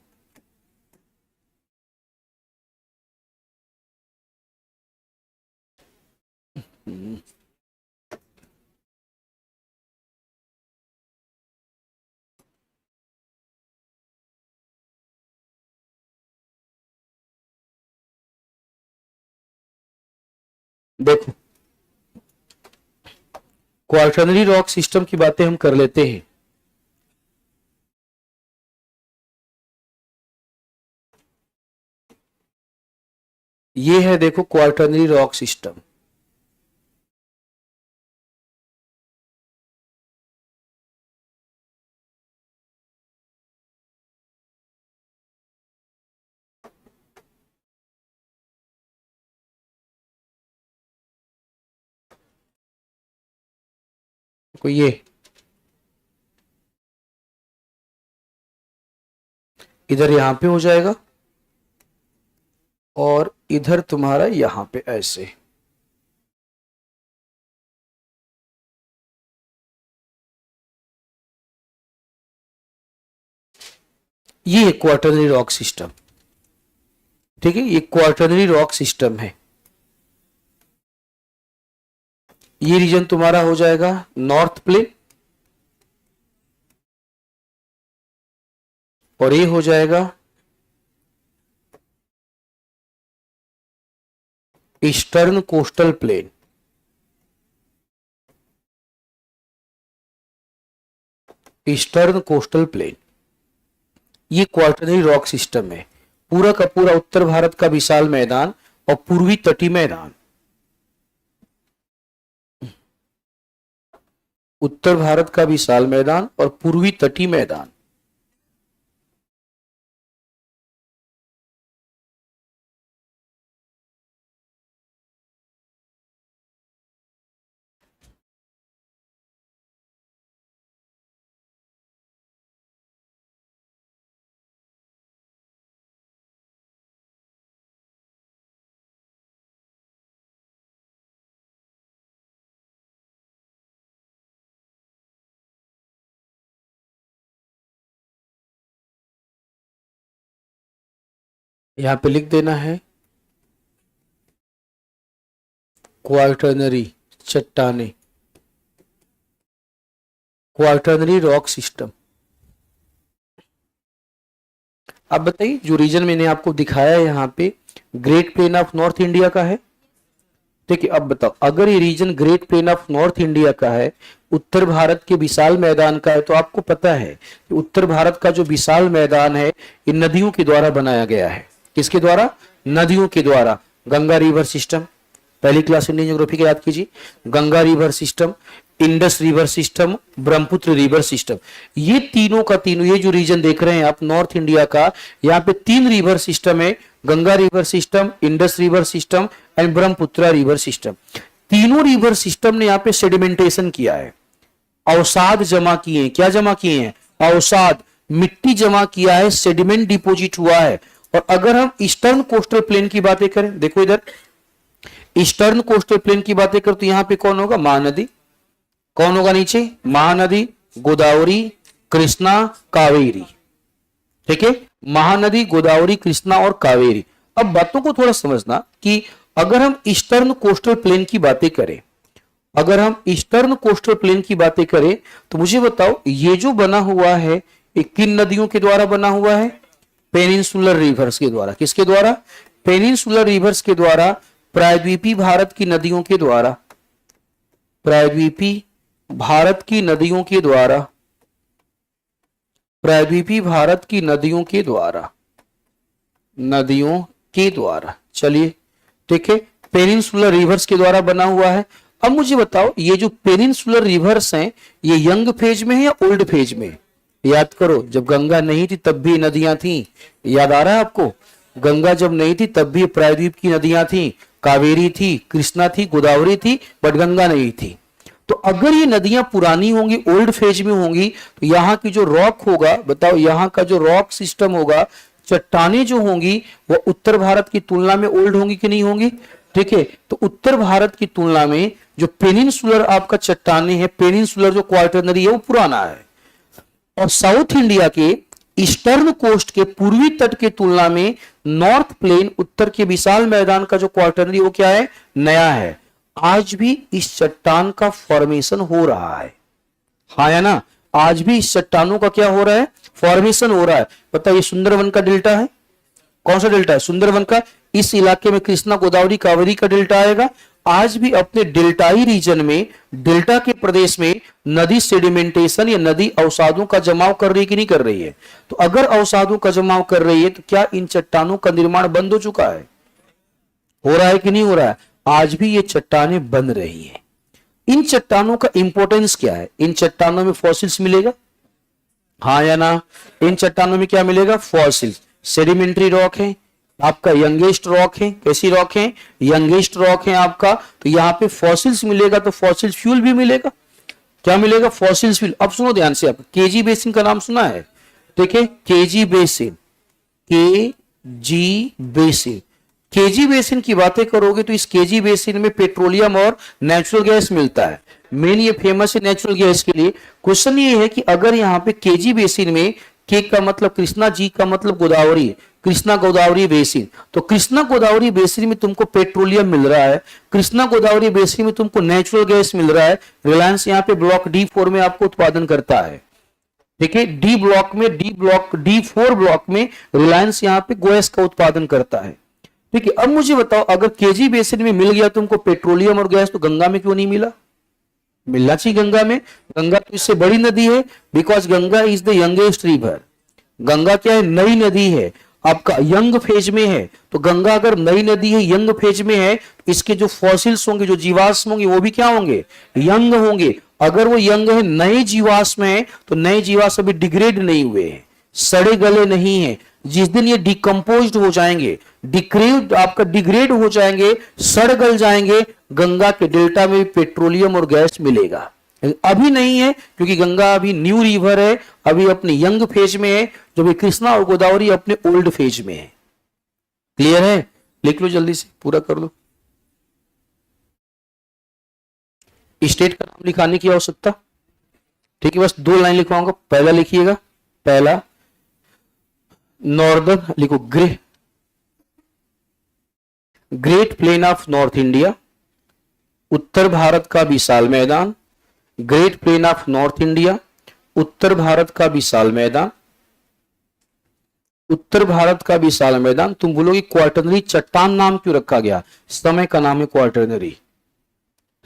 देखो, क्वार्टरनरी रॉक सिस्टम की बातें हम कर लेते हैं। ये है देखो क्वार्टरनरी रॉक सिस्टम। देखो ये इधर यहां पे हो जाएगा और इधर तुम्हारा यहां पे ऐसे। ये क्वार्टरनरी रॉक सिस्टम, ठीक है, ये क्वार्टरनरी रॉक सिस्टम है। ये रीजन तुम्हारा हो जाएगा नॉर्थ प्लेन और ये हो जाएगा eastern coastal plain. Eastern coastal plain, ये क्वार्टरनरी रॉक सिस्टम है। पूरा का पूरा उत्तर भारत का विशाल मैदान और पूर्वी तटीय मैदान, उत्तर भारत का विशाल मैदान और पूर्वी तटीय मैदान। यहां पे लिख देना है क्वार्टरनरी चट्टाने, क्वार्टरनरी रॉक सिस्टम। अब बताइए, जो रीजन मैंने आपको दिखाया है यहां पे great plain of north India का है, ठीक है। अब बताओ, अगर ये region great plain of north India का है, उत्तर भारत के विशाल मैदान का है, तो आपको पता है कि उत्तर भारत का जो विशाल मैदान है ये नदियों के द्वारा बनाया गया है। किसके द्वारा? नदियों के द्वारा। गंगा रिवर सिस्टम, पहली क्लास इंडियन ज्योग्राफी के याद कीजिए, Ganga river system, Indus river system, Brahmaputra river system, ये तीनों का तीनों, ये जो रीजन देख रहे हैं आप नॉर्थ इंडिया का, यहाँ पे 3 रिवर सिस्टम है, Ganga river system, Indus river system and Brahmaputra river system. तीनों रिवर सिस्टम ने यहाँ पे सेडिमेंटेशन किया है, अवसाद जमा किए हैं। क्या जमा किए हैं? अवसाद, मिट्टी जमा किया है, सेडिमेंट डिपोजिट हुआ है। और अगर हम ईस्टर्न कोस्टल प्लेन की बातें करें, देखो इधर ईस्टर्न कोस्टल प्लेन की बातें करें तो यहां पे कौन होगा? महानदी। कौन होगा नीचे? महानदी, गोदावरी, कृष्णा, कावेरी, ठीक है। महानदी, गोदावरी, कृष्णा और कावेरी। अब बातों को थोड़ा समझना कि अगर हम ईस्टर्न कोस्टल प्लेन की बातें करें, अगर हम ईस्टर्न कोस्टल प्लेन की बातें करें तो मुझे बताओ, ये जो बना हुआ है ये किन नदियों के द्वारा बना हुआ है? पेनिनसुलर रिवर्स के द्वारा। किसके द्वारा? पेनिनसुलर रिवर्स के द्वारा, प्रायद्वीपीय भारत की नदियों के द्वारा, प्रायद्वीपीय भारत की नदियों के द्वारा, प्रायद्वीपीय भारत की नदियों के द्वारा, नदियों के द्वारा, चलिए ठीक है, पेनिनसुलर रिवर्स के द्वारा बना हुआ है। अब मुझे बताओ, ये जो पेनिनसुलर रिवर्स हैं ये यंग फेज में है या ओल्ड फेज में? याद करो, जब गंगा नहीं थी तब भी नदियां थी। याद आ रहा है आपको? गंगा जब नहीं थी तब भी प्रायद्वीप की नदियां थी, कावेरी थी, कृष्णा थी, गोदावरी थी, बट गंगा नहीं थी। तो अगर ये नदियां पुरानी होंगी, ओल्ड फेज में होंगी, तो यहाँ की जो रॉक होगा, बताओ यहाँ का जो रॉक सिस्टम होगा, चट्टाने जो होंगी वो उत्तर भारत की तुलना में ओल्ड होंगी कि नहीं होंगी? ठीक है, तो उत्तर भारत की तुलना में जो पेनिनसुलर आपका चट्टाने हैं, पेनिनसुलर जो क्वार्टरनरी है वो पुराना है, और साउथ इंडिया के ईस्टर्न कोस्ट के पूर्वी तट के तुलना में नॉर्थ प्लेन उत्तर के विशाल मैदान का जो क्वार्टरनरी वो क्या है, नया है। आज भी इस चट्टान का फॉर्मेशन हो रहा है, हाँ या ना, आज भी इस चट्टानों का क्या हो रहा है, फॉर्मेशन हो रहा है। बताइए सुंदरवन का डेल्टा है, कौन सा डेल्टा है, सुंदरवन का। इस इलाके में कृष्णा गोदावरी कावेरी का डेल्टा आएगा। आज भी अपने डेल्टाई रीजन में, डेल्टा के प्रदेश में नदी सेडिमेंटेशन या नदी अवसादों का जमाव कर रही है कि नहीं कर रही है। तो अगर अवसादों का जमाव कर रही है तो क्या इन चट्टानों का निर्माण बंद हो चुका है, हो रहा है कि नहीं हो रहा है। आज भी ये चट्टानें बन रही है। इन चट्टानों का इंपॉर्टेंस क्या है, इन चट्टानों में फॉसिल्स मिलेगा, हाँ या ना। इन चट्टानों में क्या मिलेगा, फॉसिल्स। सेडिमेंट्री रॉक है आपका, यंगेस्ट रॉक है, कैसी रॉक है, यंगेस्ट रॉक है आपका। तो यहाँ पे फॉसिल्स मिलेगा तो फॉसिल फ्यूल भी मिलेगा, क्या मिलेगा, फॉसिल्स फ्यूल। अब सुनो ध्यान से, आप केजी बेसिन का नाम सुना है, ठीक है, KG basin, KG basin. KG basin की बातें करोगे तो इस केजी बेसिन में पेट्रोलियम और नेचुरल गैस मिलता है। मेन ये फेमस है नेचुरल गैस के लिए। क्वेश्चन ये है कि अगर यहाँ पे केजी बेसिन में, के का मतलब कृष्णा, जी का मतलब गोदावरी, कृष्णा गोदावरी बेसिन, तो कृष्णा गोदावरी बेसिन में तुमको पेट्रोलियम मिल रहा है, कृष्णा गोदावरी बेसिन में तुमको नेचुरल गैस मिल रहा है। रिलायंस यहाँ पे ब्लॉक D4 में आपको उत्पादन करता है, ठीक है, D4 ब्लॉक में रिलायंस यहाँ पे गैस का उत्पादन करता है, ठीक है। अब मुझे बताओ, अगर केजी बेसिन में मिल गया तुमको पेट्रोलियम और गैस, तो गंगा में क्यों नहीं मिला, मिलना चाहिए गंगा में। गंगा तो इससे बड़ी नदी है, because Ganga is the youngest river. Ganga क्या है, नई नदी है, आपका यंग फेज में है। तो गंगा अगर नई नदी है, यंग फेज में है, तो इसके जो फॉसिल्स होंगे, जो जीवाश्म होंगे, वो भी क्या होंगे, यंग होंगे। अगर वो यंग है, नए जीवाश्म है, तो नए जीवाश्म अभी डिग्रेड नहीं हुए हैं, सड़े गले नहीं है। जिस दिन ये डिकम्पोज हो जाएंगे, डिग्रेड हो जाएंगे, सड़ गल जाएंगे, गंगा के डेल्टा में पेट्रोलियम और गैस मिलेगा। अभी नहीं है, क्योंकि गंगा अभी न्यू रिवर है, अभी अपने यंग फेज में है, जो भी कृष्णा और गोदावरी अपने ओल्ड फेज में है। क्लियर है, लिख लो जल्दी से, पूरा कर लो। स्टेट का नाम लिखाने की आवश्यकता, ठीक है, बस 2 लाइन लिखवाऊंगा। पहला लिखिएगा, पहला नॉर्दर्न लिखो, great plain of north India, उत्तर भारत का विशाल मैदान। Great plain of north India, उत्तर भारत का विशाल मैदान, उत्तर भारत का विशाल मैदान। तुम बोलोगे क्वार्टरनरी चट्टान नाम क्यों रखा गया, समय का नाम है क्वार्टरनरी,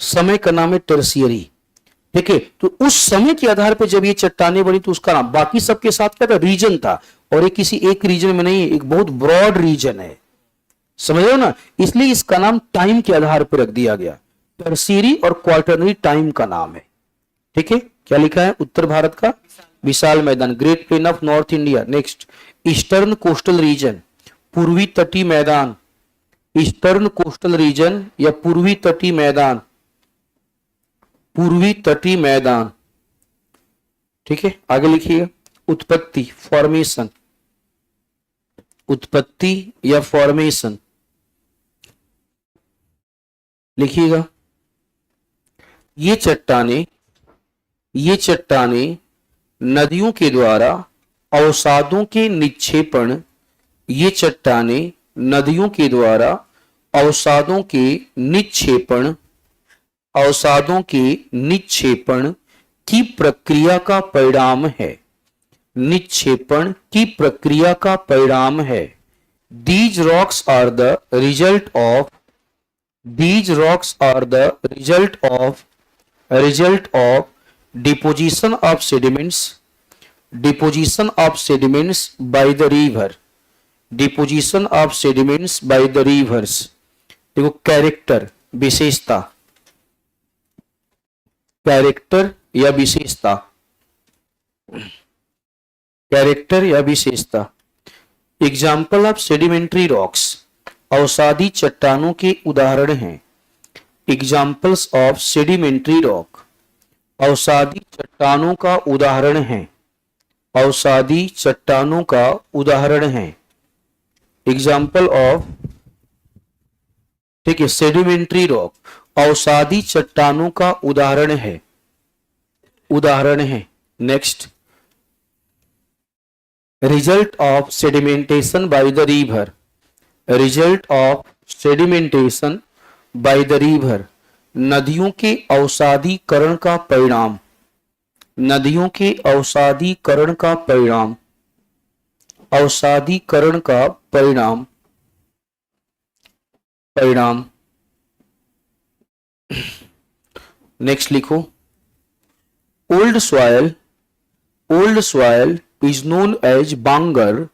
समय का नाम है टर्शियरी, ठीक है। तो उस समय के आधार पर जब ये चट्टानें बनी तो उसका नाम, बाकी सबके साथ क्या था, रीजन था, और ये किसी एक रीजन में नहीं है, एक बहुत ब्रॉड रीजन है, समझ रहे हो ना। इसलिए इसका नाम टाइम के आधार पर रख दिया गया, टर्शियरी और क्वार्टरनरी टाइम का नाम है, ठीक है। क्या लिखा है, उत्तर भारत का विशाल मैदान, great plain of north India. Next, eastern coastal region, पूर्वी तटीय मैदान, ईस्टर्न कोस्टल रीजन या पूर्वी तटीय मैदान, पूर्वी तटीय मैदान, ठीक है। आगे लिखिएगा, उत्पत्ति, फॉर्मेशन, उत्पत्ति या फॉर्मेशन लिखिएगा। ये चट्टानें नदियों के द्वारा अवसादों के निक्षेपण, ये चट्टानें नदियों के द्वारा अवसादों के निक्षेपण, अवसादों के निक्षेपण की प्रक्रिया का परिणाम है, निक्षेपण की प्रक्रिया का परिणाम है। These rocks are the result of, these rocks are the result of deposition of sediments, deposition of sediments by the river, deposition of sediments by the rivers। देखो, कैरेक्टर, विशेषता, कैरेक्टर या विशेषता, कैरेक्टर या विशेषता। एग्जाम्पल ऑफ सेडिमेंट्री रॉक्स, अवसादी चट्टानों के उदाहरण हैं। एग्जाम्पल्स ऑफ सेडिमेंट्री रॉक, अवसादी चट्टानों का उदाहरण है, अवसादी चट्टानों का उदाहरण है। एग्जाम्पल ऑफ ठीक है, सेडिमेंट्री रॉक अवसादी चट्टानों का उदाहरण है, उदाहरण है। Next, result of sedimentation by the river, result of sedimentation by the river, नदियों के अवसादीकरण का परिणाम, नदियों के अवसादीकरण का परिणाम, अवसादीकरण का परिणाम, परिणाम। नेक्स्ट लिखो, old soil, old soil is known as bangar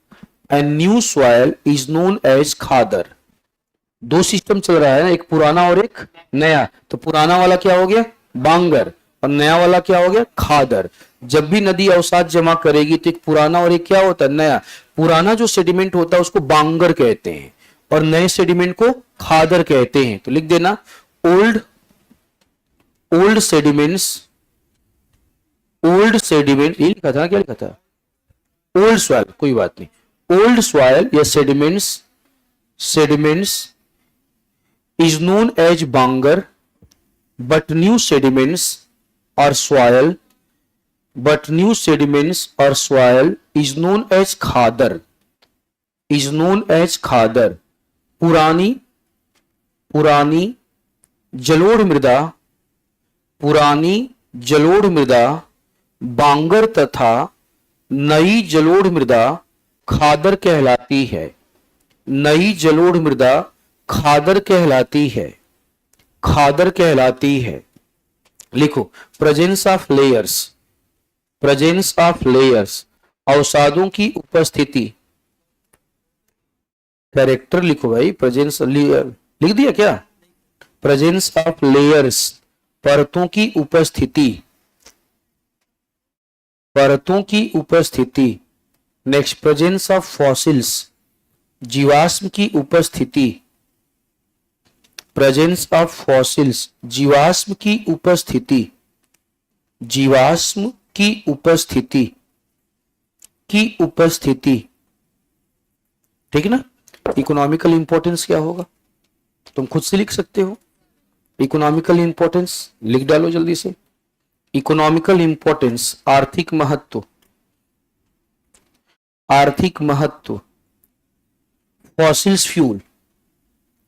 and new soil is known as khadar. दो सिस्टम चल रहा है ना, एक पुराना और एक नया। तो पुराना वाला क्या हो गया, बांगर, और नया वाला क्या हो गया, खादर। जब भी नदी अवसाद जमा करेगी तो एक पुराना और एक क्या होता है, नया। पुराना जो सेडिमेंट होता है उसको बांगर कहते हैं और नए सेडिमेंट को खादर कहते हैं। तो लिख देना, old, old sediments, old sediment, ये लिखा था, क्या लिखा था, ओल्ड सॉइल, कोई बात नहीं। ओल्ड सॉइल या sediments, sediments is known as Bangar, but new sediments or soil, but new sediments or soil is known as khadar, is known as khadar. पुरानी, पुरानी जलोढ़ मृदा, पुरानी जलोढ़ मृदा बांगर तथा नई जलोढ़ मृदा खादर कहलाती है, नई जलोढ़ मृदा खादर कहलाती है, खादर कहलाती है। लिखो, presence of layers, presence of layers अवसादों की उपस्थिति, कैरेक्टर लिखो भाई, प्रेजेंस लेयर लिख दिया क्या, प्रेजेंस ऑफ लेयर्स परतों की उपस्थिति, परतों की उपस्थिति। नेक्स्ट, प्रेजेंस ऑफ फॉसिल्स जीवाश्म की उपस्थिति, प्रेजेंस ऑफ फॉसिल्स जीवाश्म की उपस्थिति, जीवाश्म की उपस्थिति, की उपस्थिति। ठीक है ना। इकोनॉमिकल इंपॉर्टेंस क्या होगा तुम खुद से लिख सकते हो, इकोनॉमिकल इंपॉर्टेंस लिख डालो जल्दी से। इकोनॉमिकल इंपॉर्टेंस आर्थिक महत्व, आर्थिक महत्व, फॉसिल्स फ्यूल,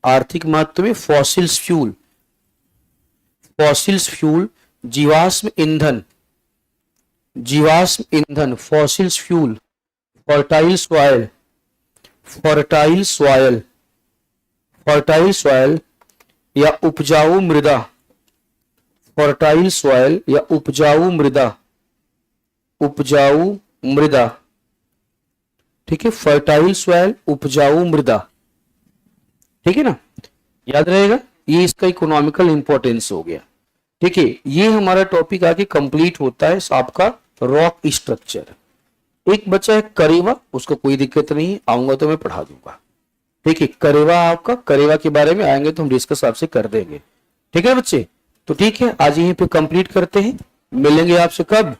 आर्थिक महत्व में फॉसिल्स फ्यूल, फॉसिल्स फ्यूल जीवाश्म ईंधन, जीवाश्म ईंधन fossils fuel. Fertile soil, fertile soil, fertile soil या उपजाऊ मृदा, फर्टाइल सॉयल या उपजाऊ मृदा, उपजाऊ मृदा। ठीक है, फर्टाइल सॉयल उपजाऊ मृदा, ठीक है ना, याद रहेगा। ये इसका इकोनॉमिकल इंपॉर्टेंस हो गया। ठीक है, ये हमारा टॉपिक आके कंप्लीट होता है आपका रॉक स्ट्रक्चर। एक बच्चा है करेवा, उसको कोई दिक्कत नहीं है, आऊंगा तो मैं पढ़ा दूंगा। ठीक है, करेवा आपका, करेवा के बारे में आएंगे तो हम डिस्कस आपसे कर देंगे। ठीक है बच्चे, तो ठीक है, आज यहीं पे कंप्लीट करते हैं। मिलेंगे आपसे कब,